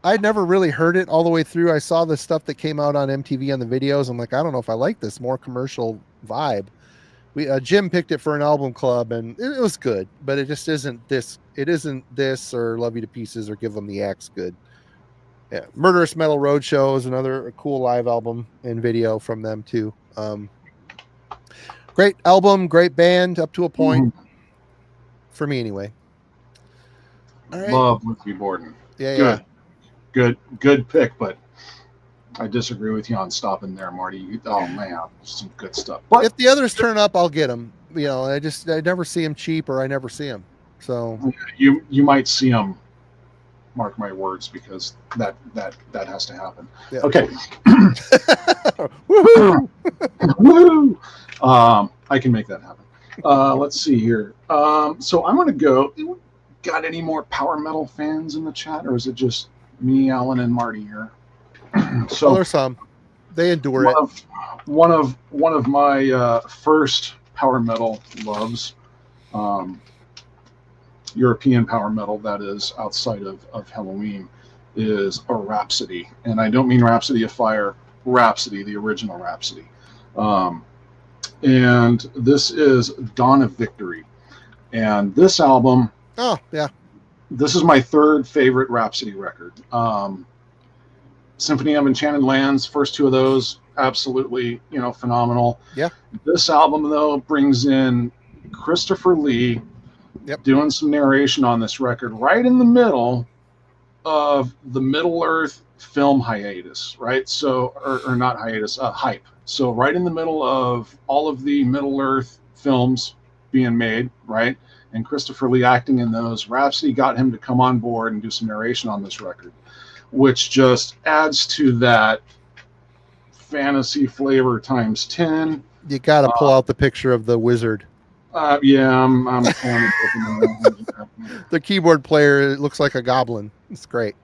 I'd never really heard it all the way through. I saw the stuff that came out on MTV on the videos. I'm like, I don't know if I like this more commercial vibe. Jim picked it for an album club, and it was good, but it just isn't this. It isn't this or Love You to Pieces or Give Them the Axe good. Yeah, Murderous Metal Roadshow is another cool live album and video from them too. Great album, great band up to a point. For me anyway. All right. Love Lizzie Borden. Yeah, good pick, but I disagree with you on stopping there, Marty. Oh man, some good stuff. But if the others turn up, I'll get them. I never see them cheap, or I never see them. So you might see them. Mark my words, because that has to happen. Yeah. Okay. Woohoo! Woo! I can make that happen. Let's see here. So I'm going to go. Got any more power metal fans in the chat, or is it just me, Alan, and Marty here? So there's some. They endure it. One of my first power metal loves, European power metal, that is, outside of Halloween, is a Rhapsody. And I don't mean Rhapsody of Fire, Rhapsody, the original Rhapsody. And this is Dawn of Victory. And this album, oh, yeah, this is my third favorite Rhapsody record. Symphony of Enchanted Lands, first two of those, absolutely, phenomenal. Yeah. This album, though, brings in Christopher Lee, doing some narration on this record right in the middle of the Middle-earth film hiatus, right? So, or not hiatus, hype. So right in the middle of all of the Middle-earth films being made, right? And Christopher Lee acting in those. Rhapsody got him to come on board and do some narration on this record, which just adds to that fantasy flavor times 10. You got to pull out the picture of the wizard. Yeah, I'm pulling it. The keyboard player looks like a goblin. It's great.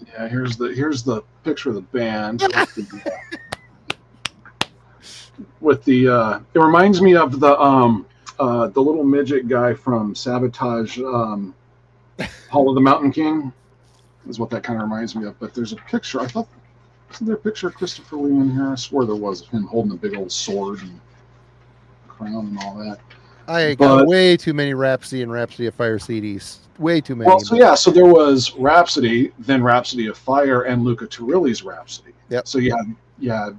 Yeah, here's the picture of the band. With the it reminds me of the little midget guy from Sabotage, Hall of the Mountain King, is what that kind of reminds me of. But there's a picture. I thought, wasn't there a picture of Christopher Lee in here? I swore there was, of him holding a big old sword and crown and all that. I got way too many Rhapsody and Rhapsody of Fire CDs. Way too many. Well, so there was Rhapsody, then Rhapsody of Fire, and Luca Turilli's Rhapsody. Yep. So you had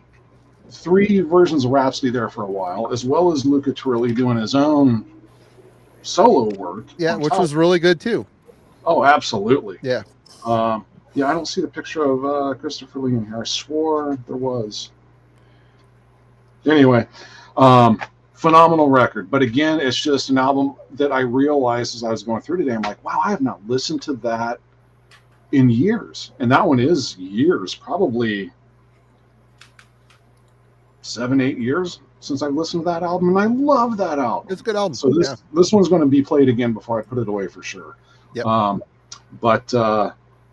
three versions of Rhapsody there for a while, as well as Luca Turilli doing his own solo work. Yeah, which was really good too. Oh, absolutely. Yeah. I don't see the picture of Christopher Lee in here. I swore there was. Anyway, phenomenal record. But again, it's just an album that I realized as I was going through today. I'm like, wow, I have not listened to that in years. And that one is years, probably 7-8 years since I've listened to that album. And I love that album. It's a good album. So this one's going to be played again before I put it away for sure. Yep.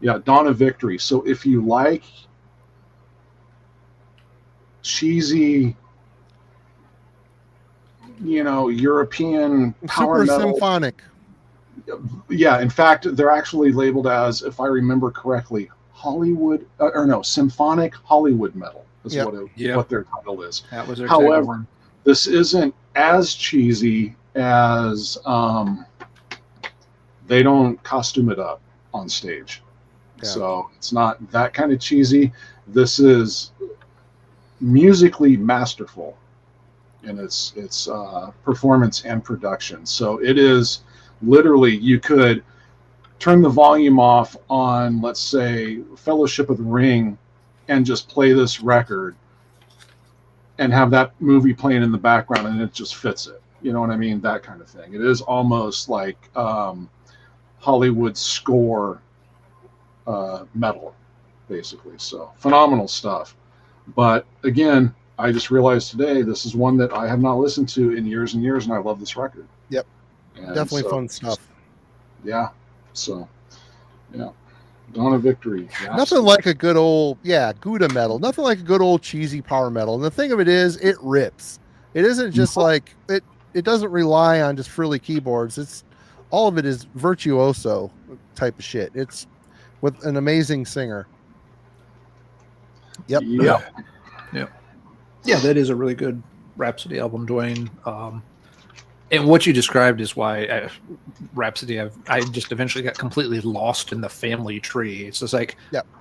Yeah, Dawn of Victory. So if you like cheesy, European power super metal, symphonic. Yeah, in fact, they're actually labeled as, if I remember correctly, symphonic Hollywood metal is what their title is. That was their However, tagline. this isn't as cheesy as they don't costume it up on stage. Yeah. So it's not that kind of cheesy. This is musically masterful in its performance and production. So it is literally, you could turn the volume off on, let's say, Fellowship of the Ring and just play this record and have that movie playing in the background and it just fits it. You know what I mean? That kind of thing. It is almost like Hollywood score metal, basically. So phenomenal stuff. But again, I just realized today this is one that I have not listened to in years and years, and I love this record. Yep. And definitely fun stuff. Yeah. So, yeah. Dawn of Victory. Yeah. Nothing like a good old, Gouda metal. Nothing like a good old cheesy power metal. And the thing of it is, it rips. It isn't just like it. It doesn't rely on just frilly keyboards. It's all of it is virtuoso type of shit. It's with an amazing singer. Yep. Yeah, that is a really good Rhapsody album, Duane. And what you described is why Rhapsody, I just eventually got completely lost in the family tree. It's just like,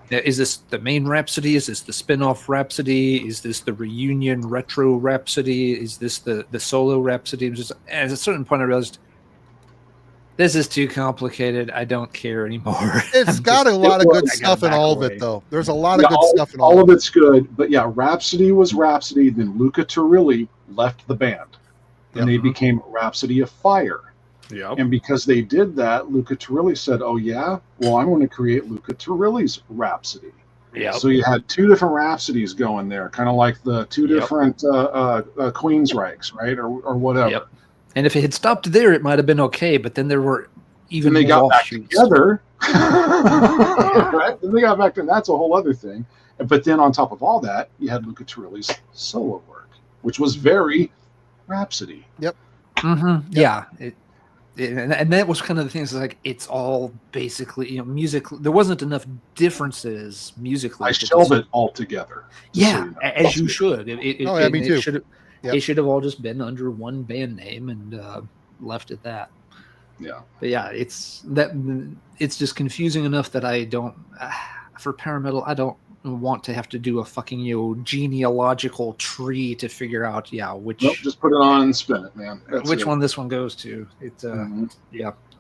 is this the main Rhapsody? Is this the spin-off Rhapsody? Is this the reunion retro Rhapsody? Is this the solo Rhapsody? Just, at a certain point, I realized this is too complicated. I don't care anymore. It's got a lot of good stuff in all of it, though. There's a lot of good stuff in all of it's good. But yeah, Rhapsody was Rhapsody. Then Luca Turilli left the band. And they became Rhapsody of Fire. Yep. And because they did that, Luca Turilli said, oh, yeah? Well, I'm going to create Luca Turilli's Rhapsody. Yep. So you had two different Rhapsodies going there, kind of like the two different Queensryches, right? Or whatever. Yep. And if it had stopped there, it might have been okay. But then there were even more. Then they got back offshoots. together. Right? Then they got back to, and that's a whole other thing. But then on top of all that, you had Luca Turilli's solo work, which was very Rhapsody. Yep. Mm-hmm. Yep. Yeah. And that was kind of the thing. Is like it's all basically music. There wasn't enough differences musically. I shelved it all together. Yeah, as you should. Me too. It should have all just been under one band name and left at that. Yeah. But yeah, it's just confusing enough that I don't for Parametal. I don't want to have to do a fucking genealogical tree to figure out which. Nope, just put it on and spin it, man. That's which one this one goes to. It's too and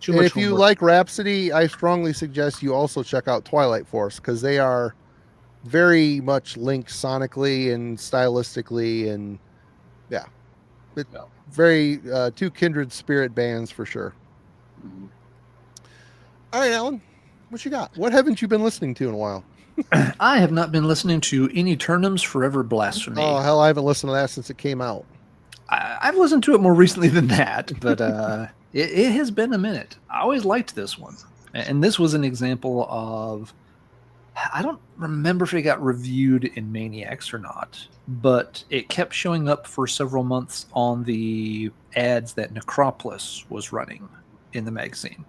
much. If you like Rhapsody, I strongly suggest you also check out Twilight Force because they are very much linked sonically and stylistically, and very two kindred spirit bands for sure. Mm-hmm. All right, Alan, what you got? What haven't you been listening to in a while? I have not been listening to any Eternum's Forever Blasphemy. Oh, hell, I haven't listened to that since it came out. I've listened to it more recently than that, but it has been a minute. I always liked this one. And this was an example of, I don't remember if it got reviewed in Maniacs or not, but it kept showing up for several months on the ads that Necropolis was running in the magazine.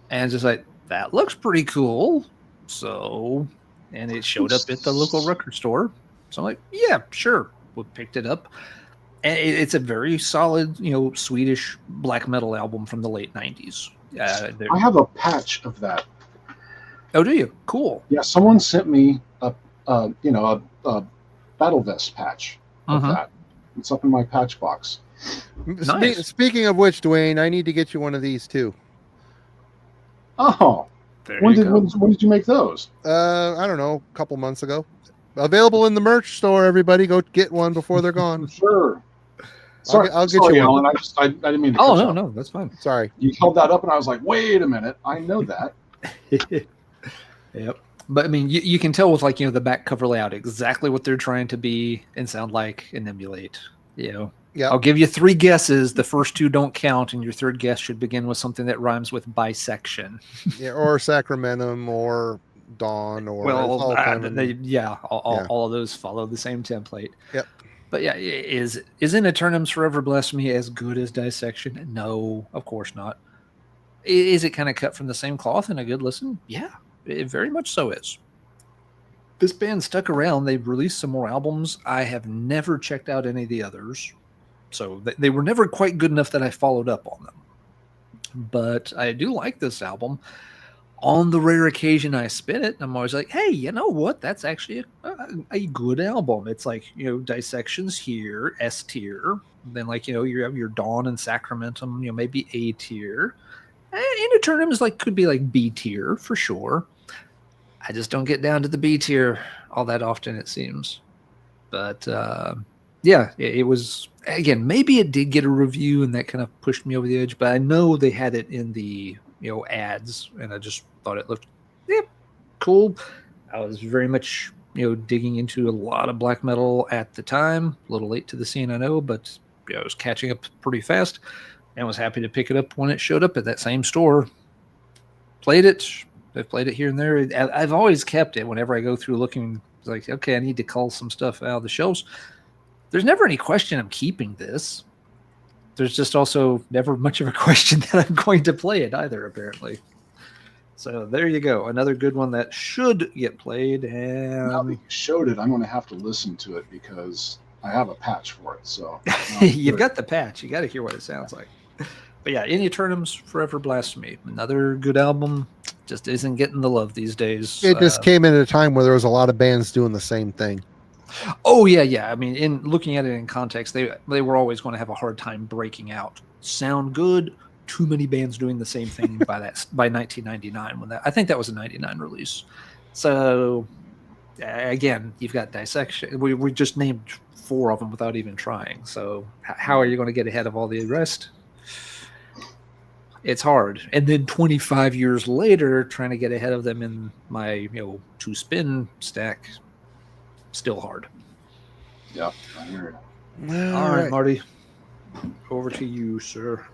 And it's just like, that looks pretty cool. So... And it showed up at the local record store. So I'm like, yeah, sure. We picked it up. And it's a very solid, Swedish black metal album from the late 90s. I have a patch of that. Oh, do you? Cool. Yeah, someone sent me a Battle Vest patch of that. It's up in my patch box. Nice. Speaking of which, Duane, I need to get you one of these too. Oh. When did you make those? I don't know, a couple months ago. Available in the merch store. Everybody, go get one before they're gone. Sure. Sorry, I'll get you Alan. one. I didn't mean to. Oh no, that's fine. Sorry. You held that up, and I was like, "Wait a minute, I know that." Yep. But I mean, you can tell with the back cover layout exactly what they're trying to be and sound like and emulate. Yeah. I'll give you 3 guesses. The first 2 don't count, and your third guess should begin with something that rhymes with bisection. Or Sacramentum, or Dawn, or all of those follow the same template. Yep. But yeah, is In Eternum's Forever Blasphemy as good as Dissection? No, of course not. Is it kind of cut from the same cloth and a good listen? Yeah, it very much so is. This band stuck around. They've released some more albums. I have never checked out any of the others. So they were never quite good enough that I followed up on them. But I do like this album. On the rare occasion I spin it, I'm always like, hey, you know what? That's actually a good album. It's like, Dissection's here, S tier. Then you have your Dawn and Sacramentum, maybe A tier. In Eternum is could be B tier for sure. I just don't get down to the B tier all that often, it seems. But it was, again, maybe it did get a review and that kind of pushed me over the edge, but I know they had it in the ads, and I just thought it looked cool. I was very much digging into a lot of black metal at the time. A little late to the scene, I know, but I was catching up pretty fast and was happy to pick it up when it showed up at that same store. Played it. I've played it here and there. I've always kept it whenever I go through looking, like, okay, I need to cull some stuff out of the shelves. there's never any question I'm keeping this. There's just also never much of a question that I'm going to play it either, apparently. So there you go. Another good one that should get played. And now that you showed it, I'm going to have to listen to it because I have a patch for it. So you've got the patch. You got to hear what it sounds like. But yeah, In Eternum's Forever Blasphemy. Another good album. Just isn't getting the love these days. It just came in at a time where there was a lot of bands doing the same thing. Oh, yeah. I mean, in looking at it in context, they were always going to have a hard time breaking out. Sound good. Too many bands doing the same thing by 1999. I think that was a 99 release. So again, you've got Dissection. We just named 4 of them without even trying. So how are you going to get ahead of all the rest? It's hard. And then 25 years later, trying to get ahead of them in my 2-spin stack, still hard. Yeah, I hear it. All right, Marty. Over to you, sir.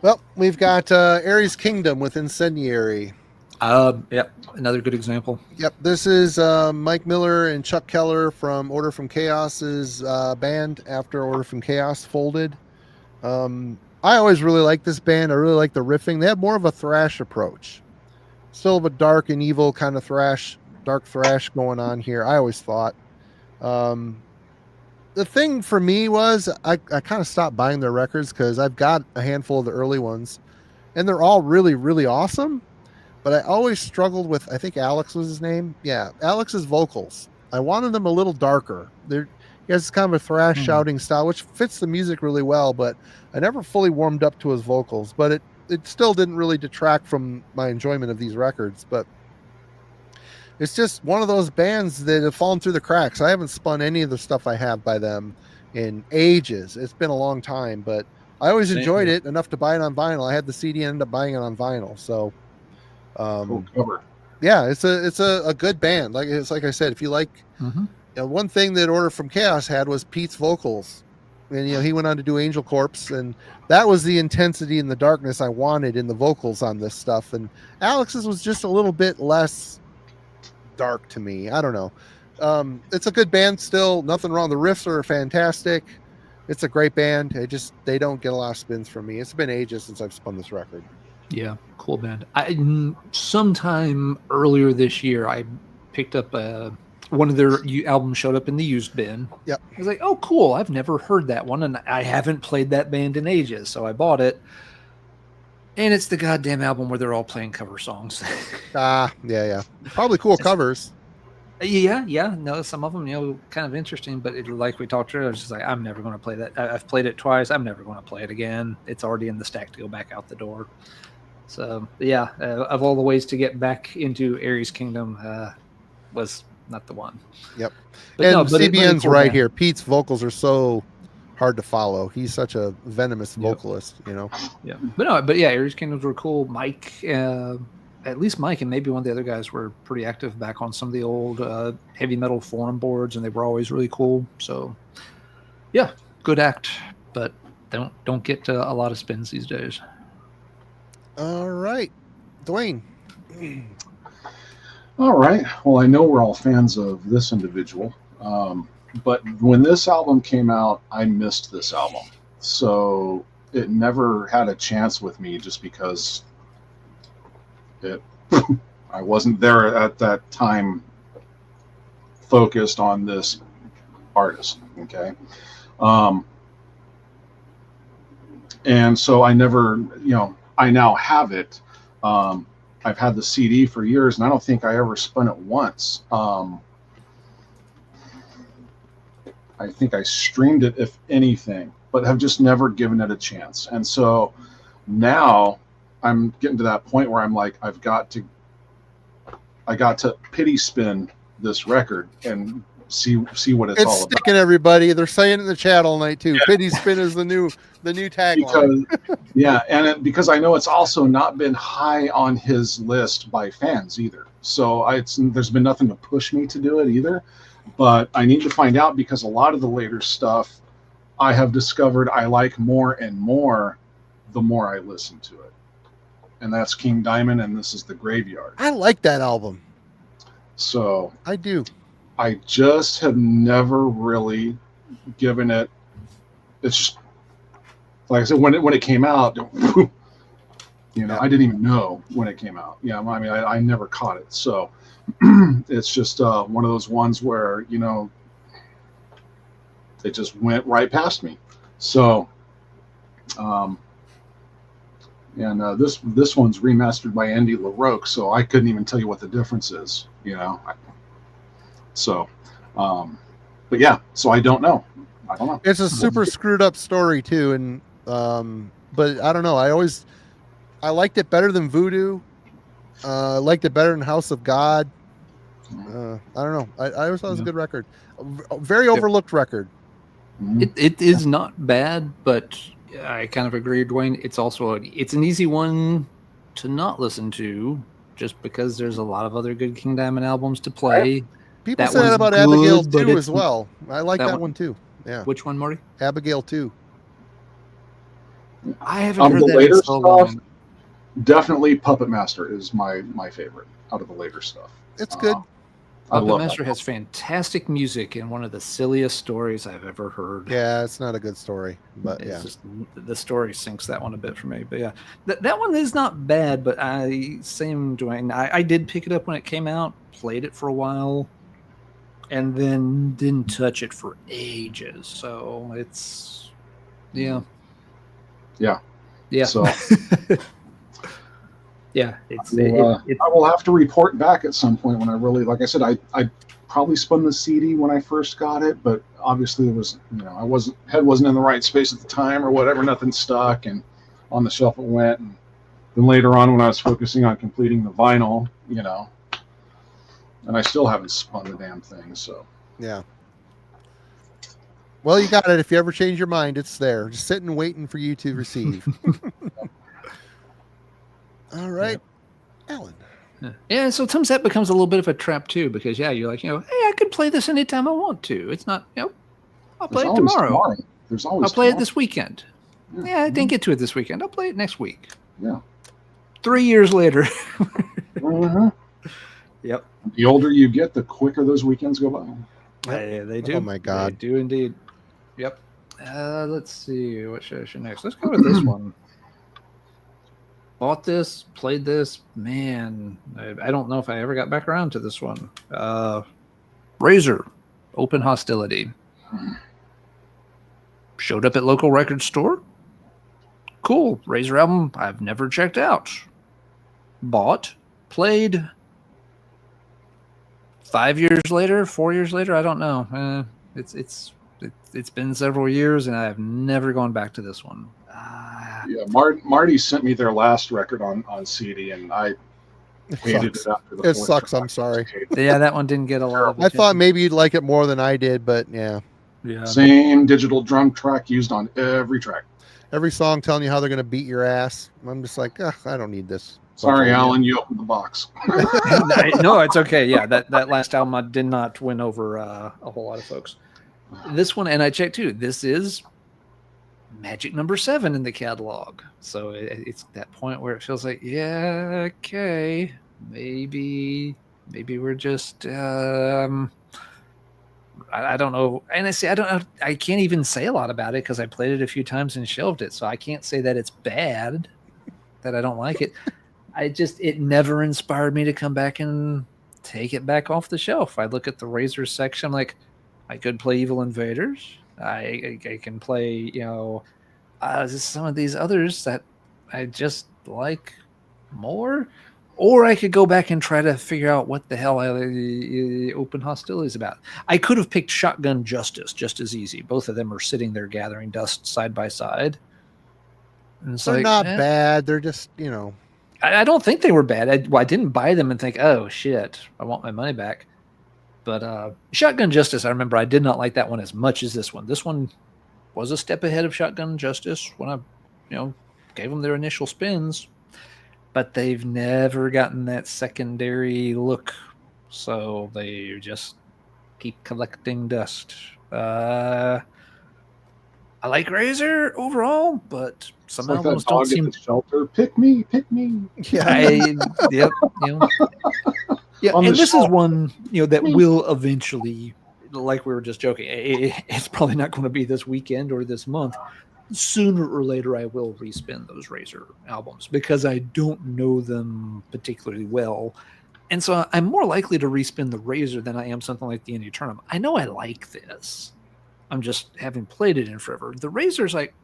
Well, we've got Ares Kingdom with Incendiary. Yep, another good example. Yep, this is Mike Miller and Chuck Keller from Order from Chaos's band after Order from Chaos folded. I always really liked this band. I really like the riffing. They have more of a thrash approach. Still have a dark and evil kind of dark thrash going on here, I always thought. The thing for me was I kind of stopped buying their records because I've got a handful of the early ones, and they're all really, really awesome. But I always struggled with, I think Alex was his name. Yeah, Alex's vocals. I wanted them a little darker. He has kind of a thrash shouting style, which fits the music really well, but I never fully warmed up to his vocals. But it still didn't really detract from my enjoyment of these records. But it's just one of those bands that have fallen through the cracks. I haven't spun any of the stuff I have by them in ages. It's been a long time, but I always enjoyed it enough to buy it on vinyl. I had the CD and ended up buying it on vinyl. So, Cool cover. Yeah, it's a good band. Like I said, if you like, one thing that Order from Chaos had was Pete's vocals, and he went on to do Angel Corpse, and that was the intensity and the darkness I wanted in the vocals on this stuff. And Alex's was just a little bit less dark to me. I don't know. It's a good band still. Nothing wrong. The riffs are fantastic. It's a great band. They don't get a lot of spins from me. It's been ages since I've spun this record. Yeah, cool band. Sometime earlier this year, I picked up one of their albums showed up in the used bin. Yep. I was like, oh, cool. I've never heard that one, and I haven't played that band in ages, so I bought it. And it's the goddamn album where they're all playing cover songs. Yeah. Probably cool covers. Yeah. No, some of them, kind of interesting, but like we talked earlier, I was just like, I'm never going to play that. I've played it twice. I'm never going to play it again. It's already in the stack to go back out the door. So, yeah, of all the ways to get back into Ares Kingdom, was not the one. Yep. But and CBN's cool right band. here. Pete's vocals are so hard to follow. He's such a venomous vocalist, Yeah. But yeah, Ares Kingdoms were cool. Mike, at least Mike and maybe one of the other guys were pretty active back on some of the old heavy metal forum boards, and they were always really cool. So, yeah, good act, but don't get a lot of spins these days. All right, Duane. All right. Well, I know we're all fans of this individual, but when this album came out, I missed this album. So it never had a chance with me just because I wasn't there at that time focused on this artist. Okay. And so I never, I now have it. I've had the CD for years, and I don't think I ever spun it once. I think I streamed it, if anything, but have just never given it a chance. And so now I'm getting to that point where I'm like, I got to pity spin this record and see what it's all about. It's sticking, everybody. They're saying it in the chat all night too. Yeah. Pity spin is the new tagline. Because I know it's also not been high on his list by fans either. So there's been nothing to push me to do it either. But I need to find out, because a lot of the later stuff I have discovered I like more and more the more I listen to it. And that's King Diamond, and this is The Graveyard. I like that album. So I do. I just have never really given it. It's just, like I said, when it came out, you know, I didn't even know when it came out. Yeah, I mean, I never caught it, so it's just one of those ones where, you know, it just went right past me. So, this one's remastered by Andy LaRocque, so I couldn't even tell you what the difference is, you know. But yeah, so I don't know. It's a super screwed up story too, and but I don't know. I liked it better than Voodoo. I liked it better than House of God. I don't know. I always thought it was a good record. A very overlooked record. It is not bad, but I kind of agree, Duane. It's also it's an easy one to not listen to, just because there's a lot of other good King Diamond albums to play. People that say that one's about good, Abigail but 2 it's- as well. I like that that one too. Yeah. Which one, Marty? Abigail 2. I haven't heard The that in later so stuff, long. definitely Puppet Master is my favorite out of the later stuff. It's good. I Puppet love Master that. has fantastic music and one of the silliest stories I've ever heard. Yeah, it's not a good story, but It's yeah. just, the story sinks that one a bit for me. But yeah, that one is not bad. But same Duane. I did pick it up when it came out, played it for a while, and then didn't touch it for ages. So it's yeah. So yeah, it's I will have to report back at some point when I really, like I said, I probably spun the CD when I first got it, but obviously it was, you know, head wasn't in the right space at the time or whatever, nothing stuck, and on the shelf it went. And then later on, when I was focusing on completing the vinyl, you know, and I still haven't spun the damn thing. So Yeah. Well, you got it. If you ever change your mind, it's there. Just sitting and waiting for you to receive. All right. Alan. Yeah, so sometimes that becomes a little bit of a trap too, because you're like, hey, I could play this anytime I want to. It's not, I'll play it tomorrow. There's always I'll play it tomorrow. this weekend. Yeah, I didn't get to it this weekend. I'll play it next week. Yeah. 3 years later. Mhm. Yep. The older you get, the quicker those weekends go by. They do. Oh my God. They do indeed. Yep. Let's see. What should I show next? Let's go with this one. Bought this, played this. Man, I don't know if I ever got back around to this one. Razor, Open Hostility. Showed up at local record store. Cool. Razor album I've never checked out. Bought, played. 5 years later, 4 years later, I don't know. It's been several years, and I have never gone back to this one. Yeah, Marty sent me their last record on CD, and I hated it after the It fourth sucks. track. I'm sorry. Yeah, that one didn't get a lot of I thought attention. maybe you'd like it more than I did, but yeah. Yeah. Same digital drum track used on every track. Every song telling you how they're going to beat your ass. I'm just like, I don't need this. Sorry, Alan, you opened the box. No, it's okay. Yeah, that last album I did not win over a whole lot of folks. This one, and I checked too, this is magic number 7 in the catalog. So it's that point where it feels like, yeah, okay, maybe we're just I don't know. And I can't even say a lot about it because I played it a few times and shelved it. So I can't say that it's bad, that I don't like it. It never inspired me to come back and take it back off the shelf. I look at the Razor section, I'm like, I could play Evil Invaders. I can play, some of these others that I just like more. Or I could go back and try to figure out what the hell Open Hostility is about. I could have picked Shotgun Justice just as easy. Both of them are sitting there gathering dust side by side. And it's They're not bad. They're just, I don't think they were bad. I didn't buy them and think, oh, shit, I want my money back. But Shotgun Justice, I remember I did not like that one as much as this one. This one was a step ahead of Shotgun Justice when I, gave them their initial spins. But they've never gotten that secondary look. So they just keep collecting dust. I like Razor overall, but some It's like albums that don't dog seem... at the shelter. Pick me, pick me. Yep. Yeah, On and the this shelf. is one that will eventually, like we were just joking, it's probably not going to be this weekend or this month. Sooner or later, I will respin those Razor albums because I don't know them particularly well. And so I'm more likely to respin the Razor than I am something like the Indie Tournament. I know I like this. I'm just having played it in forever. The Razor's like,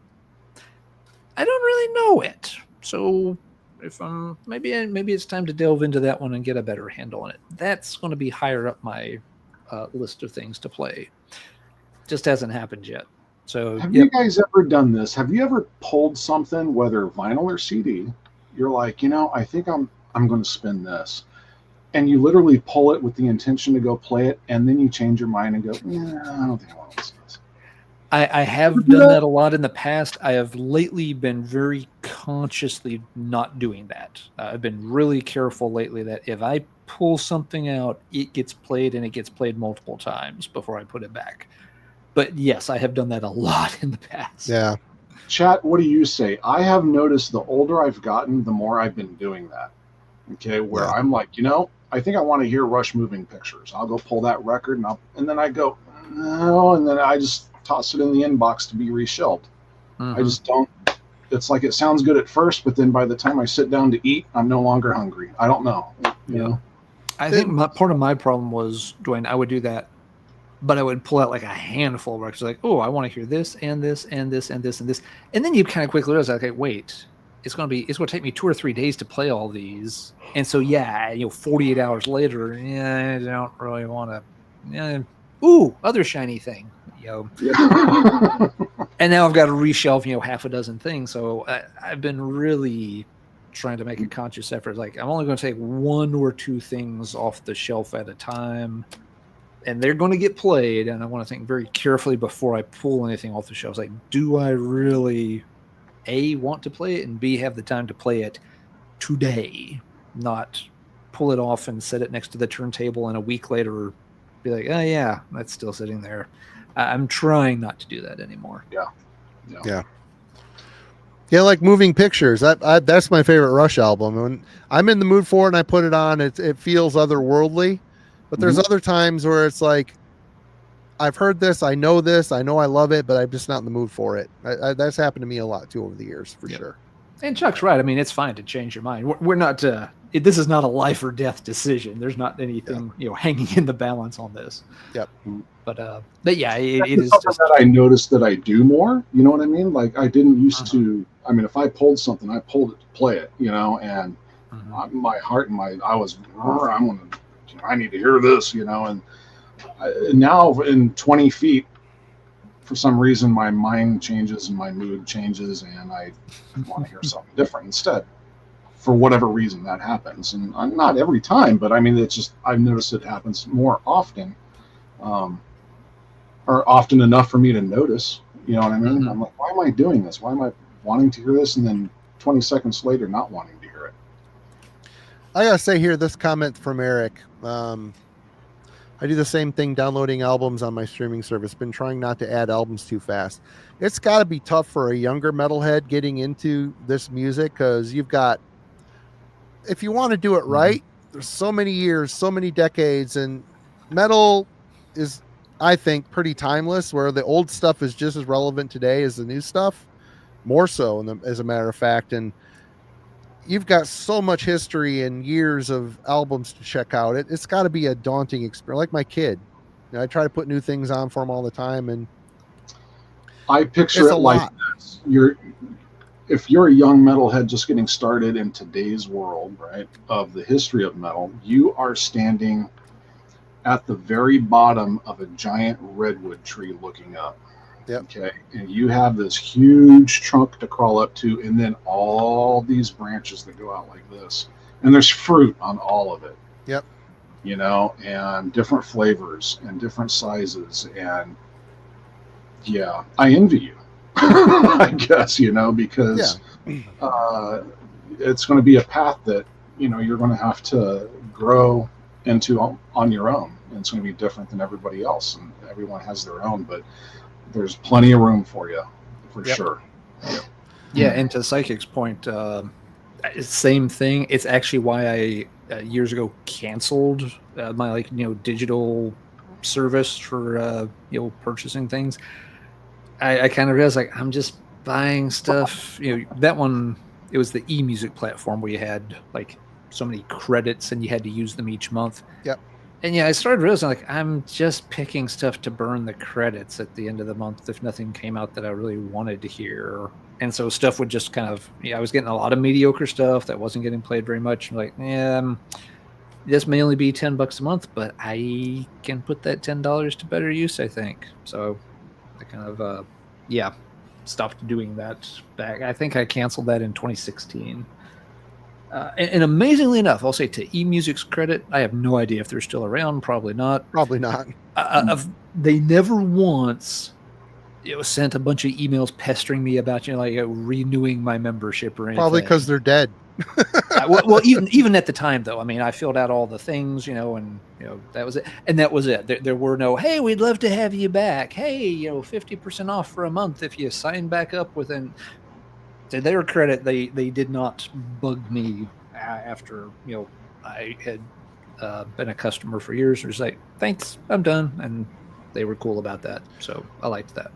I don't really know it. So if I'm maybe it's time to delve into that one and get a better handle on it. That's going to be higher up my list of things to play. Just hasn't happened yet. So have you guys ever done this? Have you ever pulled something, whether vinyl or CD? You're like, I think I'm going to spin this, and you literally pull it with the intention to go play it, and then you change your mind and go, I don't think I want to listen to this. I have done that a lot in the past. I have lately been very consciously not doing that. I've been really careful lately that if I pull something out, it gets played, and it gets played multiple times before I put it back. But yes, I have done that a lot in the past. Yeah. Chat, what do you say? I have noticed the older I've gotten, the more I've been doing that. Okay, where I'm like, I think I want to hear Rush Moving Pictures. I'll go pull that record, and then I go, no, and then I just toss it in the inbox to be reshelved. I just don't. It's like it sounds good at first, but then by the time I sit down to eat, I'm no longer hungry. I don't know. You know? I think part of my problem was, Duane, I would do that, but I would pull out like a handful of records, like, oh, I want to hear this and this and this and this and this, and then you kind of quickly realize, okay, wait, it's going to take me 2 or 3 days to play all these, and so 48 hours later, I don't really want to. Other shiny thing, and now I've got to reshelve, half a dozen things. So I've been really trying to make a conscious effort. Like, I'm only going to take 1 or 2 things off the shelf at a time, and they're going to get played. And I want to think very carefully before I pull anything off the shelf. It's like, do I really A, want to play it, and B, have the time to play it today, not pull it off and set it next to the turntable and a week later be like, oh yeah, that's still sitting there. I'm trying not to do that anymore. Yeah, like Moving Pictures. That's my favorite Rush album. When I'm in the mood for it and I put it on, it feels otherworldly. But there's other times where it's like, I've heard this, I know I love it, but I'm just not in the mood for it. That's happened to me a lot too over the years, for sure. And Chuck's right. I mean, it's fine to change your mind. We're not. This is not a life or death decision. There's not anything hanging in the balance on this. Yep. But yeah, it is just that I noticed that I do more. You know what I mean? Like, I didn't used to. I mean, if I pulled something, I pulled it to play it. And my heart and I need to hear this. And now in 20 feet, for some reason, my mind changes and my mood changes, and I want to hear something different instead. For whatever reason, that happens, and not every time, but I mean, it's just I've noticed it happens more often, or often enough for me to notice. You know what I mean? I'm like, why am I doing this? Why am I wanting to hear this, and then 20 seconds later, not wanting to hear it? I gotta say here, this comment from Eric. I do the same thing downloading albums on my streaming service. Been trying not to add albums too fast. It's got to be tough for a younger metalhead getting into this music, because you've got, if you want to do it right, there's so many years, so many decades, and metal is, I think, pretty timeless, where the old stuff is just as relevant today as the new stuff, more so, as a matter of fact. And you've got so much history and years of albums to check out. It's got to be a daunting experience. Like my kid, I try to put new things on for him all the time, and I picture it like this. If you're a young metalhead just getting started in today's world, right, of the history of metal, you are standing at the very bottom of a giant redwood tree looking up. Yep. Okay. And you have this huge trunk to crawl up to, and then all these branches that go out like this. And there's fruit on all of it. Yep. And different flavors and different sizes. And yeah, I envy you, I guess, because it's going to be a path that, you're going to have to grow into on your own. And it's going to be different than everybody else. And everyone has their own, but there's plenty of room for you, for sure. Yeah, and to Psychic's point, same thing. It's actually why I years ago canceled my digital service for purchasing things, I kind of realized like I'm just buying stuff. That one, it was the e-music platform where you had like so many credits and you had to use them each month. Yep. And I started realizing like I'm just picking stuff to burn the credits at the end of the month if nothing came out that I really wanted to hear. And so stuff would just kind of, I was getting a lot of mediocre stuff that wasn't getting played very much. I'm like, this may only be $10 a month, but I can put that $10 to better use, I think. So I kind of, stopped doing that back. I think I canceled that in 2016. And amazingly enough, I'll say to eMusic's credit, I have no idea if they're still around. Probably not. Probably not. They never once sent a bunch of emails pestering me about renewing my membership or anything. Probably because they're dead. well, even at the time though, I mean, I filled out all the things, and that was it. And that was it. There were no, hey, we'd love to have you back. Hey, 50% off for a month if you sign back up within. To their credit, they did not bug me after I had been a customer for years. It was like, thanks, I'm done, and they were cool about that. So I liked that.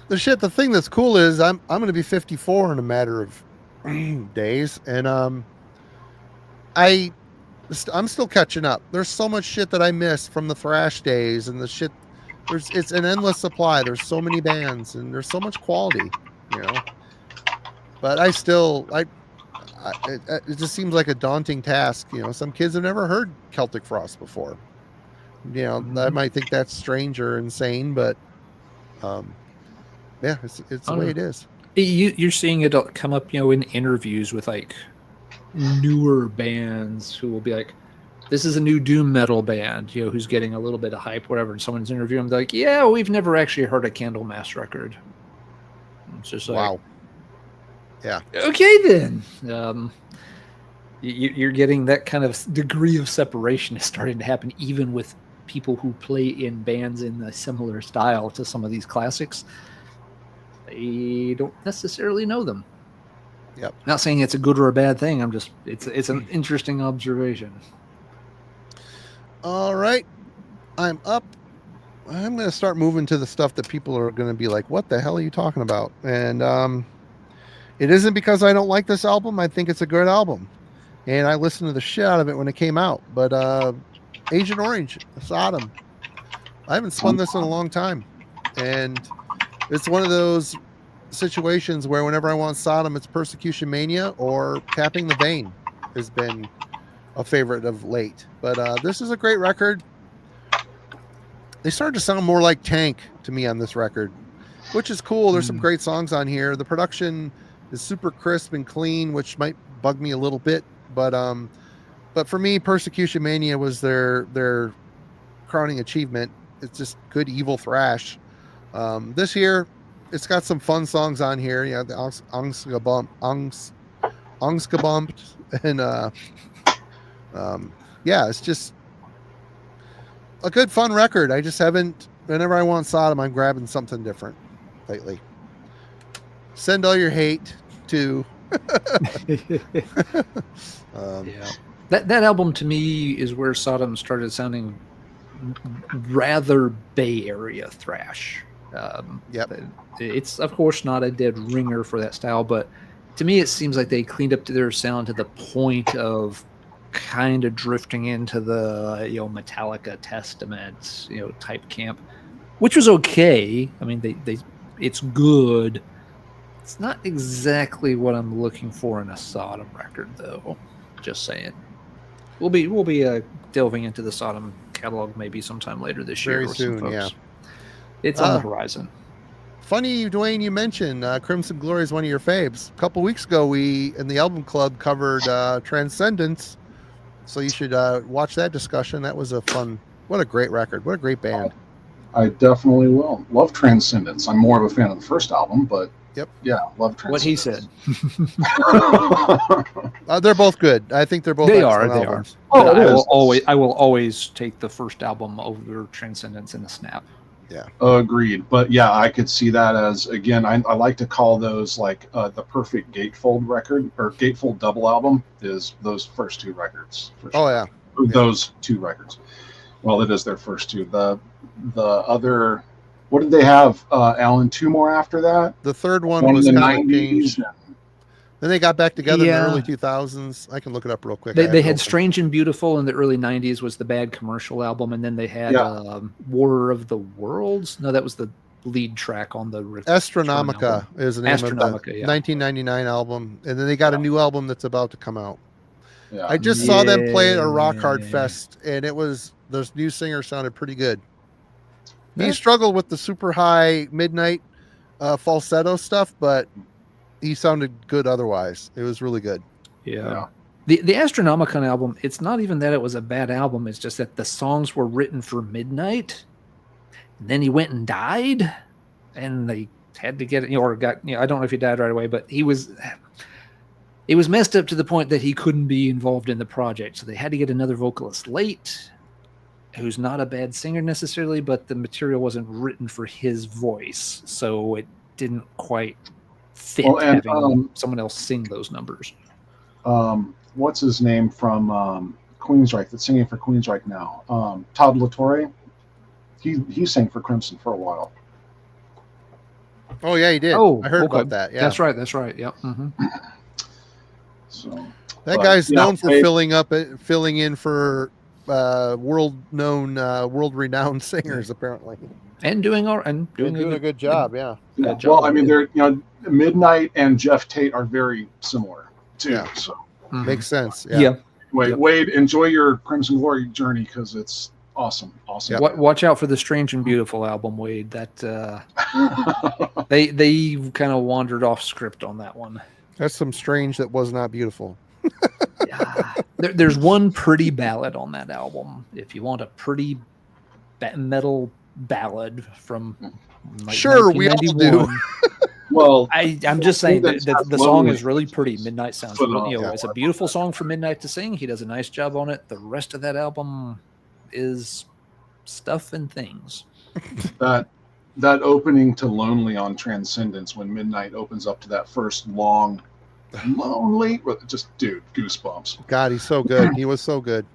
The thing that's cool is I'm going to be 54 in a matter of days, and I'm still catching up. There's so much shit that I missed from the thrash days, and the shit. It's an endless supply. There's so many bands, and there's so much quality, But I still, it just seems like a daunting task. Some kids have never heard Celtic Frost before. I might think that's strange or insane, but it's the way it is. You're seeing it come up, in interviews with like newer bands who will be like, this is a new doom metal band, who's getting a little bit of hype, whatever. And someone's interviewing them, they're like, yeah, we've never actually heard a Candlemass record. It's just like, wow. Yeah. Okay, then. You're getting that kind of degree of separation is starting to happen even with people who play in bands in a similar style to some of these classics. They don't necessarily know them. Yep. Not saying it's a good or a bad thing. It's an interesting observation. All right. I'm up. I'm going to start moving to the stuff that people are going to be like, what the hell are you talking about? And it isn't because I don't like this album. I think it's a good album. And I listened to the shit out of it when it came out. But Agent Orange, Sodom. I haven't spun this in a long time. And it's one of those situations where whenever I want Sodom, it's Persecution Mania or Capping the Vein has been a favorite of late. But this is a great record. They started to sound more like Tank to me on this record, which is cool. There's some great songs on here. The production is super crisp and clean, which might bug me a little bit. But for me, Persecution Mania was their crowning achievement. It's just good evil thrash. This year, it's got some fun songs on here. The Angstgebumped, and it's just a good fun record. I just haven't. Whenever I want Sodom, I'm grabbing something different lately. Send all your hate to. That album to me is where Sodom started sounding rather Bay Area thrash. It's of course not a dead ringer for that style, but to me it seems like they cleaned up their sound to the point of kind of drifting into the Metallica Testament type camp, which was okay. I mean, they it's good. It's not exactly what I'm looking for in a Sodom record, though. Just saying. We'll be delving into the Sodom catalog maybe sometime later this year. Very soon, folks. yeah. It's on the horizon. Funny, Duane, you mentioned Crimson Glory is one of your faves. A couple weeks ago, we in the album club covered Transcendence, so you should watch that discussion. That was a fun. What a great record! What a great band. I definitely will. Love Transcendence. I'm more of a fan of the first album, but love Transcendence. What he said. They're both good. I think they're both. They are. Oh, I will always take the first album over Transcendence in a snap. Yeah. Agreed. But yeah, I could see that as, again, I like to call those like the perfect gatefold record or gatefold double album is those first two records. For sure. Oh, yeah. Those two records. Well, it is their first two. The other, what did they have, Alan? Two more after that? The third one One was in the kind of a 90s. change. Then they got back together in the Yeah. early 2000s. I can look it up real quick. They had Strange and Beautiful in the early 90s was the Bad Commercial album, and then they had War of the Worlds. No, that was the lead track on the Astronomica is the name of the Astronomica, yeah. 1999 album. And then they got a new album that's about to come out. Yeah. I just saw them play at a Rock Hard Fest, and it was, this new singer sounded pretty good. He struggled with the super high midnight falsetto stuff, but he sounded good otherwise. It was really good. Yeah. The Astronomicon album, it's not even that it was a bad album, it's just that the songs were written for midnight. And then he went and died, and they had to get it, or got, I don't know if he died right away, but it was messed up to the point that he couldn't be involved in the project. So they had to get another vocalist late, who's not a bad singer necessarily, but the material wasn't written for his voice. So it didn't quite fit having someone else sing those numbers. What's his name from Queensryche that's singing for Queensryche now? Todd LaTorre. He sang for Crimson for a while. Oh yeah, he did. Oh, I heard about that. Yeah, that's right. Yep. Mm-hmm. So that guy's known for filling in for world-renowned singers apparently, and doing a good job. Yeah. Well, I mean, they're Midnight and Jeff Tate are very similar too. Yeah. So makes sense. Yeah. Wade, enjoy your Crimson Glory journey because it's awesome. Yep. Watch out for the Strange and Beautiful album, Wade. That they kind of wandered off script on that one. That's some strange that was not beautiful. Yeah. There's one pretty ballad on that album. If you want a pretty metal ballad from sure, we all do. Well, I'm just saying that the song is really pretty. Midnight sounds, it's a beautiful song for Midnight to sing. He does a nice job on it. The rest of that album is stuff and things. That opening to Lonely on Transcendence, when Midnight opens up to that first long lonely, just dude, goosebumps. God, he's so good. He was so good.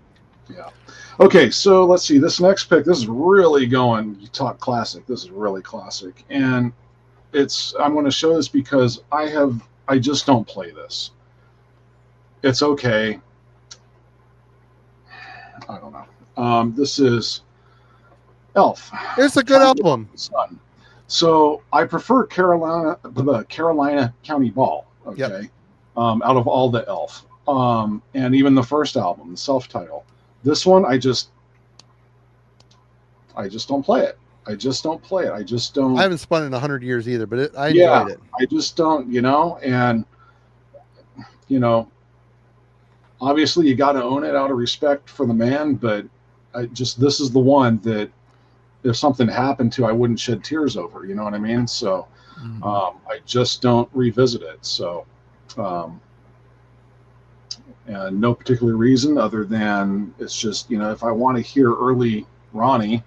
Yeah. Okay, so let's see. This next pick, this is really going, you talk classic. This is really classic. And I'm going to show this because I just don't play this. It's okay. I don't know. This is Elf. It's a good album. Sun. So I prefer the Carolina County Ball. Okay. Yep. Out of all the Elf. And even the first album, the self-title. This one, I just don't play it. I just don't play it. I just don't. I haven't spun it in 100 years either, but I enjoyed it. I just don't, and, obviously you got to own it out of respect for the man, but this is the one that if something happened to, I wouldn't shed tears over, you know what I mean? So I just don't revisit it. So, and no particular reason other than it's just, if I want to hear early Ronnie,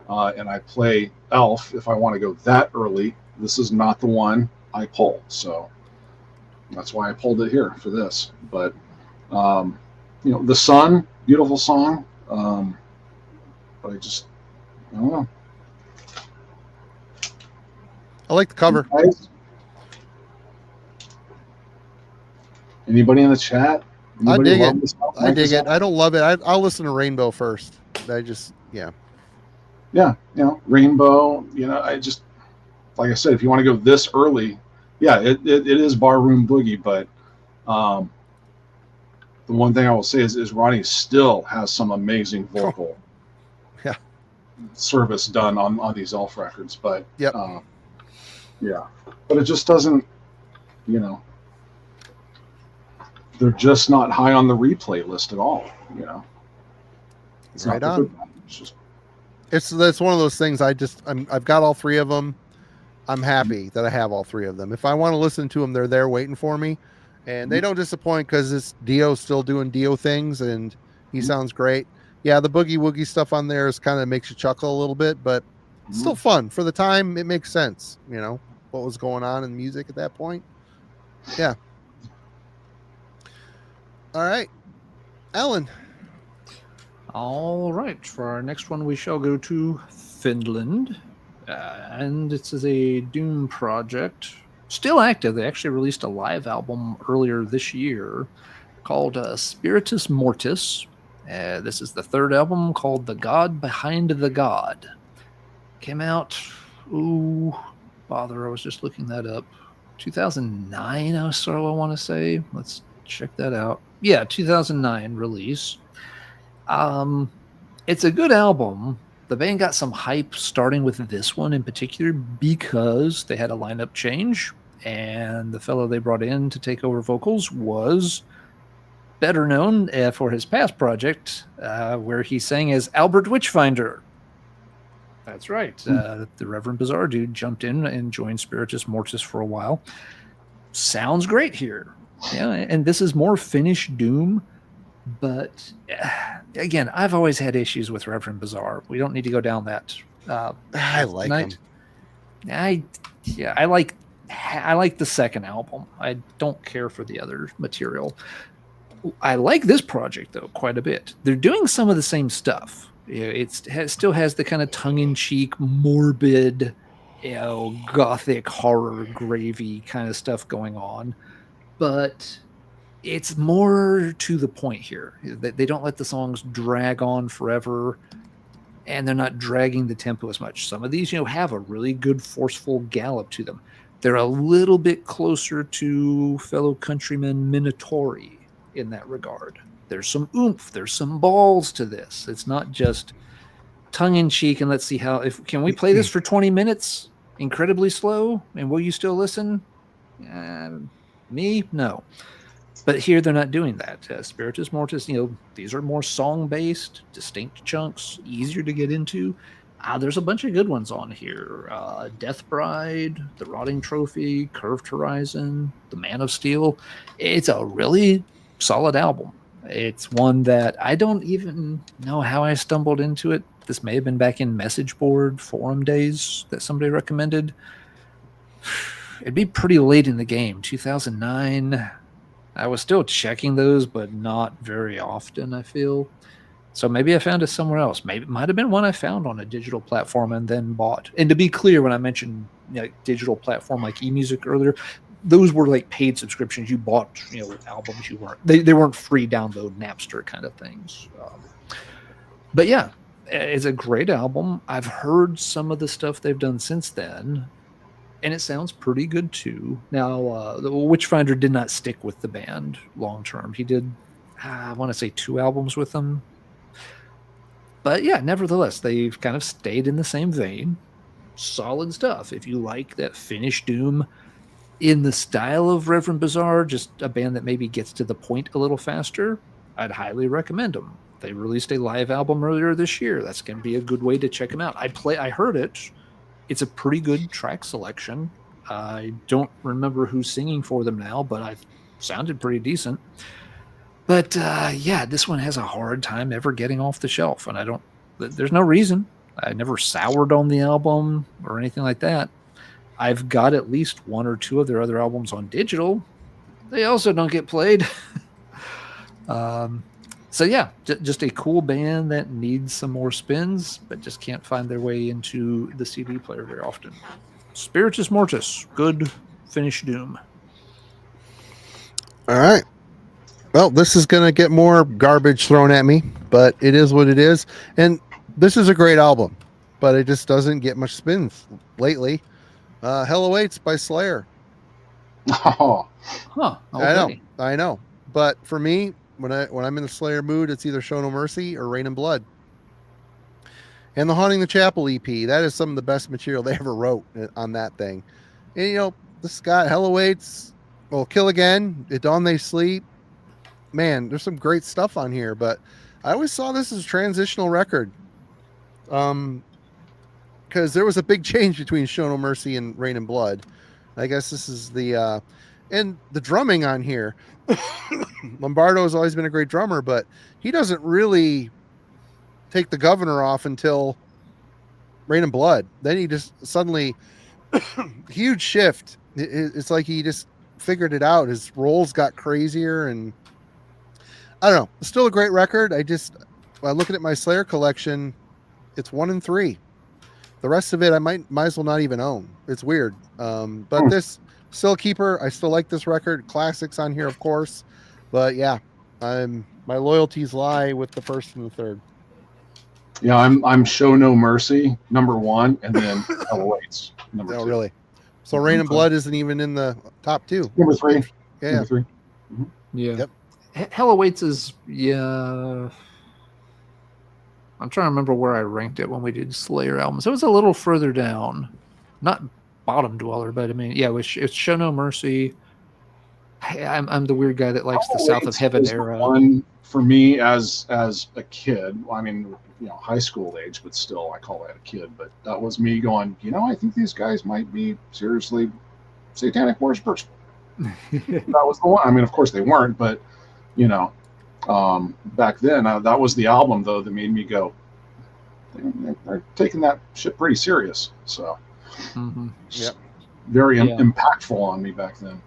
and I play Elf, if I want to go that early, this is not the one I pull. So that's why I pulled it here for this. But, The Sun, beautiful song. But I don't know. I like the cover. Anybody in the chat? I dig it. I don't love it. I'll listen to Rainbow first. Yeah, Rainbow, I just, like I said, if you want to go this early, it is Barroom Boogie, but the one thing I will say is Ronnie still has some amazing vocal service done on these Elf records, but but it just doesn't, they're just not high on the replay list at all, It's right not on. It's just, it's one of those things. I've got all three of them. I'm happy that I have all three of them. If I want to listen to them, they're there waiting for me, and they don't disappoint because it's Dio's still doing Dio things, and he sounds great. Yeah, the boogie woogie stuff on there is kind of makes you chuckle a little bit, but it's still fun for the time. It makes sense, what was going on in music at that point. Yeah. All right, Ellen. All right, for our next one, we shall go to Finland, and it's a Doom project, still active. They actually released a live album earlier this year called Spiritus Mortis. This is the third album called The God Behind the God. Came out, ooh, bother, I was just looking that up. 2009, I want to say. Let's check that out. Yeah, 2009 release. It's a good album. The band got some hype starting with this one in particular because they had a lineup change, and the fellow they brought in to take over vocals was better known for his past project, where he sang as Albert Witchfinder. That's right. The Reverend Bizarre dude jumped in and joined Spiritus Mortis for a while. Sounds great here. Yeah, and this is more Finnish Doom, but again, I've always had issues with Reverend Bizarre. We don't need to go down that. I like him. I like the second album. I don't care for the other material. I like this project though quite a bit. They're doing some of the same stuff. It still has the kind of tongue-in-cheek, morbid, gothic horror, gravy kind of stuff going on, but it's more to the point here. They don't let the songs drag on forever, and they're not dragging the tempo as much. Some of these, have a really good forceful gallop to them. They're a little bit closer to fellow countryman Minotauri in that regard. There's some oomph, there's some balls to this. It's not just tongue-in-cheek and let's see can we play this for 20 minutes incredibly slow and will you still listen? Me? No. But here they're not doing that. Spiritus Mortis, these are more song-based, distinct chunks, easier to get into. There's a bunch of good ones on here. Death Bride, The Rotting Trophy, Curved Horizon, The Man of Steel. It's a really solid album. It's one that I don't even know how I stumbled into it. This may have been back in message board forum days that somebody recommended. It'd be pretty late in the game, 2009. I was still checking those, but not very often, I feel. So maybe I found it somewhere else. Maybe it might have been one I found on a digital platform and then bought. And to be clear, when I mentioned digital platform like eMusic earlier, those were like paid subscriptions. You bought, albums. They weren't free download Napster kind of things. But yeah, it's a great album. I've heard some of the stuff they've done since then, and it sounds pretty good too. Now, the Witchfinder did not stick with the band long term. He did, I want to say 2 albums with them. But yeah, nevertheless, they've kind of stayed in the same vein. Solid stuff. If you like that Finnish Doom in the style of Reverend Bizarre, just a band that maybe gets to the point a little faster, I'd highly recommend them. They released a live album earlier this year. That's going to be a good way to check them out. I heard it. It's a pretty good track selection. I don't remember who's singing for them now, but I sounded pretty decent. But this one has a hard time ever getting off the shelf, and there's no reason. I never soured on the album or anything like that. I've got at least 1 or 2 of their other albums on digital. They also don't get played. Just a cool band that needs some more spins, but just can't find their way into the CD player very often. Spiritus Mortis, good Finnish Doom. All right. Well, this is going to get more garbage thrown at me, but it is what it is. And this is a great album, but it just doesn't get much spins lately. Hell Awaits by Slayer. Oh, huh? Okay. I know. But for me, when I'm in a Slayer mood, it's either Show No Mercy or Rain and Blood. And the Haunting the Chapel EP, that is some of the best material they ever wrote on that thing. And this got Hell Awaits, Kill Again, At Dawn They Sleep. Man, there's some great stuff on here, but I always saw this as a transitional record. Because there was a big change between Show No Mercy and Rain and Blood. I guess this is and the drumming on here. Lombardo has always been a great drummer, but he doesn't really take the governor off until Rain and Blood. Then he just suddenly, huge shift. It's like he just figured it out. His rolls got crazier, and I don't know. It's still a great record. looking at my Slayer collection, it's 1 and 3. The rest of it, I might as well not even own. It's weird. But this still a keeper. I still like this record. Classics on here, of course. But yeah, my loyalties lie with the first and the third. Yeah, I'm Show No Mercy, number 1, and then Hell Awaits, number 2. Oh, really? So Rain and Blood isn't even in the top 2. Number 3. Yeah. Number 3. Mm-hmm. Yeah. Yep. Hell Awaits is, yeah. I'm trying to remember where I ranked it when we did Slayer albums. It was a little further down. Not Bottom Dweller, but I mean, yeah, it's Show No Mercy. I'm the weird guy that likes the South of Heaven era. One for me as a kid. I mean, high school age, but still, I call that a kid. But that was me going, I think these guys might be seriously satanic worshippers. That was the one. I mean, of course they weren't, but back then, that was the album though that made me go, they're taking that shit pretty serious. So, very impactful on me back then.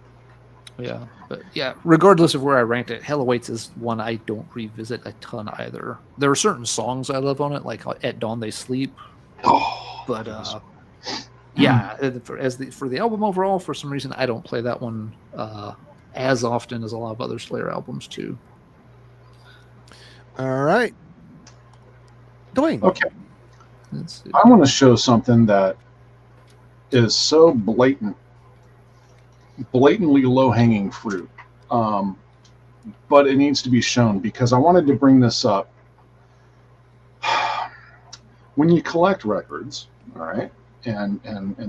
Yeah, but yeah, regardless of where I ranked it, Hell Awaits is one I don't revisit a ton either. There are certain songs I love on it, like At Dawn They Sleep. But yeah, for the album overall, for some reason, I don't play that one as often as a lot of other Slayer albums too. All right, Duane. Okay, I want to show something that is so blatantly low-hanging fruit, but it needs to be shown because I wanted to bring this up. When you collect records, all right, and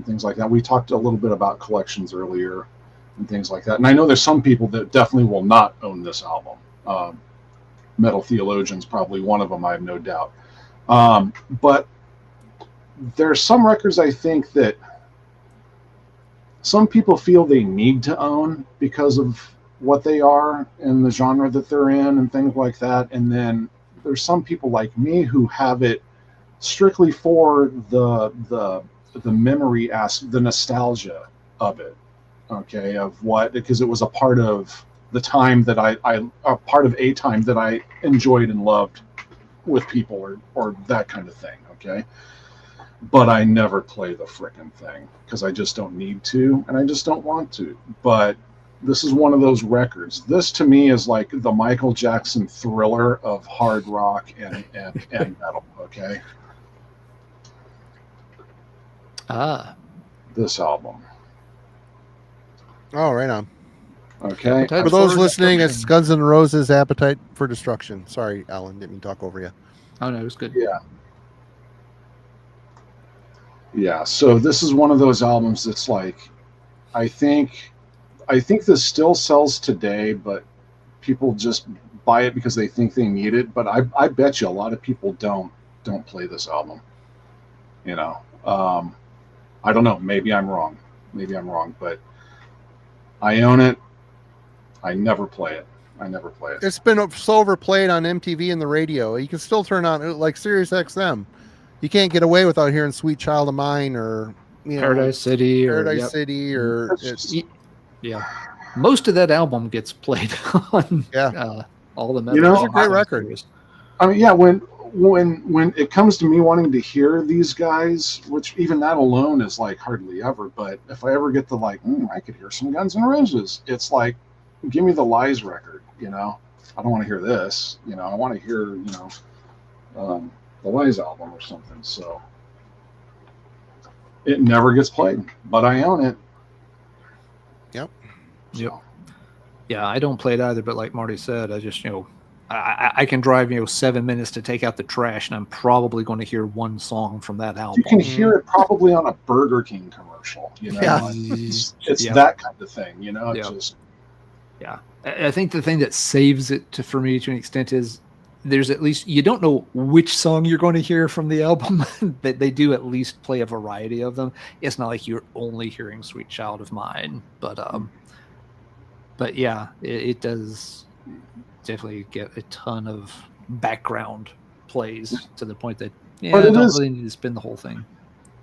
things like that, we talked a little bit about collections earlier and things like that, and I know there's some people that definitely will not own this album. Metal Theologian's probably one of them, I have no doubt. But there's some records I think that some people feel they need to own because of what they are and the genre that they're in and things like that. And then there's some people like me who have it strictly for the memory the nostalgia of it. Okay, of what, because it was a part of the time that a part of a time that I enjoyed and loved with people or that kind of thing. Okay. But I never play the frickin' thing because I just don't need to and I just don't want to. But this is one of those records. This to me is like the Michael Jackson Thriller of hard rock and metal. Okay. This album. Oh, right on. Okay. For those listening, it's Guns N' Roses' Appetite for Destruction. Sorry, Alan, didn't mean to talk over you. Oh, no, it was good. Yeah. Yeah, so this is one of those albums that's like, I think this still sells today, but people just buy it because they think they need it. But I bet you a lot of people don't play this album. I don't know. Maybe I'm wrong, but I own it. I never play it. It's been so overplayed on MTV and the radio. You can still turn on like Sirius XM. You can't get away without hearing "Sweet Child of Mine" or Paradise City, or yeah. Most of that album gets played on all the metal. It's a great record. I mean, yeah. When it comes to me wanting to hear these guys, which even that alone is like hardly ever. But if I ever get to like, I could hear some Guns N' Roses. It's like, give me the Lies record. I don't want to hear this. I want to hear the Lies album or something. So it never gets played, but I own it. Yep. Yeah, I don't play it either, but like Marty said, I just I can drive 7 minutes to take out the trash, and I'm probably going to hear one song from that album. You can hear it probably on a Burger King commercial. It's that kind of thing. Yeah, I think the thing that saves it for me to an extent is there's at least, you don't know which song you're going to hear from the album, but they do at least play a variety of them. It's not like you're only hearing "Sweet Child of Mine," but yeah, it does definitely get a ton of background plays to the point that I don't really need to spin the whole thing.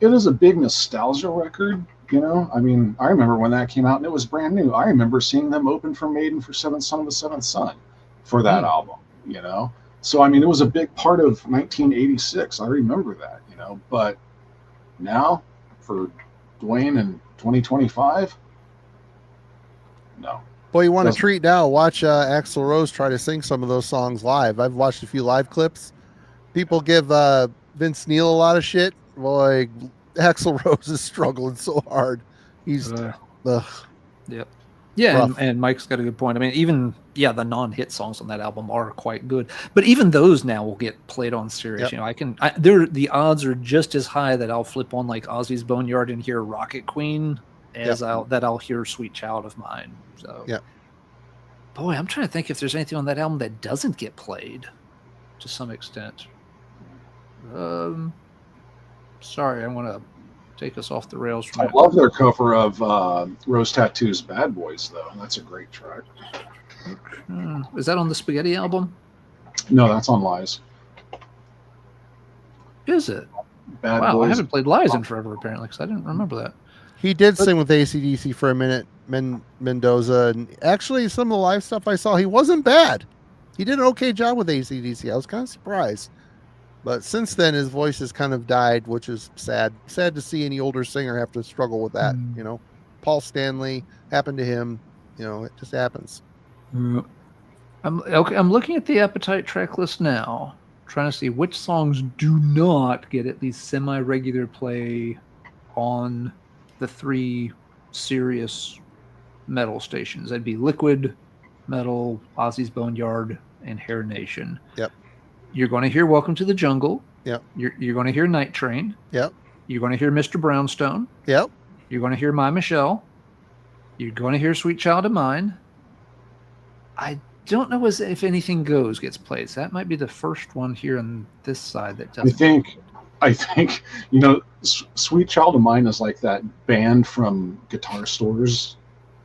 It is a big nostalgia record. I mean, I remember when that came out and it was brand new. I remember seeing them open for Maiden for Seventh Son of a Seventh Son for that album. So I mean, it was a big part of 1986. I remember that, you know. But now, for Duane in 2025, no. Boy, you want a Doesn't- treat now? Watch Axl Rose try to sing some of those songs live. I've watched a few live clips. People give Vince Neil a lot of shit. Boy, Axl Rose is struggling so hard. He's ugh, Yep. Yeah, rough. and Mike's got a good point. I mean, even the non-hit songs on that album are quite good, but even those now will get played on Sirius. Yep. You know, the odds are just as high that I'll flip on like Ozzy's Boneyard and hear Rocket Queen as I'll hear Sweet Child of Mine. So, yeah. Boy, I'm trying to think if there's anything on that album that doesn't get played to some extent. Sorry, I want to take us off the rails from I it. love their cover of Rose Tattoo's "Bad Boys," though. That's a great track. Is that on the Spaghetti album? No, that's on Lies. Is it? Bad Wow, Boys. I haven't played Lies in forever, apparently, because I didn't remember that. He did sing with AC/DC for a minute, Mendoza, and actually some of the live stuff I saw, he wasn't bad. He did an okay job with AC/DC. I was kind of surprised. But since then, his voice has kind of died, which is sad. Sad to see any older singer have to struggle with that. You know, Paul Stanley happened to him. You know, it just happens. I'm looking at the Appetite track list now, trying to see which songs do not get at least semi-regular play on the 3 serious metal stations. That'd be Liquid Metal, Ozzy's Boneyard, and Hair Nation. Yep. You're going to hear Welcome to the Jungle. Yep. You're going to hear Night Train. Yep. You're going to hear Mr. Brownstone. Yep. You're going to hear My Michelle. You're going to hear Sweet Child of Mine. I don't know if Anything Goes gets played. So that might be the first one here on this side that doesn't. I think you know, Sweet Child of Mine is like that band from guitar stores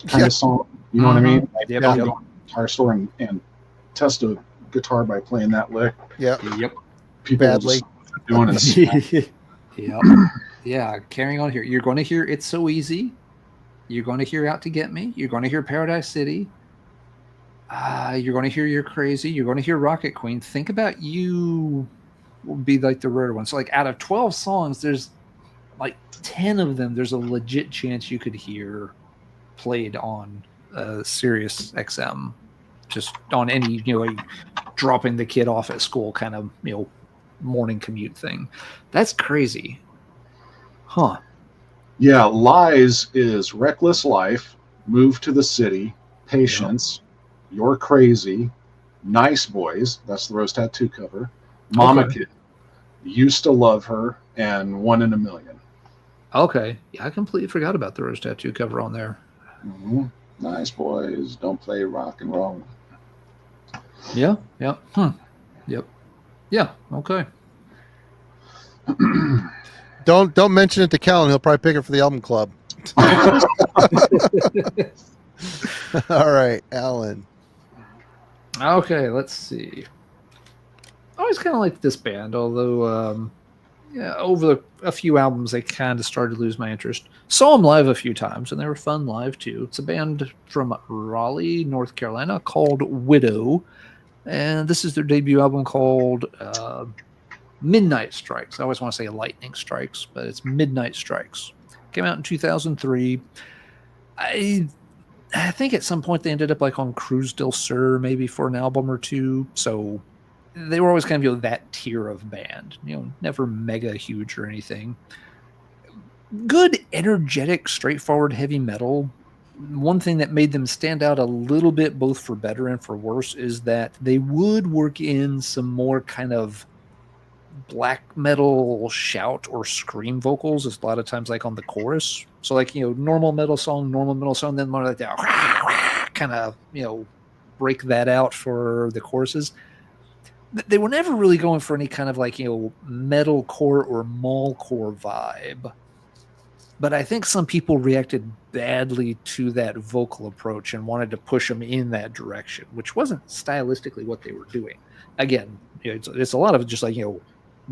kind of song. You know what I mean? Like, Yep. go to a guitar store and test a guitar by playing that lick. Yep. People Badly. just doing it. Yeah. Yeah. Carrying on here. You're going to hear It's So Easy. You're going to hear Out to Get Me. You're going to hear Paradise City. You're going to hear You're Crazy. You're going to hear Rocket Queen. Think About You would be like the rare one. So like out of 12 songs, there's like 10 of them. There's a legit chance you could hear played on Sirius XM, just on any, dropping the kid off at school kind of, morning commute thing. That's crazy. Huh. Yeah, Lies is Reckless Life, Move to the City, Patience, You're Crazy, Nice Boys, that's the Rose Tattoo cover, Mama Kid, Used to Love Her, and One in a Million. Okay. Yeah, I completely forgot about the Rose Tattoo cover on there. Mm-hmm. Nice Boys, Don't Play Rock and Roll. Yeah. Yep. Yep. Yeah. Okay. Don't mention it to Kellen. He'll probably pick it for the album club. All right, Alan. Okay, let's see. I always kind of liked this band, although over a few albums they kind of started to lose my interest. Saw them live a few times, and they were fun live too. It's a band from Raleigh, North Carolina, called Widow, and this is their debut album called Midnight Strikes. I always want to say Lightning Strikes, but it's Midnight Strikes. Came out in 2003. I think at some point they ended up like on Cruz del Sur maybe for an album or two. So they were always kind of that tier of band, never mega huge or anything. Good, energetic, straightforward heavy metal. One thing that made them stand out a little bit, both for better and for worse, is that they would work in some more kind of black metal shout or scream vocals. It's a lot of times like on the chorus. So like, normal metal song, then more like that kind of, break that out for the choruses. They were never really going for any kind of like, metalcore or mallcore vibe. But I think some people reacted badly to that vocal approach and wanted to push them in that direction, which wasn't stylistically what they were doing. Again, it's a lot of just like,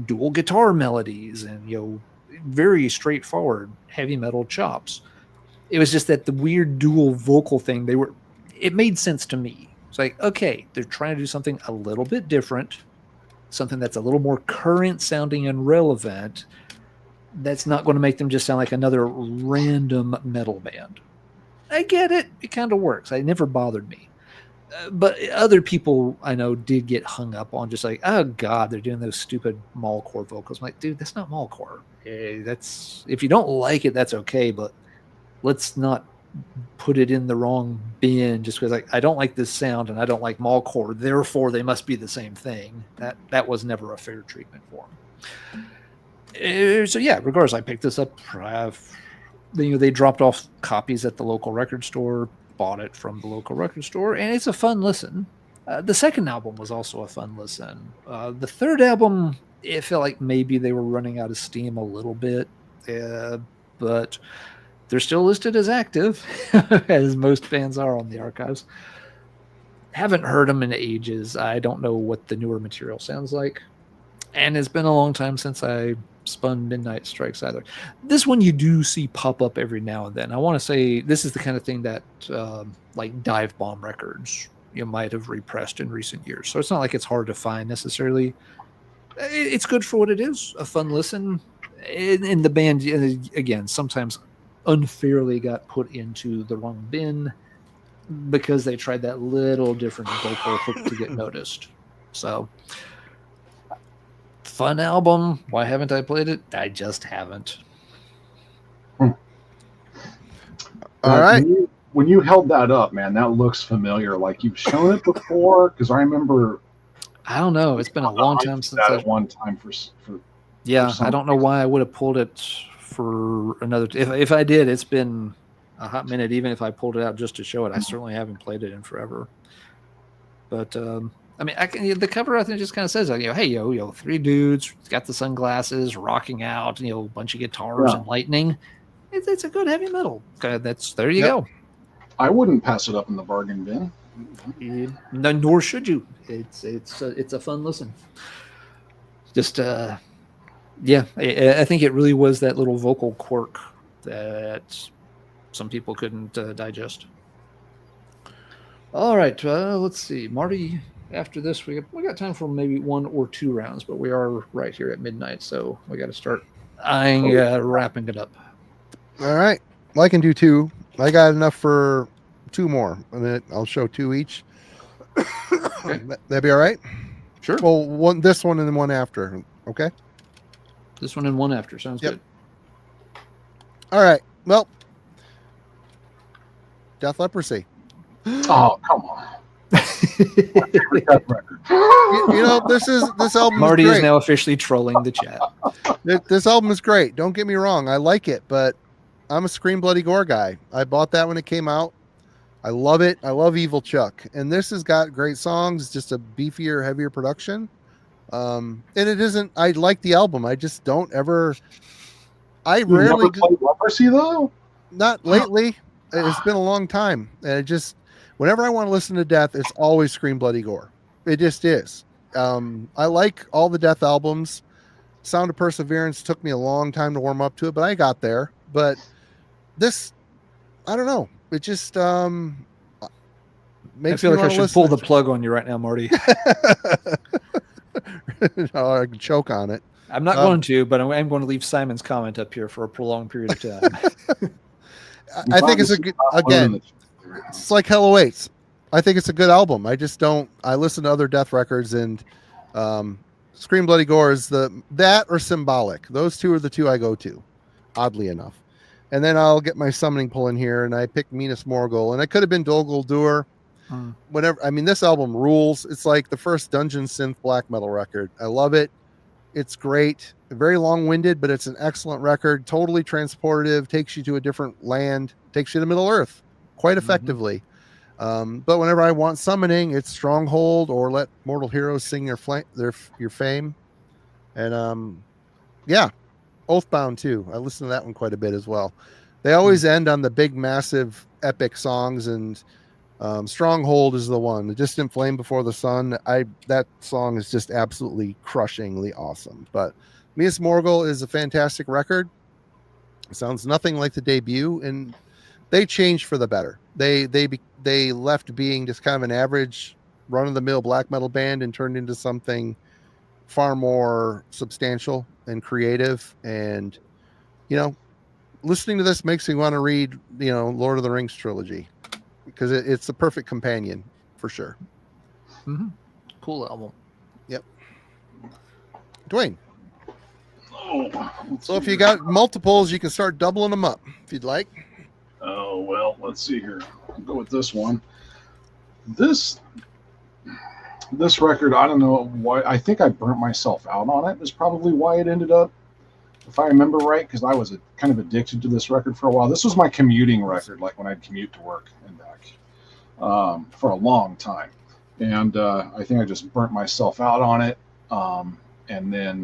dual guitar melodies and, very straightforward heavy metal chops. It was just that the weird dual vocal thing, it made sense to me. It's like, okay, they're trying to do something a little bit different. something that's a little more current sounding and relevant, that's not going to make them just sound like another random metal band. I get it. It kind of works. It never bothered me. But other people I know did get hung up on just like, oh God, they're doing those stupid mallcore vocals. I'm like, dude, that's not mallcore. That's, if you don't like it, that's okay. But let's not put it in the wrong bin just because I don't like this sound and I don't like mallcore. Therefore, they must be the same thing. That was never a fair treatment for them. So yeah, regardless, I picked this up. They dropped off copies at the local record store. Bought it from the local record store, and it's a fun listen. The second album was also a fun listen. The third album, it felt like maybe they were running out of steam a little bit, but they're still listed as active, as most fans are on the archives. Haven't heard them in ages. I don't know what the newer material sounds like, and it's been a long time since I spun Midnight Strikes either. This one you do see pop up every now and then. I want to say this is the kind of thing that like Dive Bomb Records you might have repressed in recent years. So it's not like it's hard to find necessarily. It's good for what it is, a fun listen. In the band, again, sometimes unfairly got put into the wrong bin because they tried that little different vocal hook to get noticed. So fun album. Why haven't I played it? I just haven't. All right. When you held that up, man, that looks familiar. Like you've shown it before, because I remember. I don't know. It's been a long time since at one time for yeah, I don't know why I would have pulled it for another. If I did, it's been a hot minute. Even if I pulled it out just to show it, I certainly haven't played it in forever. But I mean, the cover I think just kind of says, hey, three dudes, got the sunglasses, rocking out, a bunch of guitars and lightning. It's a good heavy metal. There you go. I wouldn't pass it up in the bargain bin. Nor should you. It's a fun listen. Just yeah, I think it really was that little vocal quirk that some people couldn't digest. All right, let's see, Marty. After this, we got time for maybe one or two rounds, but we are right here at midnight, so we got to start wrapping it up. All right. Well, I can do two. I got enough for two more. And then I'll show two each. Okay. That'd be all right? Sure. Well, this one and then one after. Okay. This one and one after. Sounds good. All right. Well, Death Leprosy. Oh, come on. This album. Marty is now officially trolling the chat. This album is great. Don't get me wrong. I like it, but I'm a Scream Bloody Gore guy. I bought that when it came out. I love it. I love Evil Chuck, and this has got great songs. It's just a beefier, heavier production. And it isn't. I like the album. I just don't ever. I rarely played Leprosy though. Not lately. It's been a long time, and it just. Whenever I want to listen to Death, it's always Scream Bloody Gore. It just is. I like all the Death albums. Sound of Perseverance took me a long time to warm up to it, but I got there. But this, I don't know. It just makes I feel like I should pull the plug on you right now, Marty. I can choke on it. I'm not going to, but I'm going to leave Simon's comment up here for a prolonged period of time. I think it's a good, again, it's like Hell Awaits. I think it's a good album. I just don't. I listen to other Death records, and Scream Bloody Gore is that or Symbolic. Those two are the two I go to, oddly enough. And then I'll get my summoning pull in here, and I picked Minas Morgul, and it could have been Dol Guldur. Whatever. I mean, this album rules. It's like the first dungeon synth black metal record. I love it. It's great. Very long-winded, but it's an excellent record. Totally transportive. Takes you to a different land. Takes you to Middle Earth quite effectively. But whenever I want summoning, it's Stronghold or Let Mortal Heroes Sing your fame. And Oathbound too. I listen to that one quite a bit as well. They always end on the big, massive, epic songs, and Stronghold is the one. The Distant Flame Before the Sun. That song is just absolutely crushingly awesome. But Minas Morgul is a fantastic record. It sounds nothing like the debut, and they changed for the better. They left being just kind of an average run-of-the-mill black metal band and turned into something far more substantial and creative, and listening to this makes me want to read Lord of the Rings trilogy, because it's the perfect companion for sure. Mm-hmm. Cool album. Yep. Dwayne. Oh, So if you got multiples, you can start doubling them up if you'd like. Oh, well, let's see here. I'll go with this one. This record, I don't know why. I think I burnt myself out on it, is probably why it ended up, if I remember right, because I was kind of addicted to this record for a while. This was my commuting record, like when I'd commute to work and back, for a long time. And I think I just burnt myself out on it. And then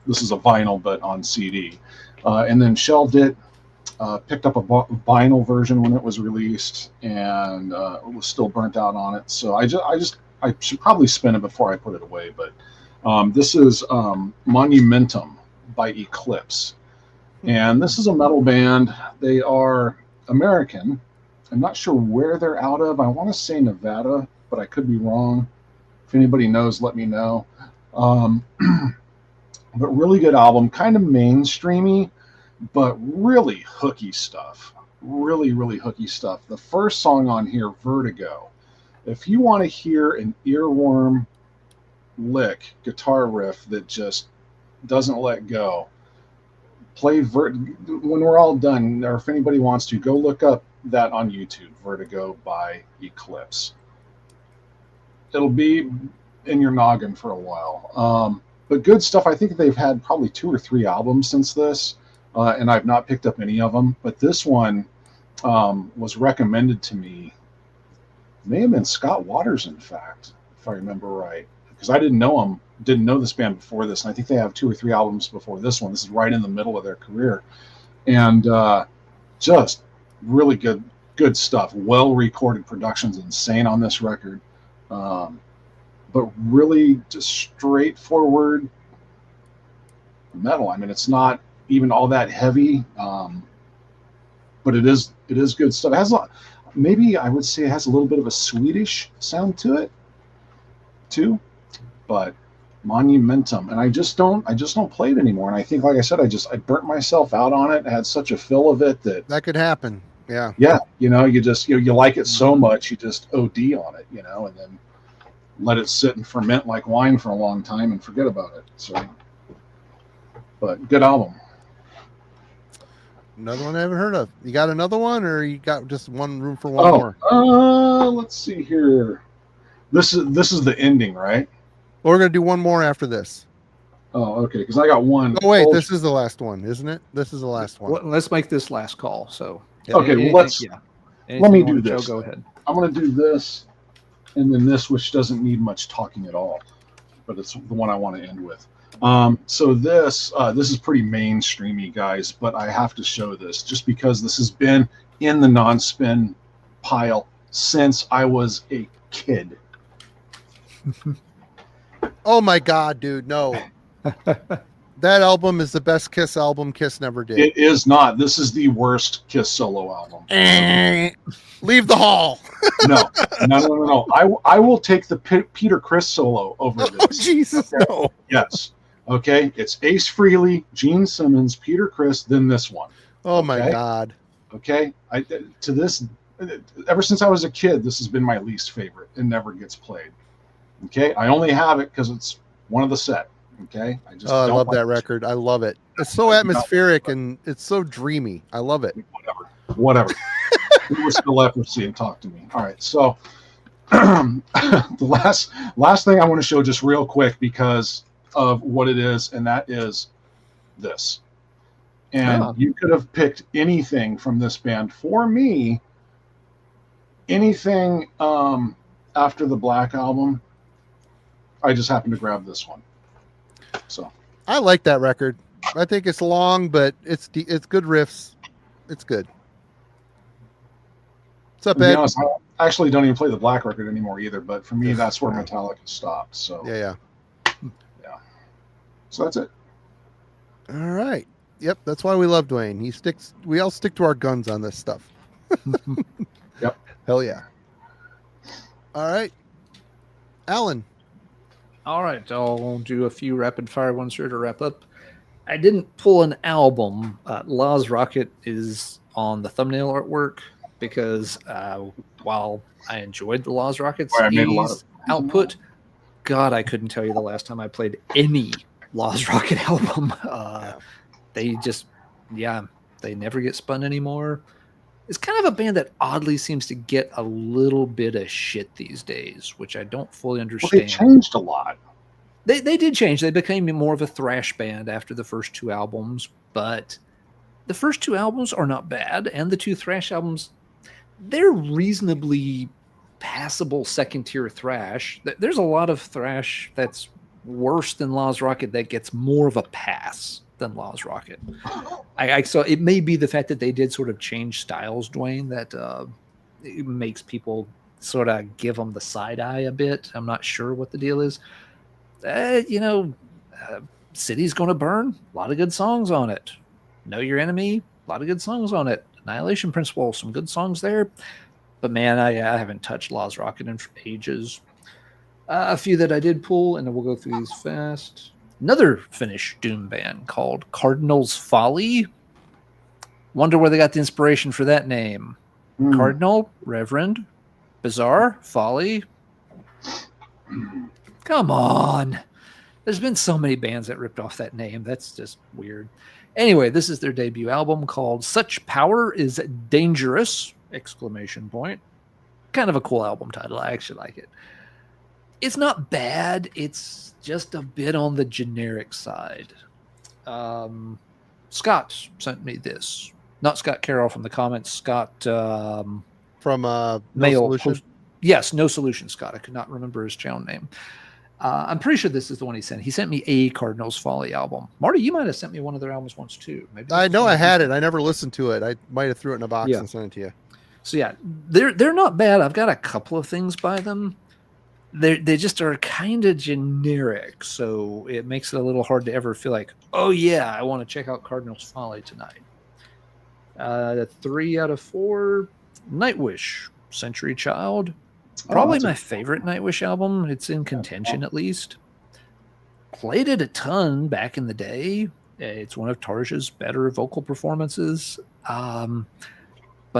this is a vinyl, but on CD. And then shelved it. Picked up a vinyl version when it was released, and was still burnt out on it. So I should probably spin it before I put it away. But this is Monumentum by Eclipse, and this is a metal band. They are American. I'm not sure where they're out of. I want to say Nevada, but I could be wrong. If anybody knows, let me know. But really good album, kind of mainstreamy, but really hooky stuff. Really, really hooky stuff. The first song on here, Vertigo. If you want to hear an earworm lick guitar riff that just doesn't let go, when we're all done, or if anybody wants to, go look up that on YouTube, Vertigo by Eclipse. It'll be in your noggin for a while. But good stuff. I think they've had probably 2 or 3 albums since this. And I've not picked up any of them, but this one was recommended to me. May have been Scott Waters, in fact, if I remember right, because I didn't know this band before this, and I think they have 2 or 3 albums before this one. This is right in the middle of their career, and just really good stuff. Well recorded, production's insane on this record, but really just straightforward metal. I mean, it's not even all that heavy, but it is good stuff. It has maybe I would say it has a little bit of a Swedish sound to it too, but Monumentum, and I just don't play it anymore. And I think, like I said, I burnt myself out on it. I had such a fill of it that could happen. Yeah, you just you like it so much, you just OD on it, and then let it sit and ferment like wine for a long time and forget about it. So, but good album. Another one I haven't heard of. You got another one, or you got just room for one more? Let's see here. This is the ending, right? Well, we're gonna do one more after this. Oh, okay. Because I got one. Oh wait, this is the last one, isn't it? This is the last one. Well, let's make this last call. So okay, let me do this. Go ahead. I'm gonna do this, and then this, which doesn't need much talking at all, but it's the one I want to end with. So this is pretty mainstreamy, guys, but I have to show this just because this has been in the non-spin pile since I was a kid. Oh my God, dude, no. That album is the best Kiss album Kiss never did. It is not. This is the worst Kiss solo album. Leave the hall. No. I will take the Peter Criss solo over this. Oh, Jesus, okay? no. Yes. Okay, it's Ace Frehley, Gene Simmons, Peter Criss, then this one. Oh my God. Okay, ever since I was a kid, this has been my least favorite. It never gets played. Okay, I only have it because it's one of the set. Okay, I love that record. I love it. It's so atmospheric and it's so dreamy. I love it. Whatever. We're still leprosy and talk to me. All right, so the last thing I want to show just real quick because of what it is, and that is this. And you could have picked anything from this band. For me, anything after the Black Album, I just happened to grab this one. So I like that record. I think it's long, but it's good riffs. It's good. What's up, Ed? Honest, I actually don't even play the Black record anymore either, but for me, that's where Metallica stopped. So yeah. So that's it. All right. Yep, that's why we love Dwayne. We all stick to our guns on this stuff. Yep. Hell yeah. All right. Alan. All right, I'll do a few rapid fire ones here to wrap up. I didn't pull an album. Law's Rocket is on the thumbnail artwork because while I enjoyed the Law's Rocket's Boy, I made a lot 80s of output, God, I couldn't tell you the last time I played any Law's Rocket album. They just, they never get spun anymore. It's kind of a band that oddly seems to get a little bit of shit these days, which I don't fully understand. Well, they changed a lot. They did change. They became more of a thrash band after the first two albums, but the first two albums are not bad, and the two thrash albums, they're reasonably passable second-tier thrash. There's a lot of thrash that's worse than Law's Rocket that gets more of a pass than Law's Rocket. So it may be the fact that they did sort of change styles, Duane, that it makes people sort of give them the side eye a bit. I'm not sure what the deal is. City's Gonna Burn, a lot of good songs on it. Know Your Enemy, a lot of good songs on it. Annihilation Principle, some good songs there. But man, I haven't touched Law's Rocket in ages. A few that I did pull, and then we'll go through these fast. Another Finnish doom band called Cardinal's Folly. Wonder where they got the inspiration for that name. Cardinal, Reverend, Bizarre, Folly. Come on. There's been so many bands that ripped off that name. That's just weird. Anyway, this is their debut album called Such Power is Dangerous! ! Kind of a cool album title. I actually like it. It's not bad. It's just a bit on the generic side. Scott sent me this. Not Scott Carroll from the comments. Scott from No Mail. Solution? Yes, No Solution Scott. I could not remember his channel name. I'm pretty sure this is the one he sent. He sent me a Cardinals Folly album. Marty, you might have sent me one of their albums once too. Maybe I know I had it. I never listened to it. I might have threw it in a box Yeah. and sent it to you. So yeah, they're not bad. I've got a couple of things by them. They just are kind of generic, so it makes it a little hard to ever feel like, oh yeah, I want to check out Cardinals Folly tonight. 3 out of 4. Nightwish, Century Child. Probably my favorite Nightwish album. It's in contention at least. Played it a ton back in the day. It's one of Tarja's better vocal performances. But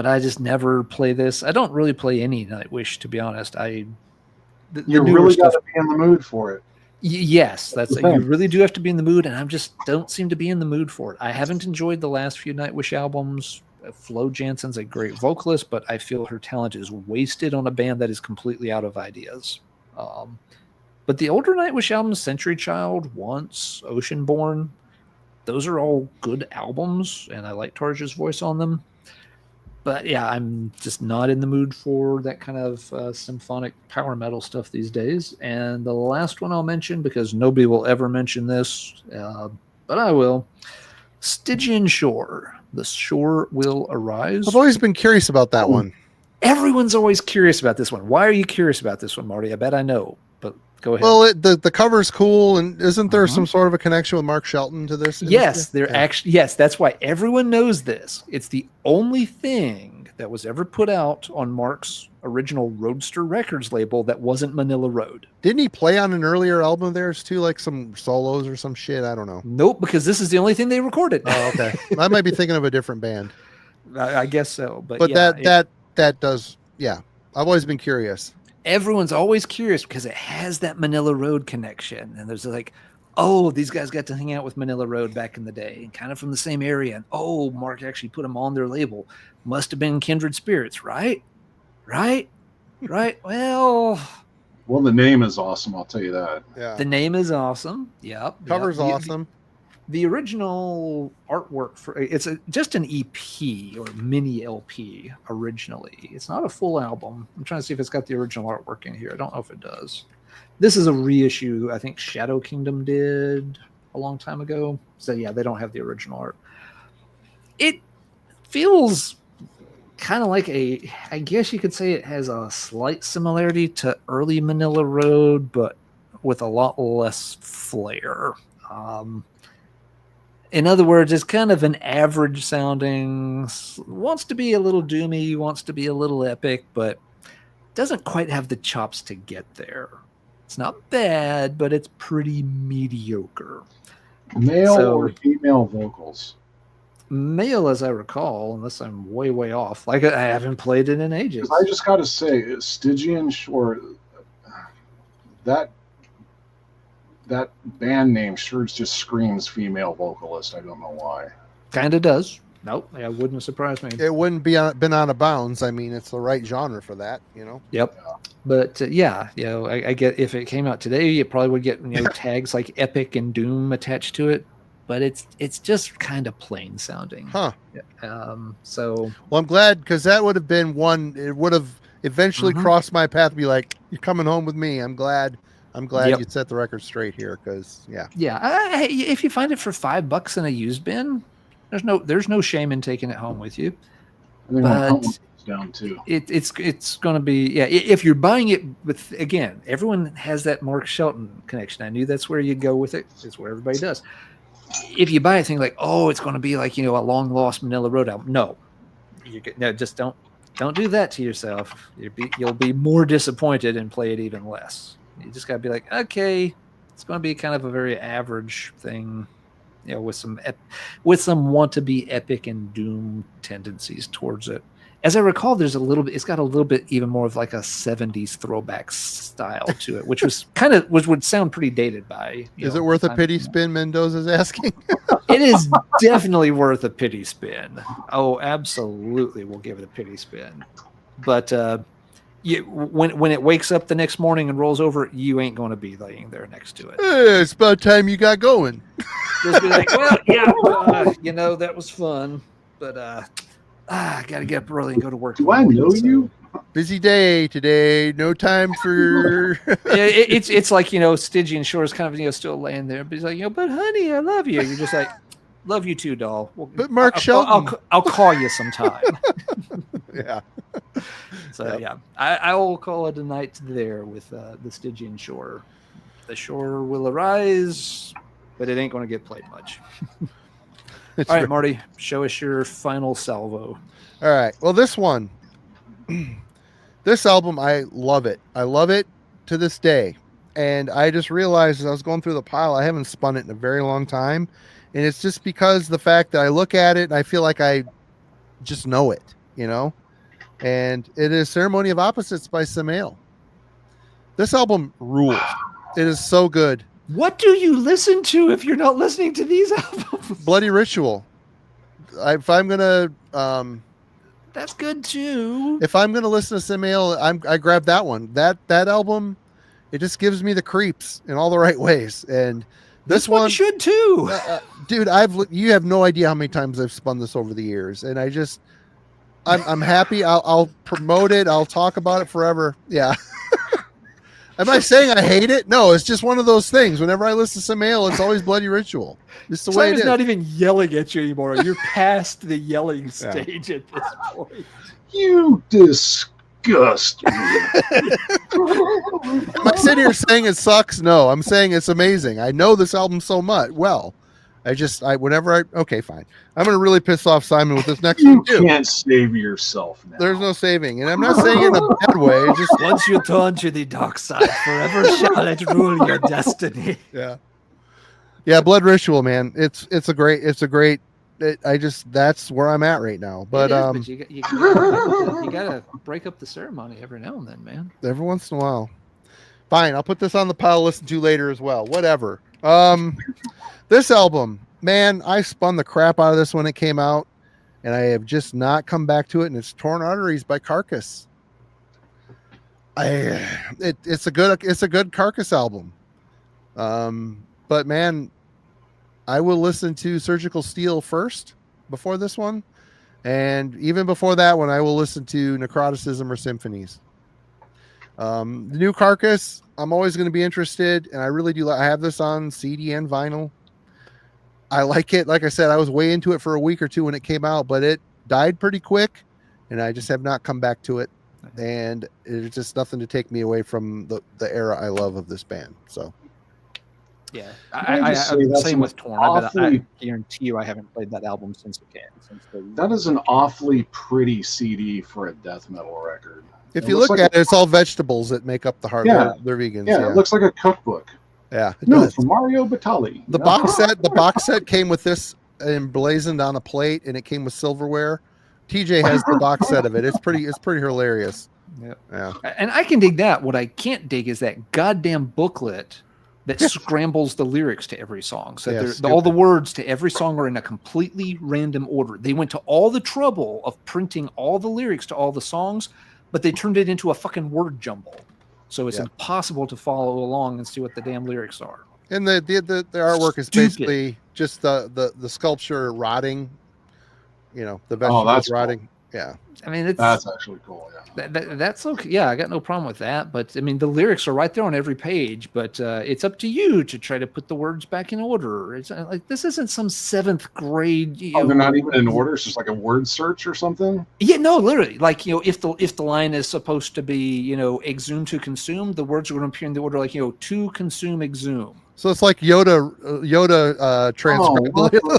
I just never play this. I don't really play any Nightwish, to be honest. You really got to be in the mood for it. Yes, you really do have to be in the mood, and I just don't seem to be in the mood for it. I haven't enjoyed the last few Nightwish albums. Flo Jansen's a great vocalist, but I feel her talent is wasted on a band that is completely out of ideas. But the older Nightwish albums, Century Child, Once, Oceanborn, those are all good albums, and I like Tarja's voice on them. But yeah, I'm just not in the mood for that kind of symphonic power metal stuff these days. And the last one I'll mention, because nobody will ever mention this, but I will, Stygian Shore. The Shore Will Arise. I've always been curious about that one. Everyone's always curious about this one. Why are you curious about this one, Marty? I bet I know, but go ahead. Well, the cover's cool, and isn't there some sort of a connection with Mark Shelton to this? Yes, yes, that's why everyone knows this. It's the only thing that was ever put out on Mark's original Roadster Records label that wasn't Manila Road. Didn't he play on an earlier album of theirs too, like some solos or some shit? I don't know. Nope, because this is the only thing they recorded. Oh, okay. I might be thinking of a different band. I guess so, but yeah, that does. Yeah, I've always been curious. Everyone's always curious because it has that Manila Road connection, and there's like, oh, these guys got to hang out with Manila Road back in the day, kind of from the same area. And oh, Mark actually put them on their label. Must have been kindred spirits, right? Right? Well, the name is awesome. I'll tell you that. Yeah. The name is awesome. Yep. Cover's awesome. The original artwork for it's just an EP or mini LP originally. It's not a full album. I'm trying to see if it's got the original artwork in here. I don't know if it does. This is a reissue. I think Shadow Kingdom did a long time ago. So yeah, they don't have the original art. It feels kind of like I guess you could say it has a slight similarity to early Manila Road, but with a lot less flair. In other words, it's kind of an average sounding, wants to be a little doomy, wants to be a little epic, but doesn't quite have the chops to get there. It's not bad, but it's pretty mediocre. Male So- or female vocals? Male, as I recall, unless I'm way off. Like, I haven't played it in ages. 'Cause I just got to say, Stygian Shore, that band name sure just screams female vocalist. I don't know why. Kind of does. Nope, that wouldn't surprise me. It wouldn't been out of bounds. I mean, it's the right genre for that, you know. Yep. But yeah, you know, I get if it came out today, it probably would get, you know, tags like Epic and Doom attached to it. But it's just kind of plain sounding. Huh. So Well, I'm glad, because that would have been one. It would have eventually crossed my path to be like, "You're coming home with me." I'm glad Yep. you set the record straight here, because yeah. If you find it for $5 in a used bin, there's no shame in taking it home with you. I think my But home is down too. it's going to be, if you're buying it with, again, everyone has that Mark Shelton connection. I knew that's where you'd go with it. It's where everybody does. If you buy a thing like, oh, it's going to be like, you know, a long lost Manila Road album, no, just don't do that to yourself. You'll be more disappointed and play it even less. You just got to be like, okay, it's going to be kind of a very average thing, you know, with some want to be epic and doom tendencies towards it. As I recall, it's got a little bit even more of like a 70s throwback style to it, which would sound pretty dated by. Is it worth a pity spin? Mendoza's asking. It is definitely worth a pity spin. Oh, absolutely, we'll give it a pity spin. But when it wakes up the next morning and rolls over, you ain't going to be laying there next to it. Hey, it's about time you got going. Just be like, well, yeah, you know, that was fun, but I got to get up early and go to work. Do I know you? Busy day today. No time for. It's like, you know, Stygian Shore is kind of, you know, still laying there, but he's like, you know, but honey, I love you. You're just like, love you too, doll. Well, But Mark Shelton. I'll call you sometime. Yeah. So yeah, I will call it a night there with the Stygian Shore. The shore will arise, but it ain't going to get played much. All right, Marty, show us your final salvo. All right. Well, this one, this album, I love it. I love it to this day. And I just realized as I was going through the pile, I haven't spun it in a very long time. And it's just because the fact that I look at it and I feel like I just know it, you know? And it is Ceremony of Opposites by Samael. This album rules. It is so good. What do you listen to if you're not listening to these albums? Bloody Ritual. If I'm gonna, that's good too. if I'm gonna listen to Samael, I grab that one. That album, it just gives me the creeps in all the right ways. And this one should too, dude. You have no idea how many times I've spun this over the years, and I'm happy. I'll promote it. I'll talk about it forever. Yeah. Am I saying I hate it? No, it's just one of those things. Whenever I listen to Samael, it's always Bloody Ritual. It's the way it is. not even yelling at you anymore. You're past the yelling stage at this point. You disgust me. Am I sitting here saying it sucks? No, I'm saying it's amazing. I know this album so much. Well, okay, fine. I'm going to really piss off Simon with this next You one too. can't save yourself now. There's no saving. And I'm not saying it in a bad way. Just Once you turn to the dark side, forever shall it rule your destiny. Yeah. Yeah, Blood Ritual, man. It's a great that's where I'm at right now. But you gotta break up the ceremony every now and then, man. every once in a while. Fine, I'll put this on the pile to listen to later as well. Whatever. This album, man, I spun the crap out of this when it came out, and I have just not come back to it. And it's Torn Arteries by Carcass. It's a good Carcass album. But man, I will listen to Surgical Steel first before this one, and even before that one, I will listen to Necroticism or Symphonies. The new Carcass, I'm always going to be interested, and I really do. I have this on CD and vinyl. I like it. Like I said, I was way into it for a week or two when it came out, but it died pretty quick, and I just have not come back to it. And it's just nothing to take me away from the era I love of this band. So, yeah, I same with Torn. I guarantee you, I haven't played that album since That is an awfully pretty CD for a death metal record. If you look at it, it's all vegetables that make up the heart. Yeah. They're vegans. Yeah, it looks like a cookbook. Yeah, it No, does. from Mario Batali. The box set came with this emblazoned on a plate, and it came with silverware. TJ has the box set of it. It's pretty hilarious. Yeah. And I can dig that. What I can't dig is that goddamn booklet that scrambles the lyrics to every song. So all the words to every song are in a completely random order. They went to all the trouble of printing all the lyrics to all the songs, but they turned it into a fucking word jumble. So it's impossible to follow along and see what the damn lyrics are. And the artwork is basically just the sculpture rotting. You know, the vegetables rotting. Cool. Yeah. I mean, that's actually cool. Yeah. That's okay. Yeah, I got no problem with that. But I mean, the lyrics are right there on every page. But it's up to you to try to put the words back in order. It's like this isn't some 7th grade. They're not even in order. It's just like a word search or something. Yeah, no, literally. Like if the line is supposed to be exhume to consume, the words are going to appear in the order like to consume, exhume. So it's like Yoda transcribed.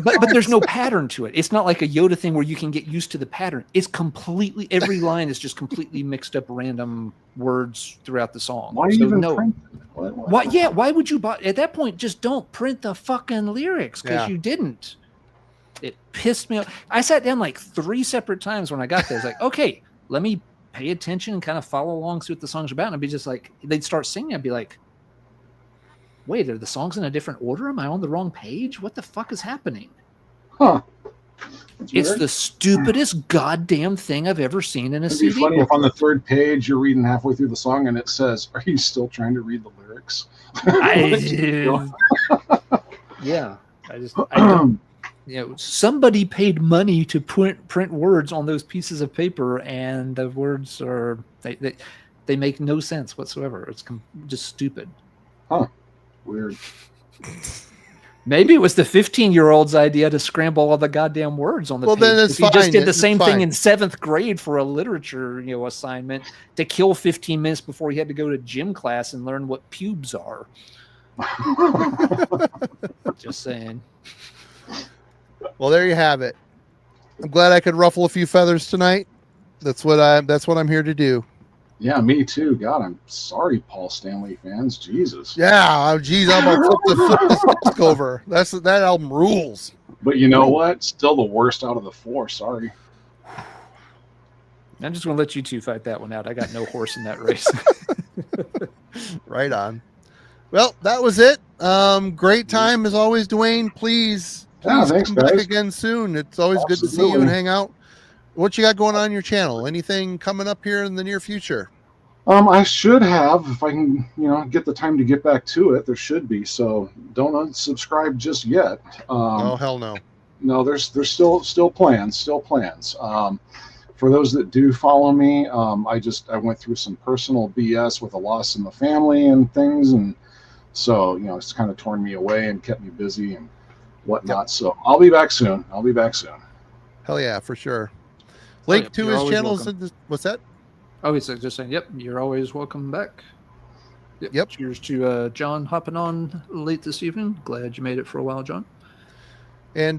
But there's no pattern to it. It's not like a Yoda thing where you can get used to the pattern. It's completely, every line is just completely mixed up random words throughout the song. Why even print it? Why? Yeah, why would you buy at that point? Just don't print the fucking lyrics because you didn't. It pissed me off. I sat down like 3 separate times when I got there. It's like, okay, let me pay attention and kind of follow along, see what the song's about. And I'd be just like, they'd start singing. I'd be like, wait, are the songs in a different order? Am I on the wrong page? What the fuck is happening? Huh. It's the stupidest goddamn thing I've ever seen in a CD. It'd be funny if on the 3rd page you're reading halfway through the song and it says, "Are you still trying to read the lyrics?" Yeah. I don't. Somebody paid money to print words on those pieces of paper, and the words are they make no sense whatsoever. It's just stupid. Huh. Weird. Maybe it was the 15-year-old's idea to scramble all the goddamn words on the page. Then it's he just did the it's same fine. thing in 7th grade for a literature, assignment to kill 15 minutes before he had to go to gym class and learn what pubes are. Just saying. Well, there you have it. I'm glad I could ruffle a few feathers tonight. That's what I'm here to do. Yeah, me too. God, I'm sorry, Paul Stanley fans. Jesus. Yeah, geez, I'm about to flip the disc over. That album rules. But you know what? Still the worst out of the 4. Sorry. I'm just going to let you two fight that one out. I got no horse in that race. Right on. Well, that was it. Great time as always, Duane. Please thanks, come guys. back again soon. It's always good to see you and hang out. What you got going on your channel? Anything coming up here in the near future? I should have, if I can, get the time to get back to it. There should be. So don't unsubscribe just yet. Oh hell no. No, there's still plans. For those that do follow me, I went through some personal BS with a loss in the family and things, and so it's kind of torn me away and kept me busy and whatnot. Yep. So I'll be back soon. Hell yeah, for sure. Link to his channels. What's that? Oh, he's just saying, yep, you're always welcome back. Yep. Cheers to John hopping on late this evening. Glad you made it for a while, John. And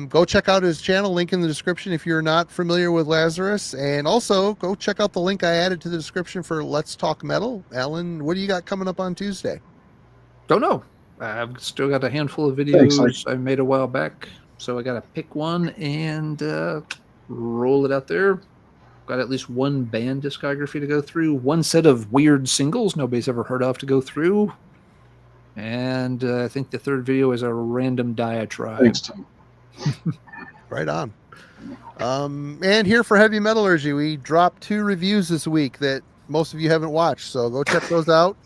go check out his channel, link in the description if you're not familiar with Lazerrus. And also go check out the link I added to the description for Let's Talk Metal. Alan, what do you got coming up on Tuesday? Don't know. I've still got a handful of videos I made a while back. So I got to pick one and roll it out there. Got at least one band discography to go through, one set of weird singles nobody's ever heard of to go through, and I think the 3rd video is a random diatribe. Thanks, Tim. Right on. And here for Heavy Metallurgy, we dropped 2 reviews this week that most of you haven't watched, so go check those out.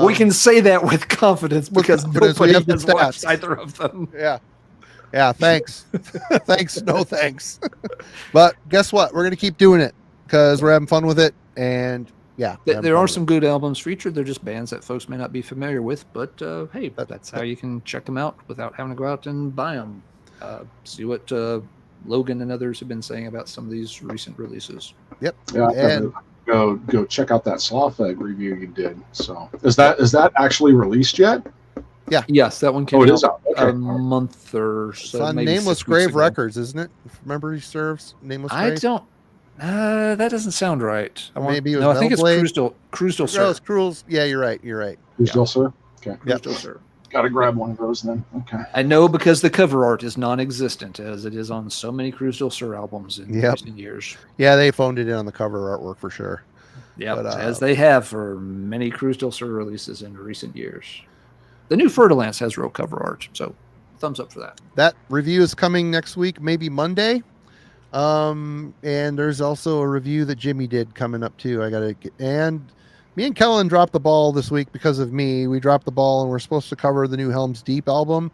We can say that with confidence because nobody has watched either of them. Yeah, thanks. Thanks, no thanks. But guess what? We're going to keep doing it because we're having fun with it. And yeah. There are some good albums featured. They're just bands that folks may not be familiar with. But hey, that's how you can check them out without having to go out and buy them. See what Logan and others have been saying about some of these recent releases. Yep. Yeah, and go check out that Slawfeg review you did. So is that actually released yet? Yeah. Yes, that one came out a month or so. It's on maybe Nameless 6 weeks Grave ago. Records, isn't it? If memory serves, Nameless Grave. That doesn't sound right. Maybe it was no, I think it's Metal Crustal Oh, Sir. it's Cruels. Yeah, you're right. You're right. Crustal Sir. Okay. Crustal Sir. Got to grab one of those then. Okay. I know because the cover art is non-existent, as it is on so many Crustal Sir albums in recent years. Yeah, they phoned it in on the cover artwork for sure. Yeah, But, as they have for many Crustal Sir releases in recent years. The new Fer-de-Lance has real cover art, so thumbs up for that. That review is coming next week, maybe Monday. And there's also a review that Jimmy did coming up too. And me and Kellen dropped the ball this week because of me. We dropped the ball and we're supposed to cover the new Helm's Deep album.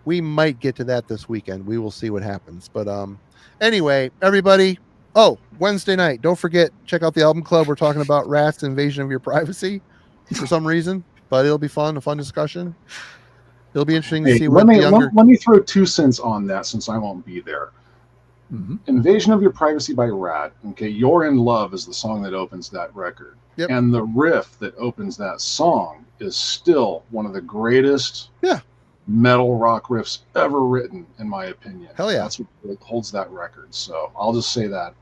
We might get to that this weekend. We will see what happens. But anyway, everybody. Oh, Wednesday night. Don't forget, check out the album club. We're talking about Rat's Invasion of Your Privacy for some reason, but it'll be fun, a fun discussion. It'll be interesting to see what let me throw 2 cents on that since I won't be there. Mm-hmm. Invasion of Your Privacy by Rat. Okay, You're in Love is the song that opens that record. Yep. And the riff that opens that song is still one of the greatest metal rock riffs ever written, in my opinion. Hell yeah. That's what holds that record. So I'll just say that.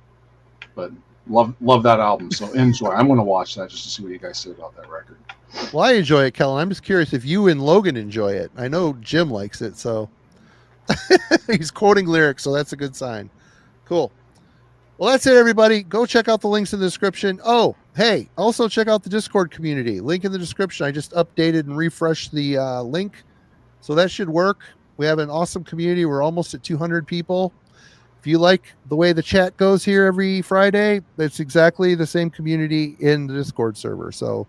But love that album. So enjoy. I'm going to watch that just to see what you guys say about that record. Well, I enjoy it, Kellen. I'm just curious if you and Logan enjoy it. I know Jim likes it, so he's quoting lyrics, so that's a good sign. Cool. Well, that's it, everybody. Go check out the links in the description. Oh, hey, also check out the Discord community. Link in the description. I just updated and refreshed the link, so that should work. We have an awesome community. We're almost at 200 people. If you like the way the chat goes here every Friday, it's exactly the same community in the Discord server. So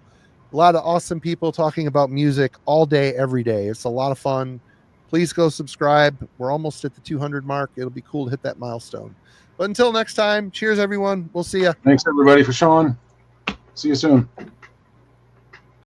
a lot of awesome people talking about music all day, every day. It's a lot of fun. Please go subscribe. We're almost at the 200 mark. It'll be cool to hit that milestone. But until next time, cheers, everyone. We'll see ya. Thanks, everybody, for showing. See you soon.